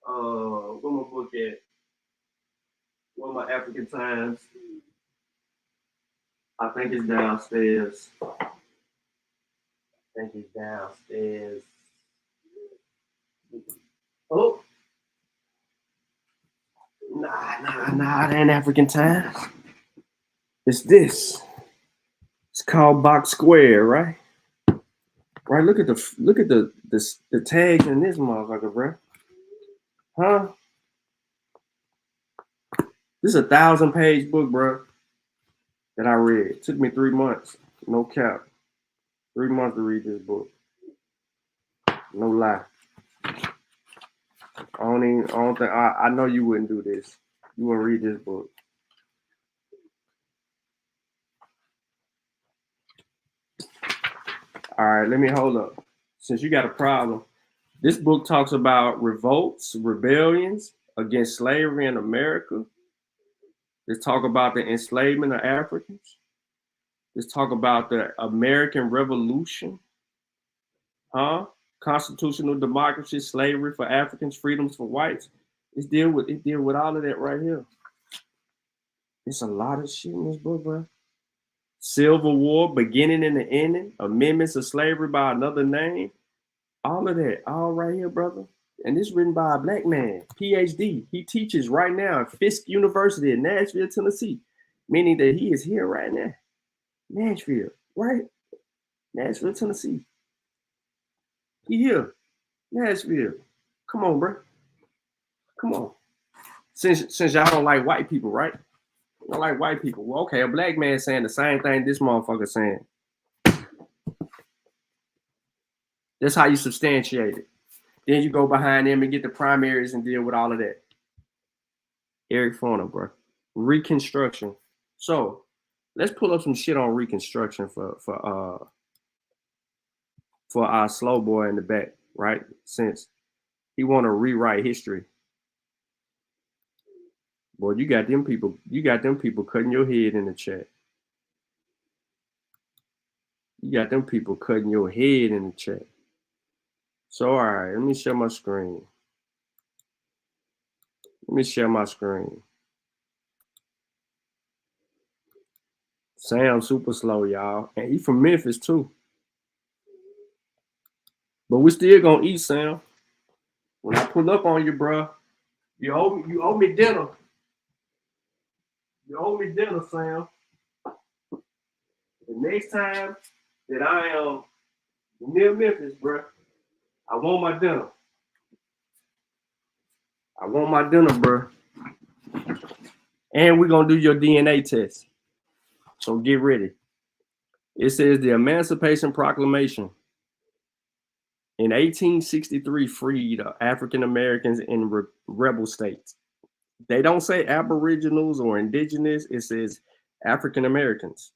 Where my book at? Where my African Times? I think it's downstairs. Oh. Nah, it ain't African Times. It's this. It's called Box Square, right? Right, look at the tags in this motherfucker, bro. Huh? This is a 1,000-page book, bro, that I read. It took me 3 months. No cap. 3 months to read this book. No lie. I know you wouldn't do this. You wouldn't read this book. All right, let me hold up. Since you got a problem, this book talks about revolts, rebellions against slavery in America. Let's talk about the enslavement of Africans. Let's talk about the American Revolution. Constitutional democracy, slavery for Africans, freedoms for whites. It deal with all of that right here. It's a lot of shit in this book, bro. Civil War, beginning and the ending, amendments of slavery by another name. All of that, all right here, brother. And this is written by a black man, PhD. He teaches right now at Fisk University in Nashville, Tennessee, meaning that he is here right now. Nashville, right? Nashville, Tennessee. He here. Nashville. Come on, bro. Come on. Since y'all don't like white people, right? You don't like white people. Well, okay, a black man saying the same thing this motherfucker saying. That's how you substantiate it. Then you go behind them and get the primaries and deal with all of that. Eric Foner, bro. Reconstruction. So let's pull up some shit on Reconstruction for our slow boy in the back, right? Since he want to rewrite history. Boy, you got them people cutting your head in the chat. You got them people cutting your head in the chat. So, all right, let me share my screen. Sam super slow, y'all. And he from Memphis, too. But we still gonna eat, Sam. When I pull up on you, bro, you owe me dinner. You owe me dinner, Sam. The next time that I am near Memphis, bro, I want my dinner. Bro. And we're going to do your DNA test. So get ready. It says the Emancipation Proclamation in 1863 freed African Americans in rebel states. They don't say Aboriginals or Indigenous. It says African Americans.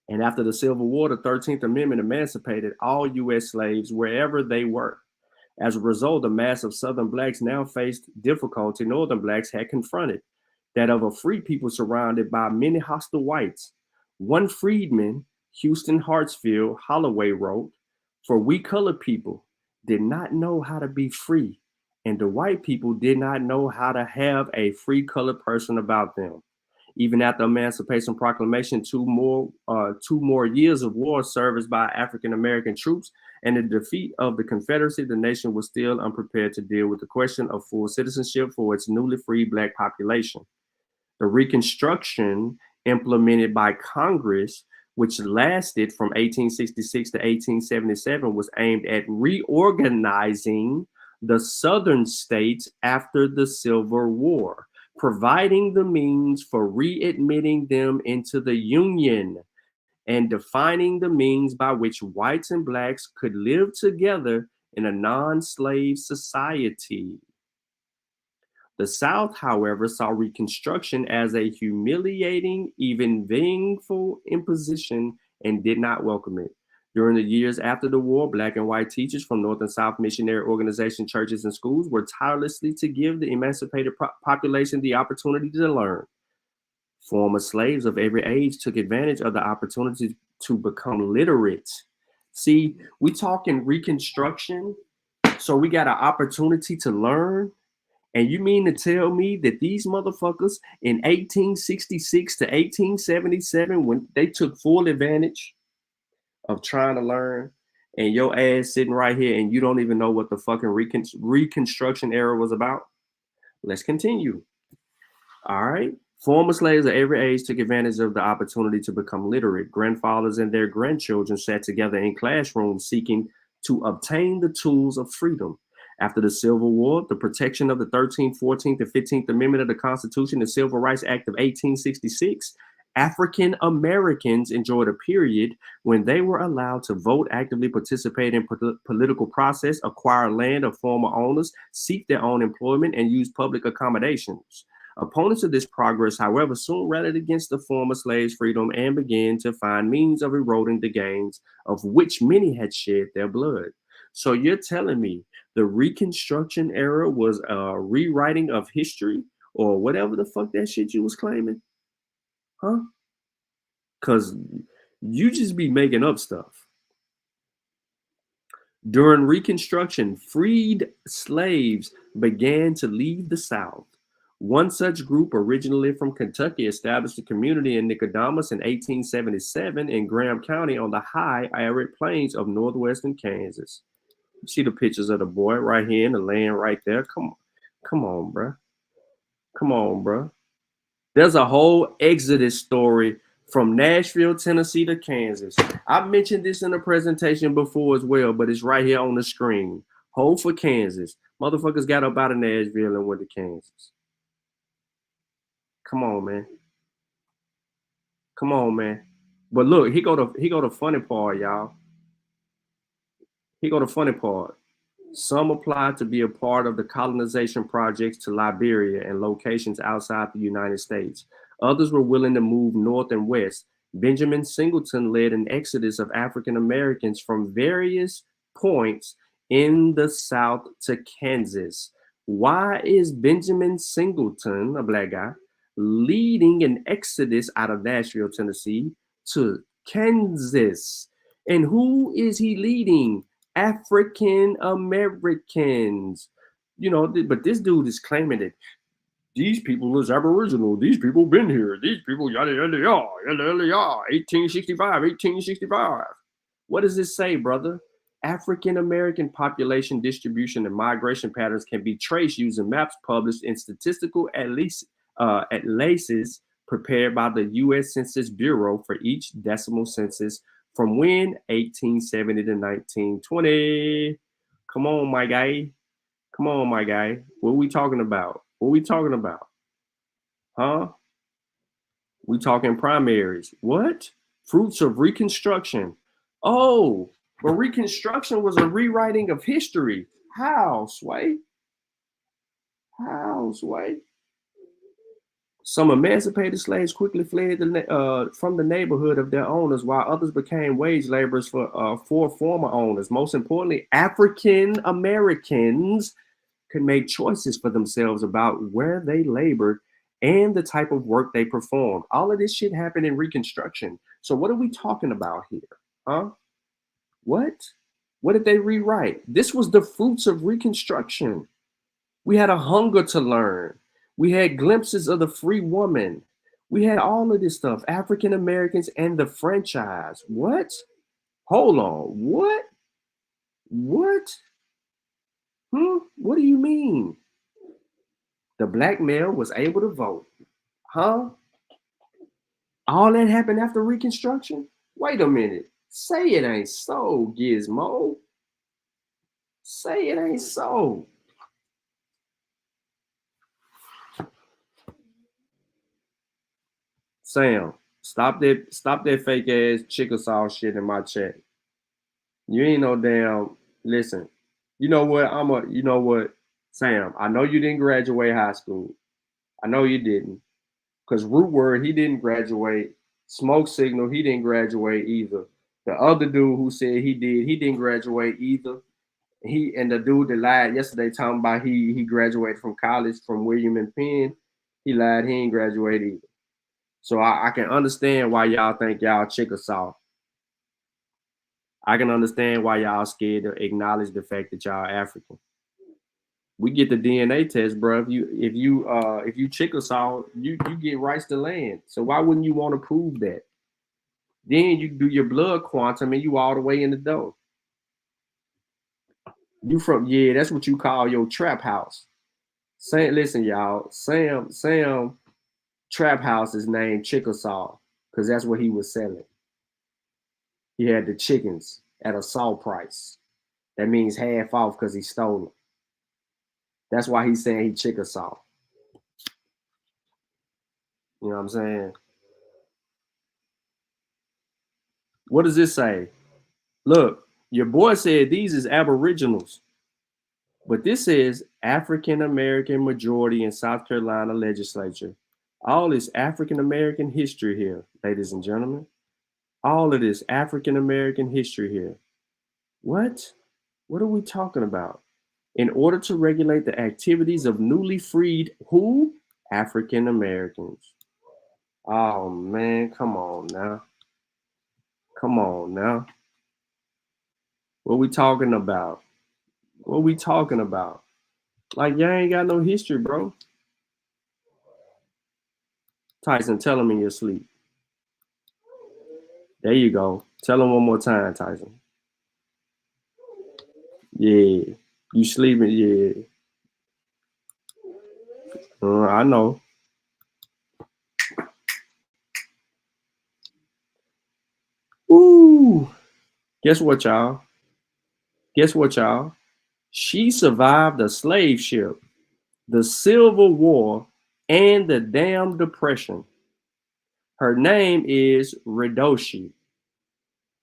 And after the Civil War, the 13th Amendment emancipated all U.S. slaves wherever they were. As a result, the mass of Southern blacks now faced difficulty Northern blacks had confronted, that of a free people surrounded by many hostile whites. One freedman, Houston Hartsfield Holloway, wrote, "For we colored people did not know how to be free, and the white people did not know how to have a free colored person about them." Even after Emancipation Proclamation, two more years of war serviced by African American troops and the defeat of the Confederacy, the nation was still unprepared to deal with the question of full citizenship for its newly freed black population. The Reconstruction implemented by Congress, which lasted from 1866 to 1877, was aimed at reorganizing the Southern states after the Civil War, providing the means for readmitting them into the Union and defining the means by which whites and blacks could live together in a non-slave society. The South, however, saw Reconstruction as a humiliating, even vengeful imposition and did not welcome it. During the years after the war, black and white teachers from North and South missionary organizations, churches, and schools worked tirelessly to give the emancipated population the opportunity to learn. Former slaves of every age took advantage of the opportunity to become literate. See, we talking Reconstruction, so we got an opportunity to learn. And you mean to tell me that these motherfuckers in 1866 to 1877, when they took full advantage of trying to learn, and your ass sitting right here and you don't even know what the fucking Reconstruction era was about? Let's continue. All right. Former slaves of every age took advantage of the opportunity to become literate. Grandfathers and their grandchildren sat together in classrooms seeking to obtain the tools of freedom. After the Civil War, the protection of the 13th, 14th, and 15th Amendment of the Constitution, the Civil Rights Act of 1866, African Americans enjoyed a period when they were allowed to vote, actively participate in political process, acquire land of former owners, seek their own employment, and use public accommodations. Opponents of this progress, however, soon rallied against the former slaves' freedom and began to find means of eroding the gains of which many had shed their blood. So you're telling me the Reconstruction era was a rewriting of history or whatever the fuck that shit you was claiming? Huh? Because you just be making up stuff. During Reconstruction, freed slaves began to leave the South. One such group, originally from Kentucky, established a community in Nicodemus in 1877 in Graham County on the high arid plains of northwestern Kansas. You see the pictures of the boy right here in the land right there. Come on, bro. Come on, bro. There's a whole exodus story from Nashville, Tennessee to Kansas. I mentioned this in a presentation before as well, but it's right here on the screen. Hold for Kansas. Motherfuckers got up out of Nashville and went to Kansas. Come on, man. Come on, man. But look, he go to funny part, y'all. Here go the funny part. Some applied to be a part of the colonization projects to Liberia and locations outside the United States. Others were willing to move north and west. Benjamin Singleton led an exodus of African Americans from various points in the South to Kansas. Why is Benjamin Singleton, a black guy, leading an exodus out of Nashville, Tennessee to Kansas? And who is he leading? African Americans. You know, but this dude is claiming that these people is Aboriginal. These people been here. These people, yada, yada, yada, yada, yada, yada, 1865, 1865. What does this say, brother? African American population distribution and migration patterns can be traced using maps published in statistical atlases prepared by the U.S. Census Bureau for each decimal census from when? 1870 to 1920. Come on, my guy. Come on, my guy. What are we talking about? What are we talking about? Huh? We talking primaries. What? Fruits of Reconstruction. Oh, but Reconstruction was a rewriting of history. How, Sway? How, Sway? Some emancipated slaves quickly fled from the neighborhood of their owners, while others became wage laborers for former owners. Most importantly, African Americans could make choices for themselves about where they labored and the type of work they performed. All of this shit happened in Reconstruction. So what are we talking about here? Huh? What? What did they rewrite? This was the fruits of Reconstruction. We had a hunger to learn. We had glimpses of the free woman. We had all of this stuff. African Americans and the franchise. What? Hold on. What? What? What do you mean? The black male was able to vote. Huh? All that happened after Reconstruction? Wait a minute. Say it ain't so, Gizmo. Say it ain't so. Sam, stop that fake ass Chickasaw shit in my chat. You ain't no damn. Listen, you know what? You know what, Sam? I know you didn't graduate high school. I know you didn't, because Root Word, he didn't graduate. Smoke Signal, he didn't graduate either. The other dude who said he didn't graduate either. He and the dude that lied yesterday talking about he graduated from college from William and Penn, he lied, he ain't graduated either. So I can understand why y'all think y'all Chickasaw. I can understand why y'all scared to acknowledge the fact that y'all African. We get the DNA test, bro. If you Chickasaw, you get rights to land. So why wouldn't you want to prove that? Then you do your blood quantum and you all the way in the door. You from, yeah, that's what you call your trap house. Listen, y'all, Sam trap house is named Chickasaw because that's what he was selling. He had the chickens at a saw price. That means half off because he stole them. That's why he's saying he Chickasaw. You know what I'm saying? What does this say? Look, your boy said these is Aboriginals. But this is African American majority in South Carolina legislature. All this African American history here, ladies and gentlemen. All of this African American history here. What? What are we talking about? In order to regulate the activities of newly freed who? African Americans. Oh man, come on now. Come on now. What we talking about? What we talking about? Like, y'all ain't got no history, bro. Tyson, tell him in your sleep. There you go. Tell him one more time, Tyson. Yeah. You sleeping? Yeah. I know. Ooh. Guess what, y'all? Guess what, y'all? She survived a slave ship, the Civil War, and the damn Depression. Her name is Redoshi.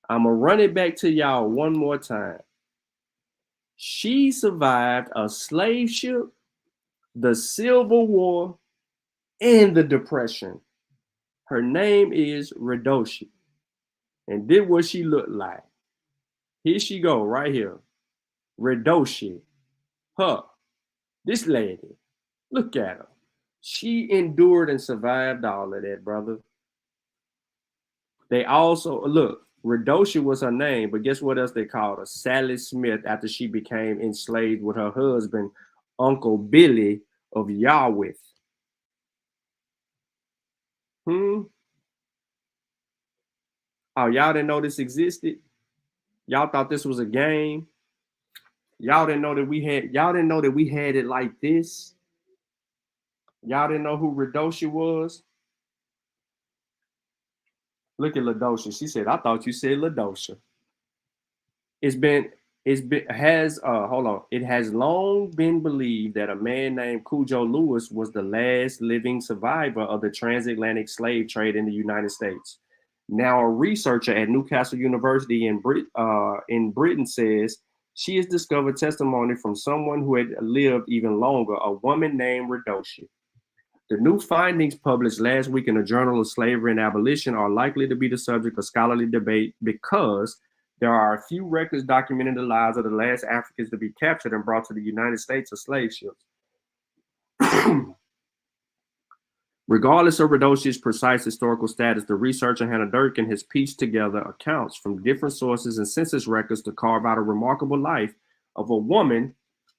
I'm going to run it back to y'all one more time. She survived a slave ship, the Civil War, and the Depression. Her name is Redoshi. And this what she looked like. Here she go, right here. Redoshi. Her. This lady. Look at her. She endured and survived all of that, brother. They also, look, Redoshi was her name, but guess what else they called her? Sally Smith, after she became enslaved with her husband, Uncle Billy of Yawith. Oh, y'all didn't know this existed? Y'all thought this was a game? Y'all didn't know that we had it like this? Y'all didn't know who Redoshi was? Look at Ladosha. She said, I thought you said Ladosha. It has long been believed that a man named Cujo Lewis was the last living survivor of the transatlantic slave trade in the United States. Now, a researcher at Newcastle University in Britain says she has discovered testimony from someone who had lived even longer, a woman named Redoshi. The new findings published last week in the Journal of Slavery and Abolition are likely to be the subject of scholarly debate because there are a few records documenting the lives of the last Africans to be captured and brought to the United States of slave ships. Regardless of Redoshi's precise historical status, the researcher Hannah Durkin has pieced together accounts from different sources and census records to carve out a remarkable life of a woman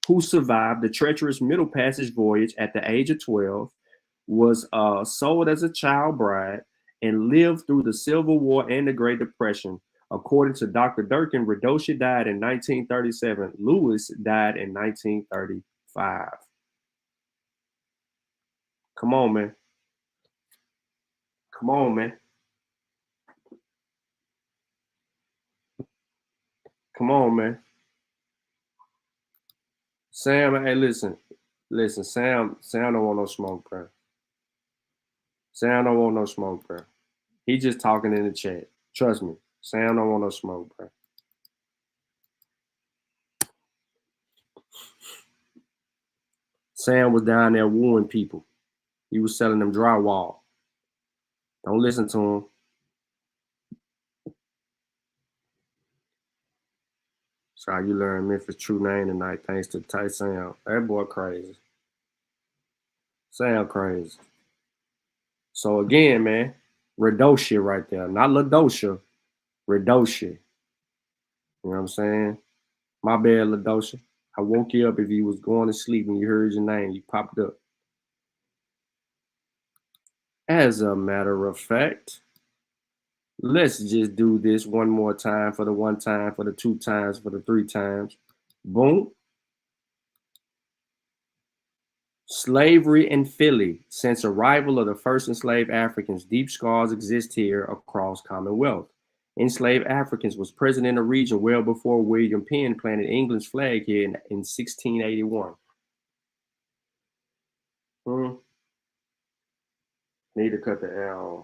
who survived the treacherous Middle Passage voyage at the age of 12, was sold as a child bride, and lived through the Civil War and the Great Depression. According to Dr. Durkin, Redoshi died in 1937. Lewis died in 1935. Come on, man. Come on, man. Come on, man. Sam, hey, listen, Sam don't want no smoke, bro. Sam don't want no smoke, bro. He just talking in the chat. Trust me, Sam don't want no smoke, bro. Sam was down there wooing people. He was selling them drywall. Don't listen to him. So you learn Memphis' true name tonight, thanks to Ty Sam. That boy crazy. Sam crazy. So again, man, Redoshi right there. Not Ladosha. Redoshi. You know what I'm saying? My bad, Ladosha. I woke you up if you was going to sleep and you heard your name. You popped up. As a matter of fact, let's just do this one more time for the 1 time, for the 2 times, for the 3 times. Boom. Slavery in Philly. Since arrival of the first enslaved Africans, deep scars exist here across Commonwealth. Enslaved Africans was present in the region well before William Penn planted England's flag here in 1681. Need to cut the air on.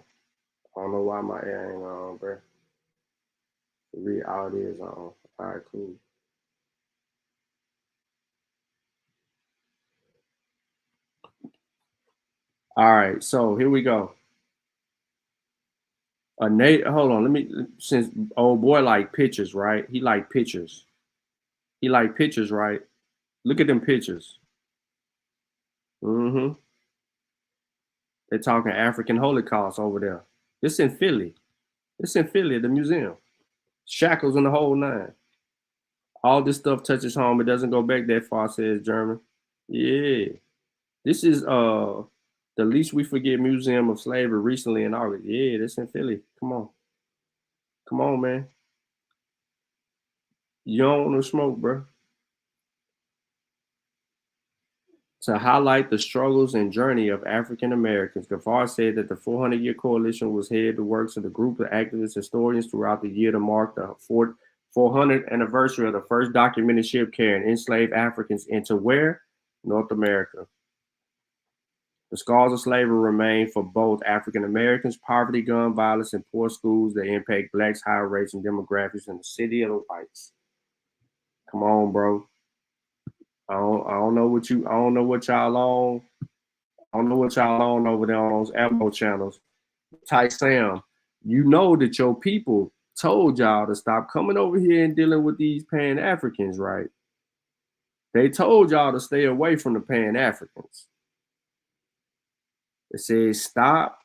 I don't know why my air ain't on, bro. Read all this on. All right, cool. All right, so here we go. Hold on, since old boy like pictures, right? He like pictures. He like pictures, right? Look at them pictures. They're talking African Holocaust over there. It's in Philly. It's in Philly at the museum. Shackles and the whole 9. All this stuff touches home. It doesn't go back that far, says German. Yeah. This is the Least We Forget Museum of Slavery recently in August. Yeah, that's in Philly. Come on. Come on, man. You don't want no smoke, bro. To highlight the struggles and journey of African Americans, Gafar said that the 400-year coalition was headed the works of the group of activist historians throughout the year to mark the 400th anniversary of the first documented ship carrying enslaved Africans into where? North America. The scars of slavery remain for both African Americans, poverty, gun violence, and poor schools that impact blacks, higher rates, and demographics in the city of the whites. Come on, bro. I don't know what y'all on. I don't know what y'all on over there on those ammo channels. Type Sam, you know that your people told y'all to stop coming over here and dealing with these Pan-Africans, right? They told y'all to stay away from the Pan-Africans. It says stop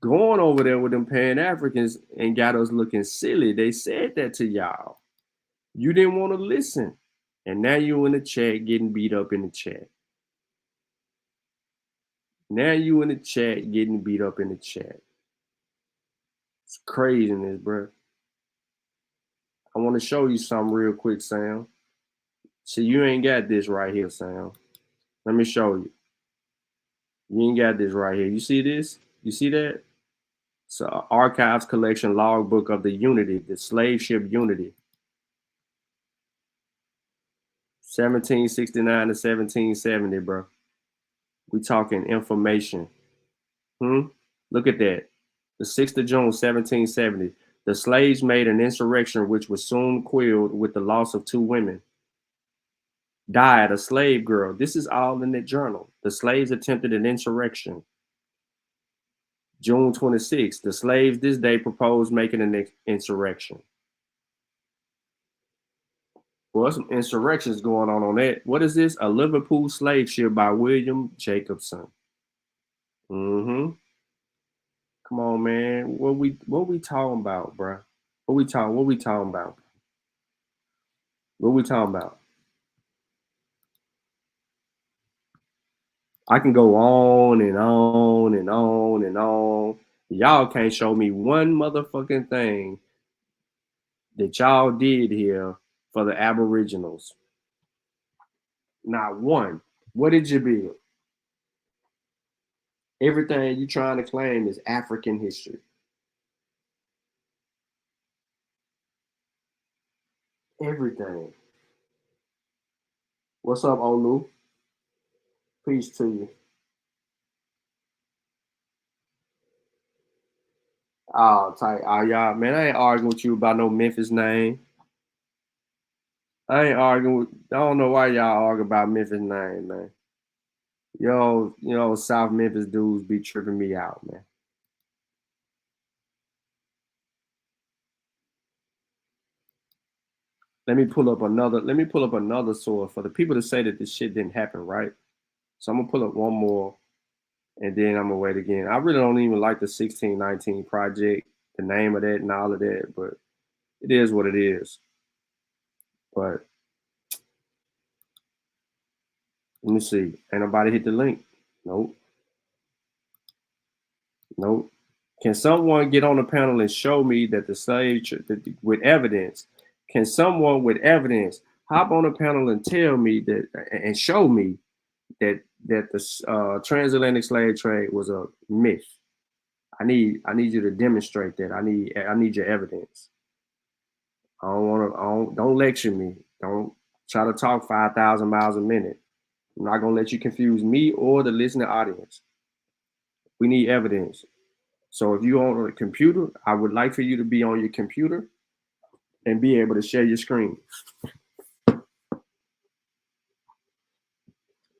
going over there with them Pan-Africans and got us looking silly. They said that to y'all. You didn't want to listen. And now you in the chat getting beat up in the chat. Now you in the chat getting beat up in the chat. It's craziness, bro. I want to show you something real quick, Sam. See, you ain't got this right here, Sam. Let me show you. You ain't got this right here. You see this? You see that? It's an archives collection logbook of the Unity, the slave ship Unity. 1769 to 1770, bro. We talking information. Look at that. The 6th of June, 1770. The slaves made an insurrection which was soon quelled with the loss of 2 women. Died a slave girl. This is all in the journal. The slaves attempted an insurrection. June 26th. The slaves this day proposed making an insurrection. Well, some insurrections going on that. What is this? A Liverpool slave ship by William Jacobson. Come on, man. What we talking about, bro? What we talking about? What we talking about? I can go on and on and on and on. Y'all can't show me one motherfucking thing that y'all did here for the Aboriginals. Not one. What did you build? Everything you trying to claim is African history. Everything. What's up, Olu? Peace to you. Oh, tight. Oh, y'all, man, I ain't arguing with you about no Memphis name. I ain't arguing with, I don't know why y'all argue about Memphis name, man. Yo, South Memphis dudes be tripping me out, man. Let me pull up another source for the people to say that this shit didn't happen, right? So I'm gonna pull up one more and then I'm gonna wait again. I really don't even like the 1619 project, the name of that and all of that, but it is what it is. But let me see. Ain't nobody hit the link. Nope. Can someone get on the panel and show me that the slave with evidence? Can someone with evidence hop on the panel and tell me that and show me that the transatlantic slave trade was a myth? I need you to demonstrate that. I need your evidence. Don't lecture me. Don't try to talk 5,000 miles a minute. I'm not gonna let you confuse me or the listening audience. We need evidence. So if you're on a computer, I would like for you to be on your computer and be able to share your screen.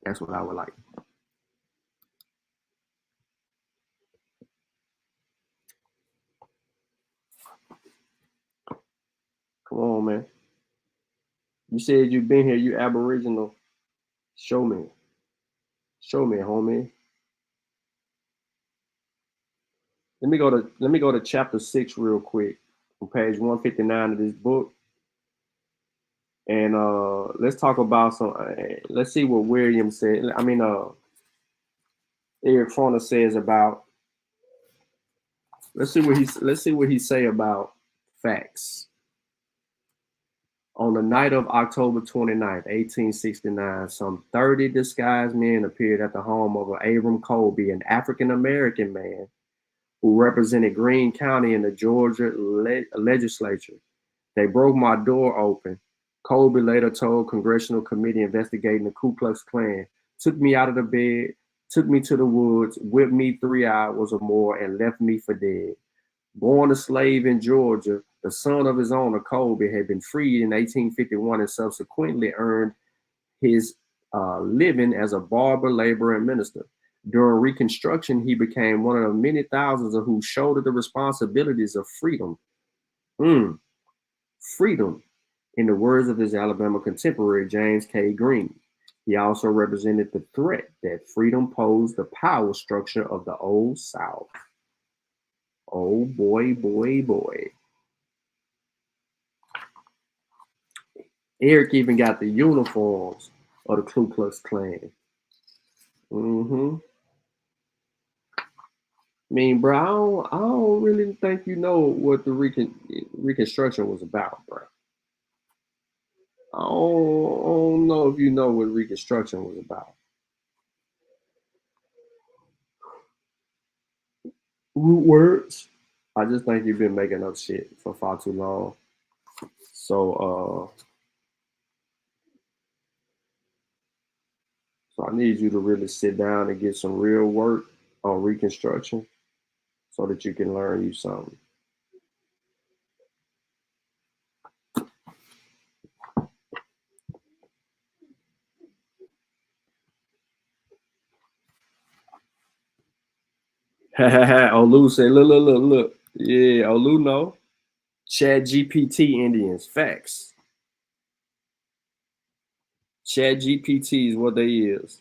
That's what I would like. Come on, man. You said you've been here, you Aboriginal. Show me. Show me, homie. Let me go to chapter 6 real quick on page 159 of this book. And let's talk about let's see what William said. Eric Foner says about, let's see what he say about facts. On the night of October 29th, 1869, some 30 disguised men appeared at the home of Abram Colby, an African-American man who represented Greene County in the Georgia legislature. They broke my door open. Colby later told Congressional Committee investigating the Ku Klux Klan, took me out of the bed, took me to the woods, whipped me 3 hours or more, and left me for dead. Born a slave in Georgia, the son of his owner, Colby, had been freed in 1851 and subsequently earned his living as a barber, laborer, and minister. During Reconstruction, he became one of the many thousands of who shouldered the responsibilities of freedom. Freedom, in the words of his Alabama contemporary, James K. Green. He also represented the threat that freedom posed the power structure of the Old South. Oh boy, boy, boy. Eric even got the uniforms of the Ku Klux Klan. I mean, bro, I don't really think you know what the Reconstruction was about, bro. I don't know if you know what Reconstruction was about. Root words. I just think you've been making up shit for far too long. So I need you to really sit down and get some real work on Reconstruction so that you can learn you something. Olu said, look. Yeah, Olu know. ChatGPT Indians, facts. ChatGPT is what they is.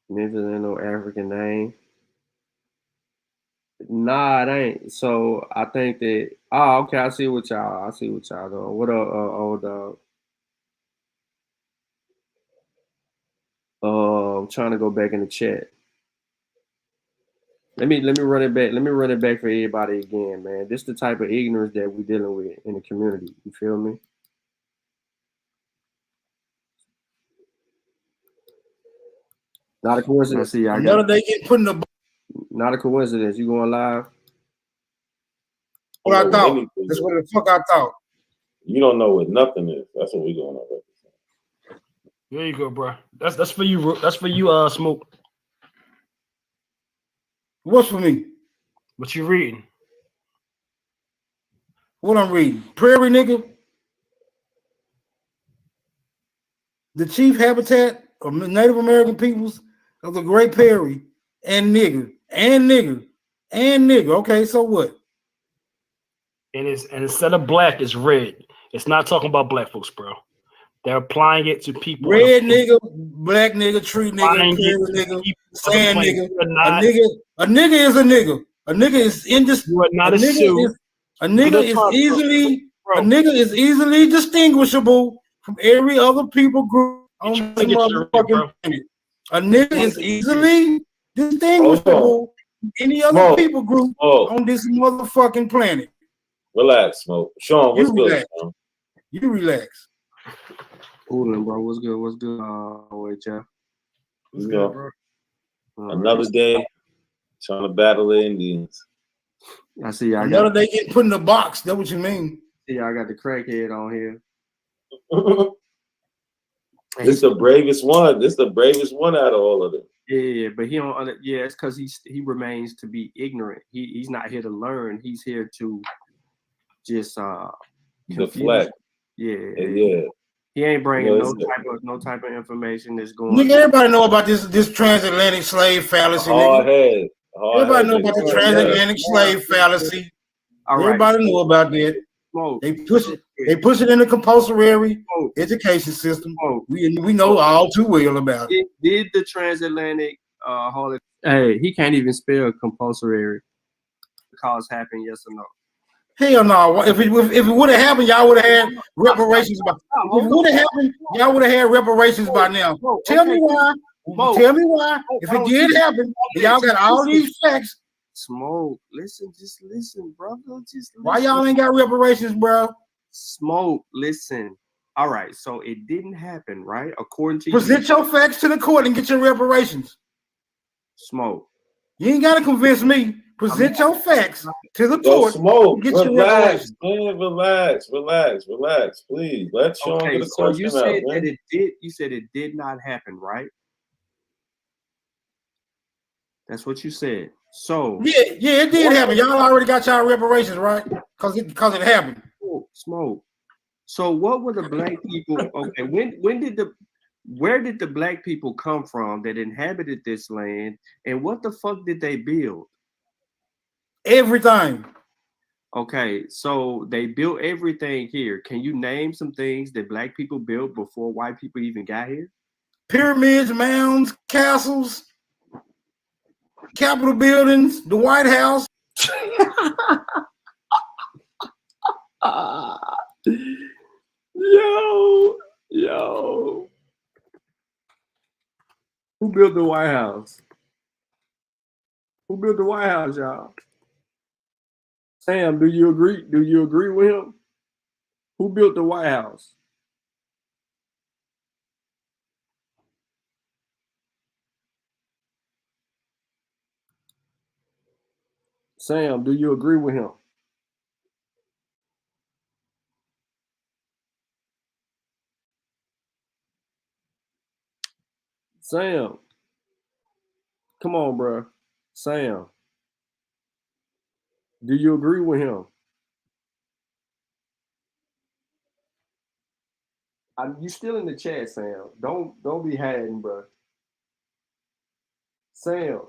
Memphis ain't no African name. Nah, it ain't. So I think that. Oh, okay. I see what y'all doing. What up, old dog? I'm trying to go back in the chat. Let me run it back. Let me run it back for everybody again, man. This is the type of ignorance that we're dealing with in the community. You feel me? Not a coincidence. See, another day get put in the. Not a coincidence. You going live? What I thought. That's what the fuck I thought. You don't know what nothing is. That's what we going on. There you go, bro. That's for you. That's for you. Smoke. What's for me? What you reading? What I'm reading? Prairie nigga. The chief habitat of Native American peoples of the Great Prairie and nigga. Okay, so what? And instead of black, it's red. It's not talking about black folks, bro. They're applying it to people. Red nigga, black nigga, tree nigga, prairie nigga, sand nigga. A nigga is a nigga. A nigga is a nigga is easily distinguishable from every other people group on this motherfucking planet. A nigga is easily distinguishable from any other people group on this motherfucking planet. Relax, Smoke. Sean, what's good? You relax. Coolin', bro. What's good? Wait, y'all. What's good, bro? Another day trying to battle the Indians. I see y'all. Another day getting put in the box. That's what you mean. See, I got the crackhead on here. This the bravest one. This the bravest one out of all of them. Yeah, but he don't. Yeah, it's because he remains to be ignorant. He's not here to learn. He's here to just deflect. Yeah. He ain't bringing no type of information that's going. Nigga, everybody know about this transatlantic slave fallacy. Everybody know about the transatlantic slave fallacy. Everybody know about that. They push it in the compulsory education system. We know all too well about it. Did the transatlantic hey, he can't even spell compulsory cause happen, yes or no? Hell no. If it would have happened, y'all would have had reparations by. If it would have happened, y'all would have had reparations by now. Tell me why. Tell me why. If it did happen, y'all got all these facts. Smoke. Just listen, brother. Just listen. Why y'all ain't got reparations, bro? Smoke. Listen. All right. So it didn't happen, right? According to present your facts to the court and get your reparations. Smoke. You ain't gotta convince me. Present your facts to the court. Smoke. Relax, man. Relax. Please. Let Sean get a question you said out, that it did. You said it did not happen, right? That's what you said. So yeah, it did happen. Y'all already got y'all reparations, right? Because it happened. Smoke. So what were the black people? Okay, where did the black people come from that inhabited this land, and what the fuck did they build? Everything. Okay, so they built everything here. Can you name some things that black people built before white people even got here? Pyramids, mounds, castles, Capitol buildings, the White House. Yo. Who built the White House? Who built the White House, y'all? Sam, do you agree? Do you agree with him? Who built the White House? Sam, do you agree with him? Sam, come on, bro. Sam, do you agree with him? You still in the chat, Sam. Don't be hiding, bro. Sam,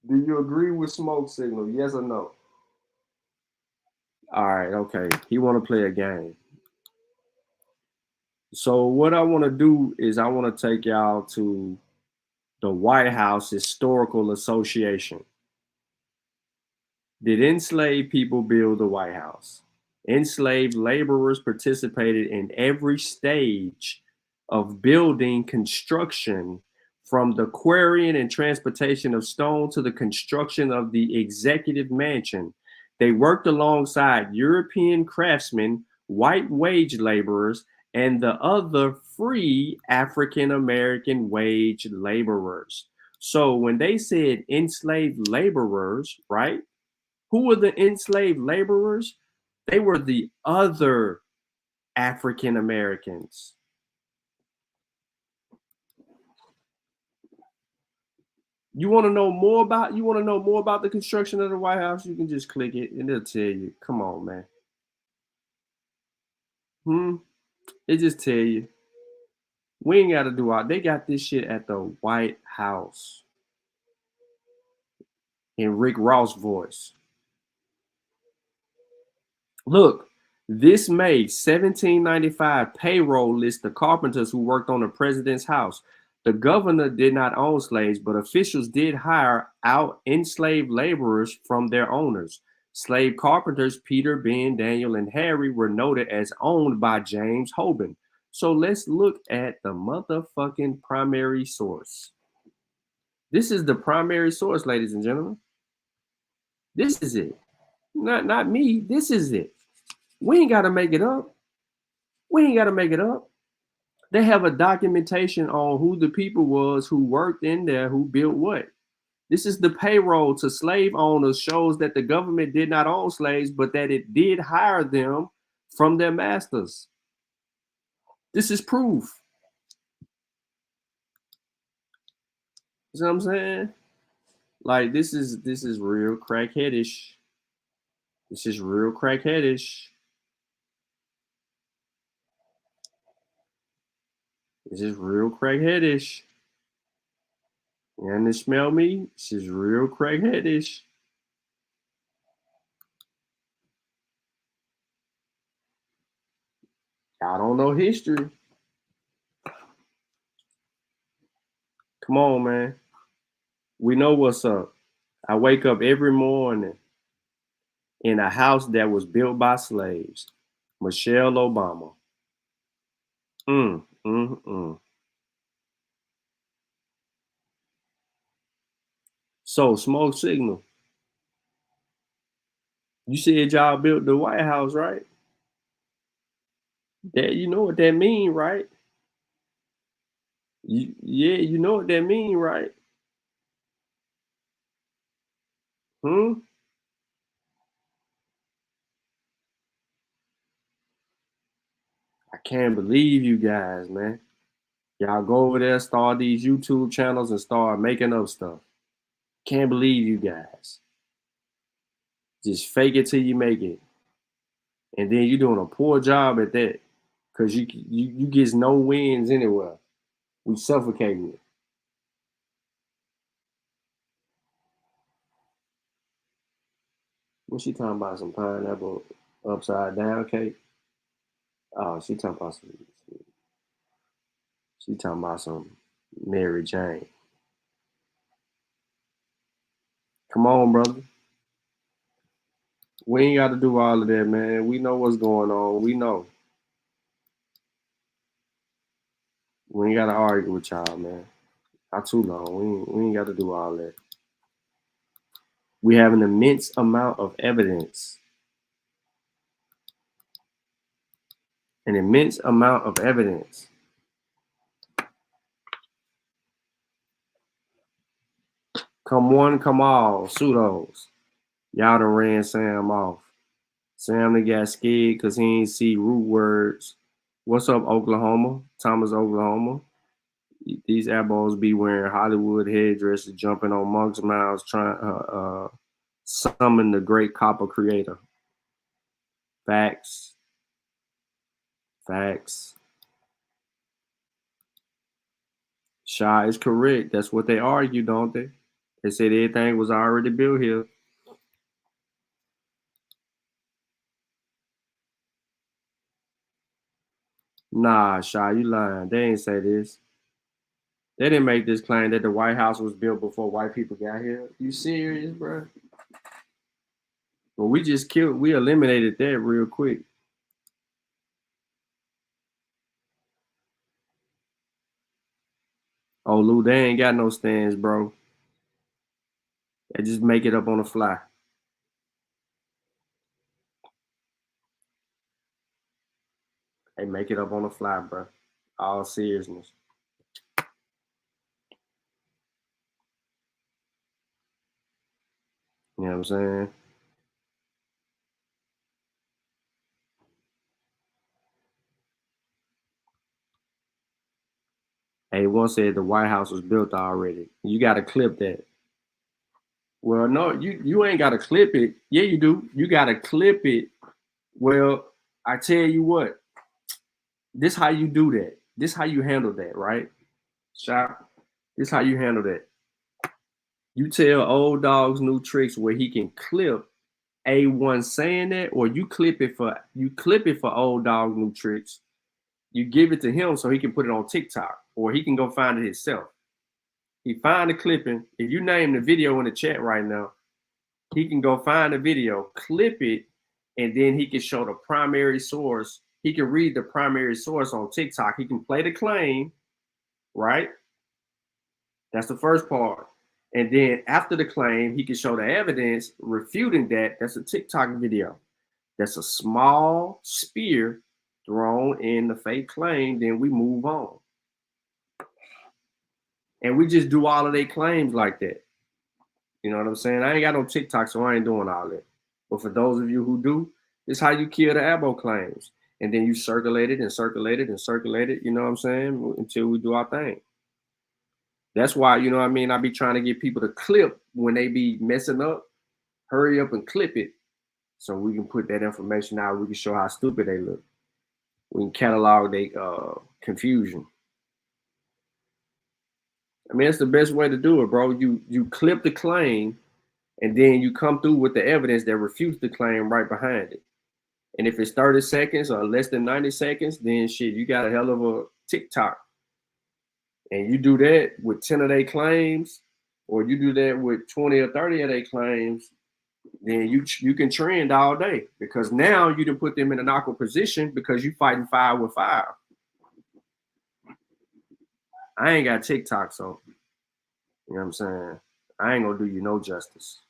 do you agree with Smoke Signal? Yes or no? All right, okay. He want to play a game. So what I want to do is I want to take y'all to the White House Historical Association. Did enslaved people build the White House? Enslaved laborers participated in every stage of building construction, from the quarrying and transportation of stone to the construction of the executive mansion. They worked alongside European craftsmen, white wage laborers, and the other free African American wage laborers. So when they said enslaved laborers, right? Who were the enslaved laborers? They were the other African Americans. You want to know more about the construction of the White House? You can just click it and it'll tell you. Come on, man. It just tell you. We ain't got to do all. They got this shit at the White House in Rick Ross' voice. Look, this May 1795 payroll lists the carpenters who worked on the president's house. The governor did not own slaves, but officials did hire out enslaved laborers from their owners. Slave carpenters Peter, Ben, Daniel, and Harry were noted as owned by James Hoban. So let's look at the motherfucking primary source. This is the primary source, ladies and gentlemen. This is it. Not me. This is it. We ain't got to make it up. They have a documentation on who the people was who worked in there, who built what. This is the payroll to slave owners, shows that the government did not own slaves, but that it did hire them from their masters. This is proof. You know what I'm saying? Like this is real crackheadish. This is real crackheadish. This is real crackheadish. And they smell me? This is real crackheadish. I don't know history. Come on, man. We know what's up. I wake up every morning in a house that was built by slaves. Michelle Obama. So, Smoke Signal. You said y'all built the White House, right? That you know what that mean, right? You know what that mean, right? I can't believe you guys, man. Y'all go over there, start these YouTube channels and start making up stuff. Can't believe you guys. Just fake it till you make it. And then you're doing a poor job at that. Because you get no wins anywhere. We suffocating it. What she talking about? Some pineapple upside down cake? Oh, she talking about some Mary Jane. Come on, brother. We ain't got to do all of that, man. We know what's going on. We know. We ain't got to argue with y'all, man. Not too long. We ain't got to do all that. We have an immense amount of evidence. An immense amount of evidence. Come one, come all. Pseudos. Y'all done ran Sam off. Sam done got scared because he ain't see root words. What's up, Oklahoma? Thomas, Oklahoma. These apples be wearing Hollywood headdresses, jumping on monks' mouths, trying summon the great copper creator. Facts. Facts. Shah is correct. That's what they argue, don't they? They said everything was already built here. Nah, Shah, you lying. They ain't say this. They didn't make this claim that the White House was built before white people got here. You serious, bro? Well, we eliminated that real quick. Oh, Lou, they ain't got no stands, bro. They just make it up on the fly. They make it up on the fly, bro. All seriousness. You know what I'm saying? Hey, one said the White House was built already. You got to clip that. Well, no, you ain't got to clip it. Yeah, you do. You got to clip it. Well, I tell you what. This how you do that. This how you handle that, right? Shop. This how you handle that. You tell old dogs new tricks where he can clip A1 saying that, or you clip it for old dog new tricks. You give it to him so he can put it on TikTok, or he can go find it himself. He find the clipping. If you name the video in the chat right now, he can go find the video, clip it, and then he can show the primary source. He can read the primary source on TikTok. He can play the claim, right? That's the first part. And then after the claim, he can show the evidence refuting that. That's a TikTok video. That's a small spear thrown in the fake claim. Then we move on. And we just do all of their claims like that. You know what I'm saying? I ain't got no TikTok, so I ain't doing all that. But for those of you who do, it's how you kill the abo claims. And then you circulate it and circulate it and circulate it, you know what I'm saying? Until we do our thing. That's why, you know what I mean? I be trying to get people to clip when they be messing up. Hurry up and clip it so we can put that information out. We can show how stupid they look. We can catalog their confusion. I mean, it's the best way to do it, bro. You clip the claim, and then you come through with the evidence that refutes the claim right behind it. And if it's 30 seconds or less than 90 seconds, then shit, you got a hell of a TikTok. And you do that with 10 of their claims, or you do that with 20 or 30 of their claims, then you can trend all day, because now you done put them in an awkward position because you fighting fire with fire. I ain't got TikTok, so you know what I'm saying? I ain't gonna do you no justice.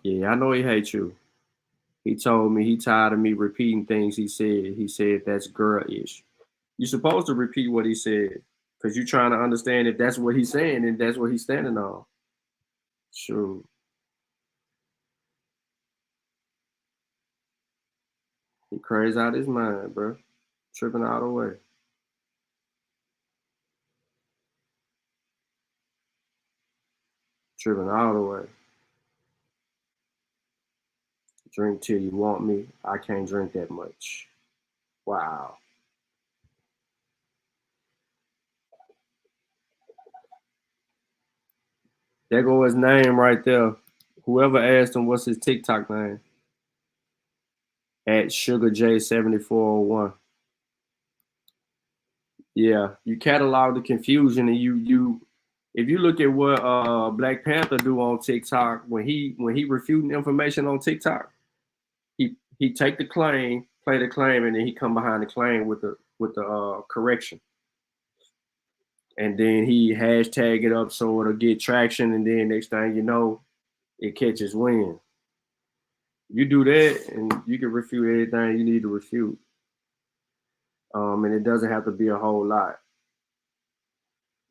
Yeah, I know he hates you. He told me he tired of me repeating things he said. He said that's girl-ish. You're supposed to repeat what he said, because you're trying to understand if that's what he's saying and that's what he's standing on. Sure. He crazy out his mind, bro. Tripping all the way. Tripping all the way. Drink till you want me. I can't drink that much. Wow. There go his name right there. Whoever asked him what's his TikTok name. At SugarJ7401. Yeah, you catalog the confusion, and you if you look at what Black Panther do on TikTok when he refuting information on TikTok, he take the claim, play the claim, and then he come behind the claim with the correction, and then he hashtag it up so it'll get traction, and then next thing you know, it catches wind. You do that, and you can refute anything you need to refute. And it doesn't have to be a whole lot.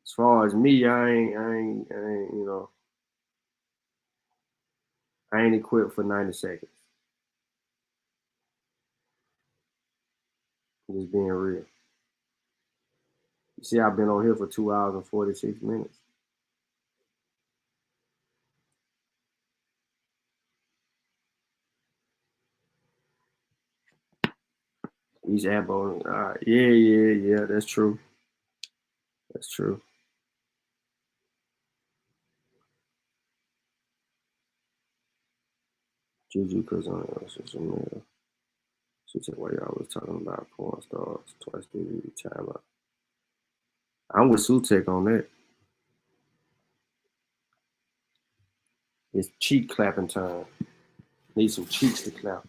As far as me, I ain't equipped for 90 seconds. I'm just being real. You see, I've been on here for 2 hours and 46 minutes. Each app on, yeah, that's true. That's true. Juju, cause on social media. She said, "Why y'all was talking about porn stars twice the time out." I'm with Sutek on that. It's cheek clapping time. Need some cheeks to clap.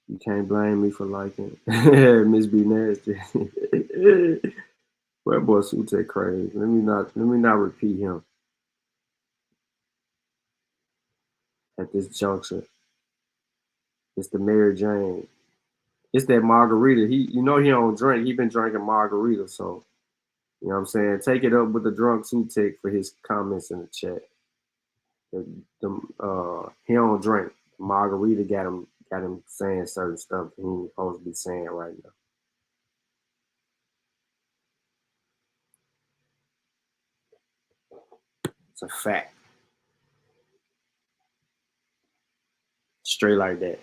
You can't blame me for liking Miss B Nasty. That boy Sutek crazy. Let me not repeat him at this juncture. It's the Mary Jane. It's that margarita. He don't drink. He been drinking margarita, so you know what I'm saying. Take it up with the drunk Sutek for his comments in the chat. He don't drink. Margarita got him saying certain stuff he ain't supposed to be saying right now. It's a fact. Straight like that.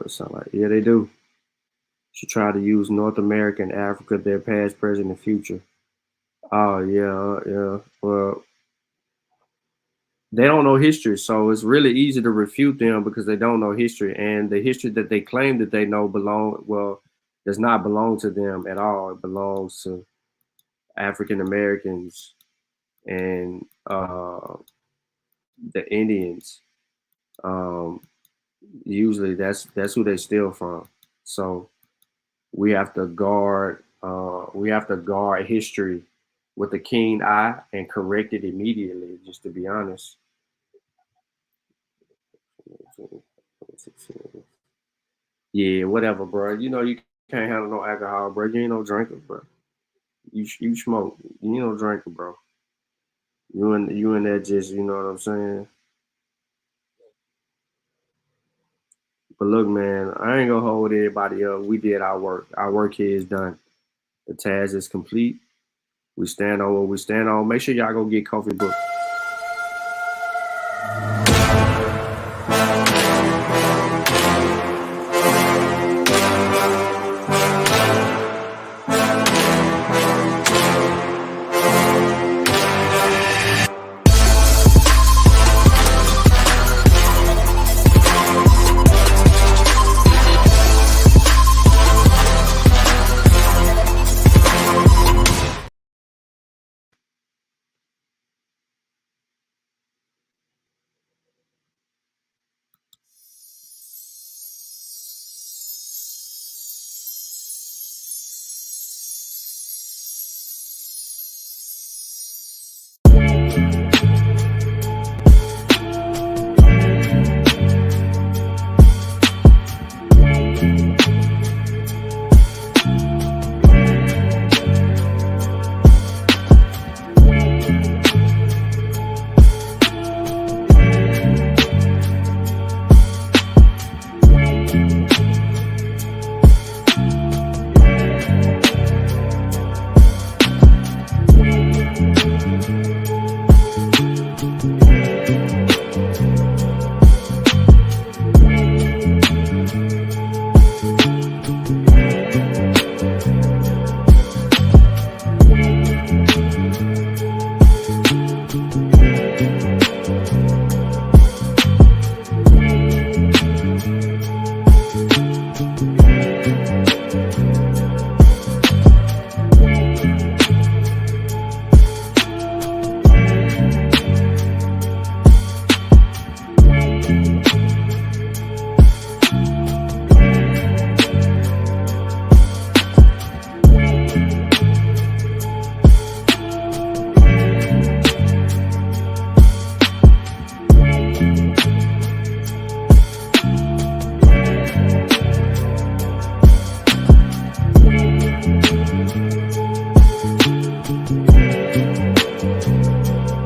Sound like, yeah, they do. She tried to use North America and Africa, their past, present, and future. Oh, yeah. Well, they don't know history, so it's really easy to refute them because they don't know history. And the history that they claim that they know does not belong to them at all. It belongs to African Americans and the Indians. Usually that's who they steal from. So we have to guard history with a keen eye and correct it immediately, just to be honest. Yeah, whatever, bro. You know you can't handle no alcohol, bro. You ain't no drinker, bro. You smoke. You ain't no drinker, bro. You and that just, you know what I'm saying? But look, man, I ain't gonna hold everybody up. We did our work. Our work here is done. The task is complete. We stand on what we stand on. Make sure y'all go get Coffee Book.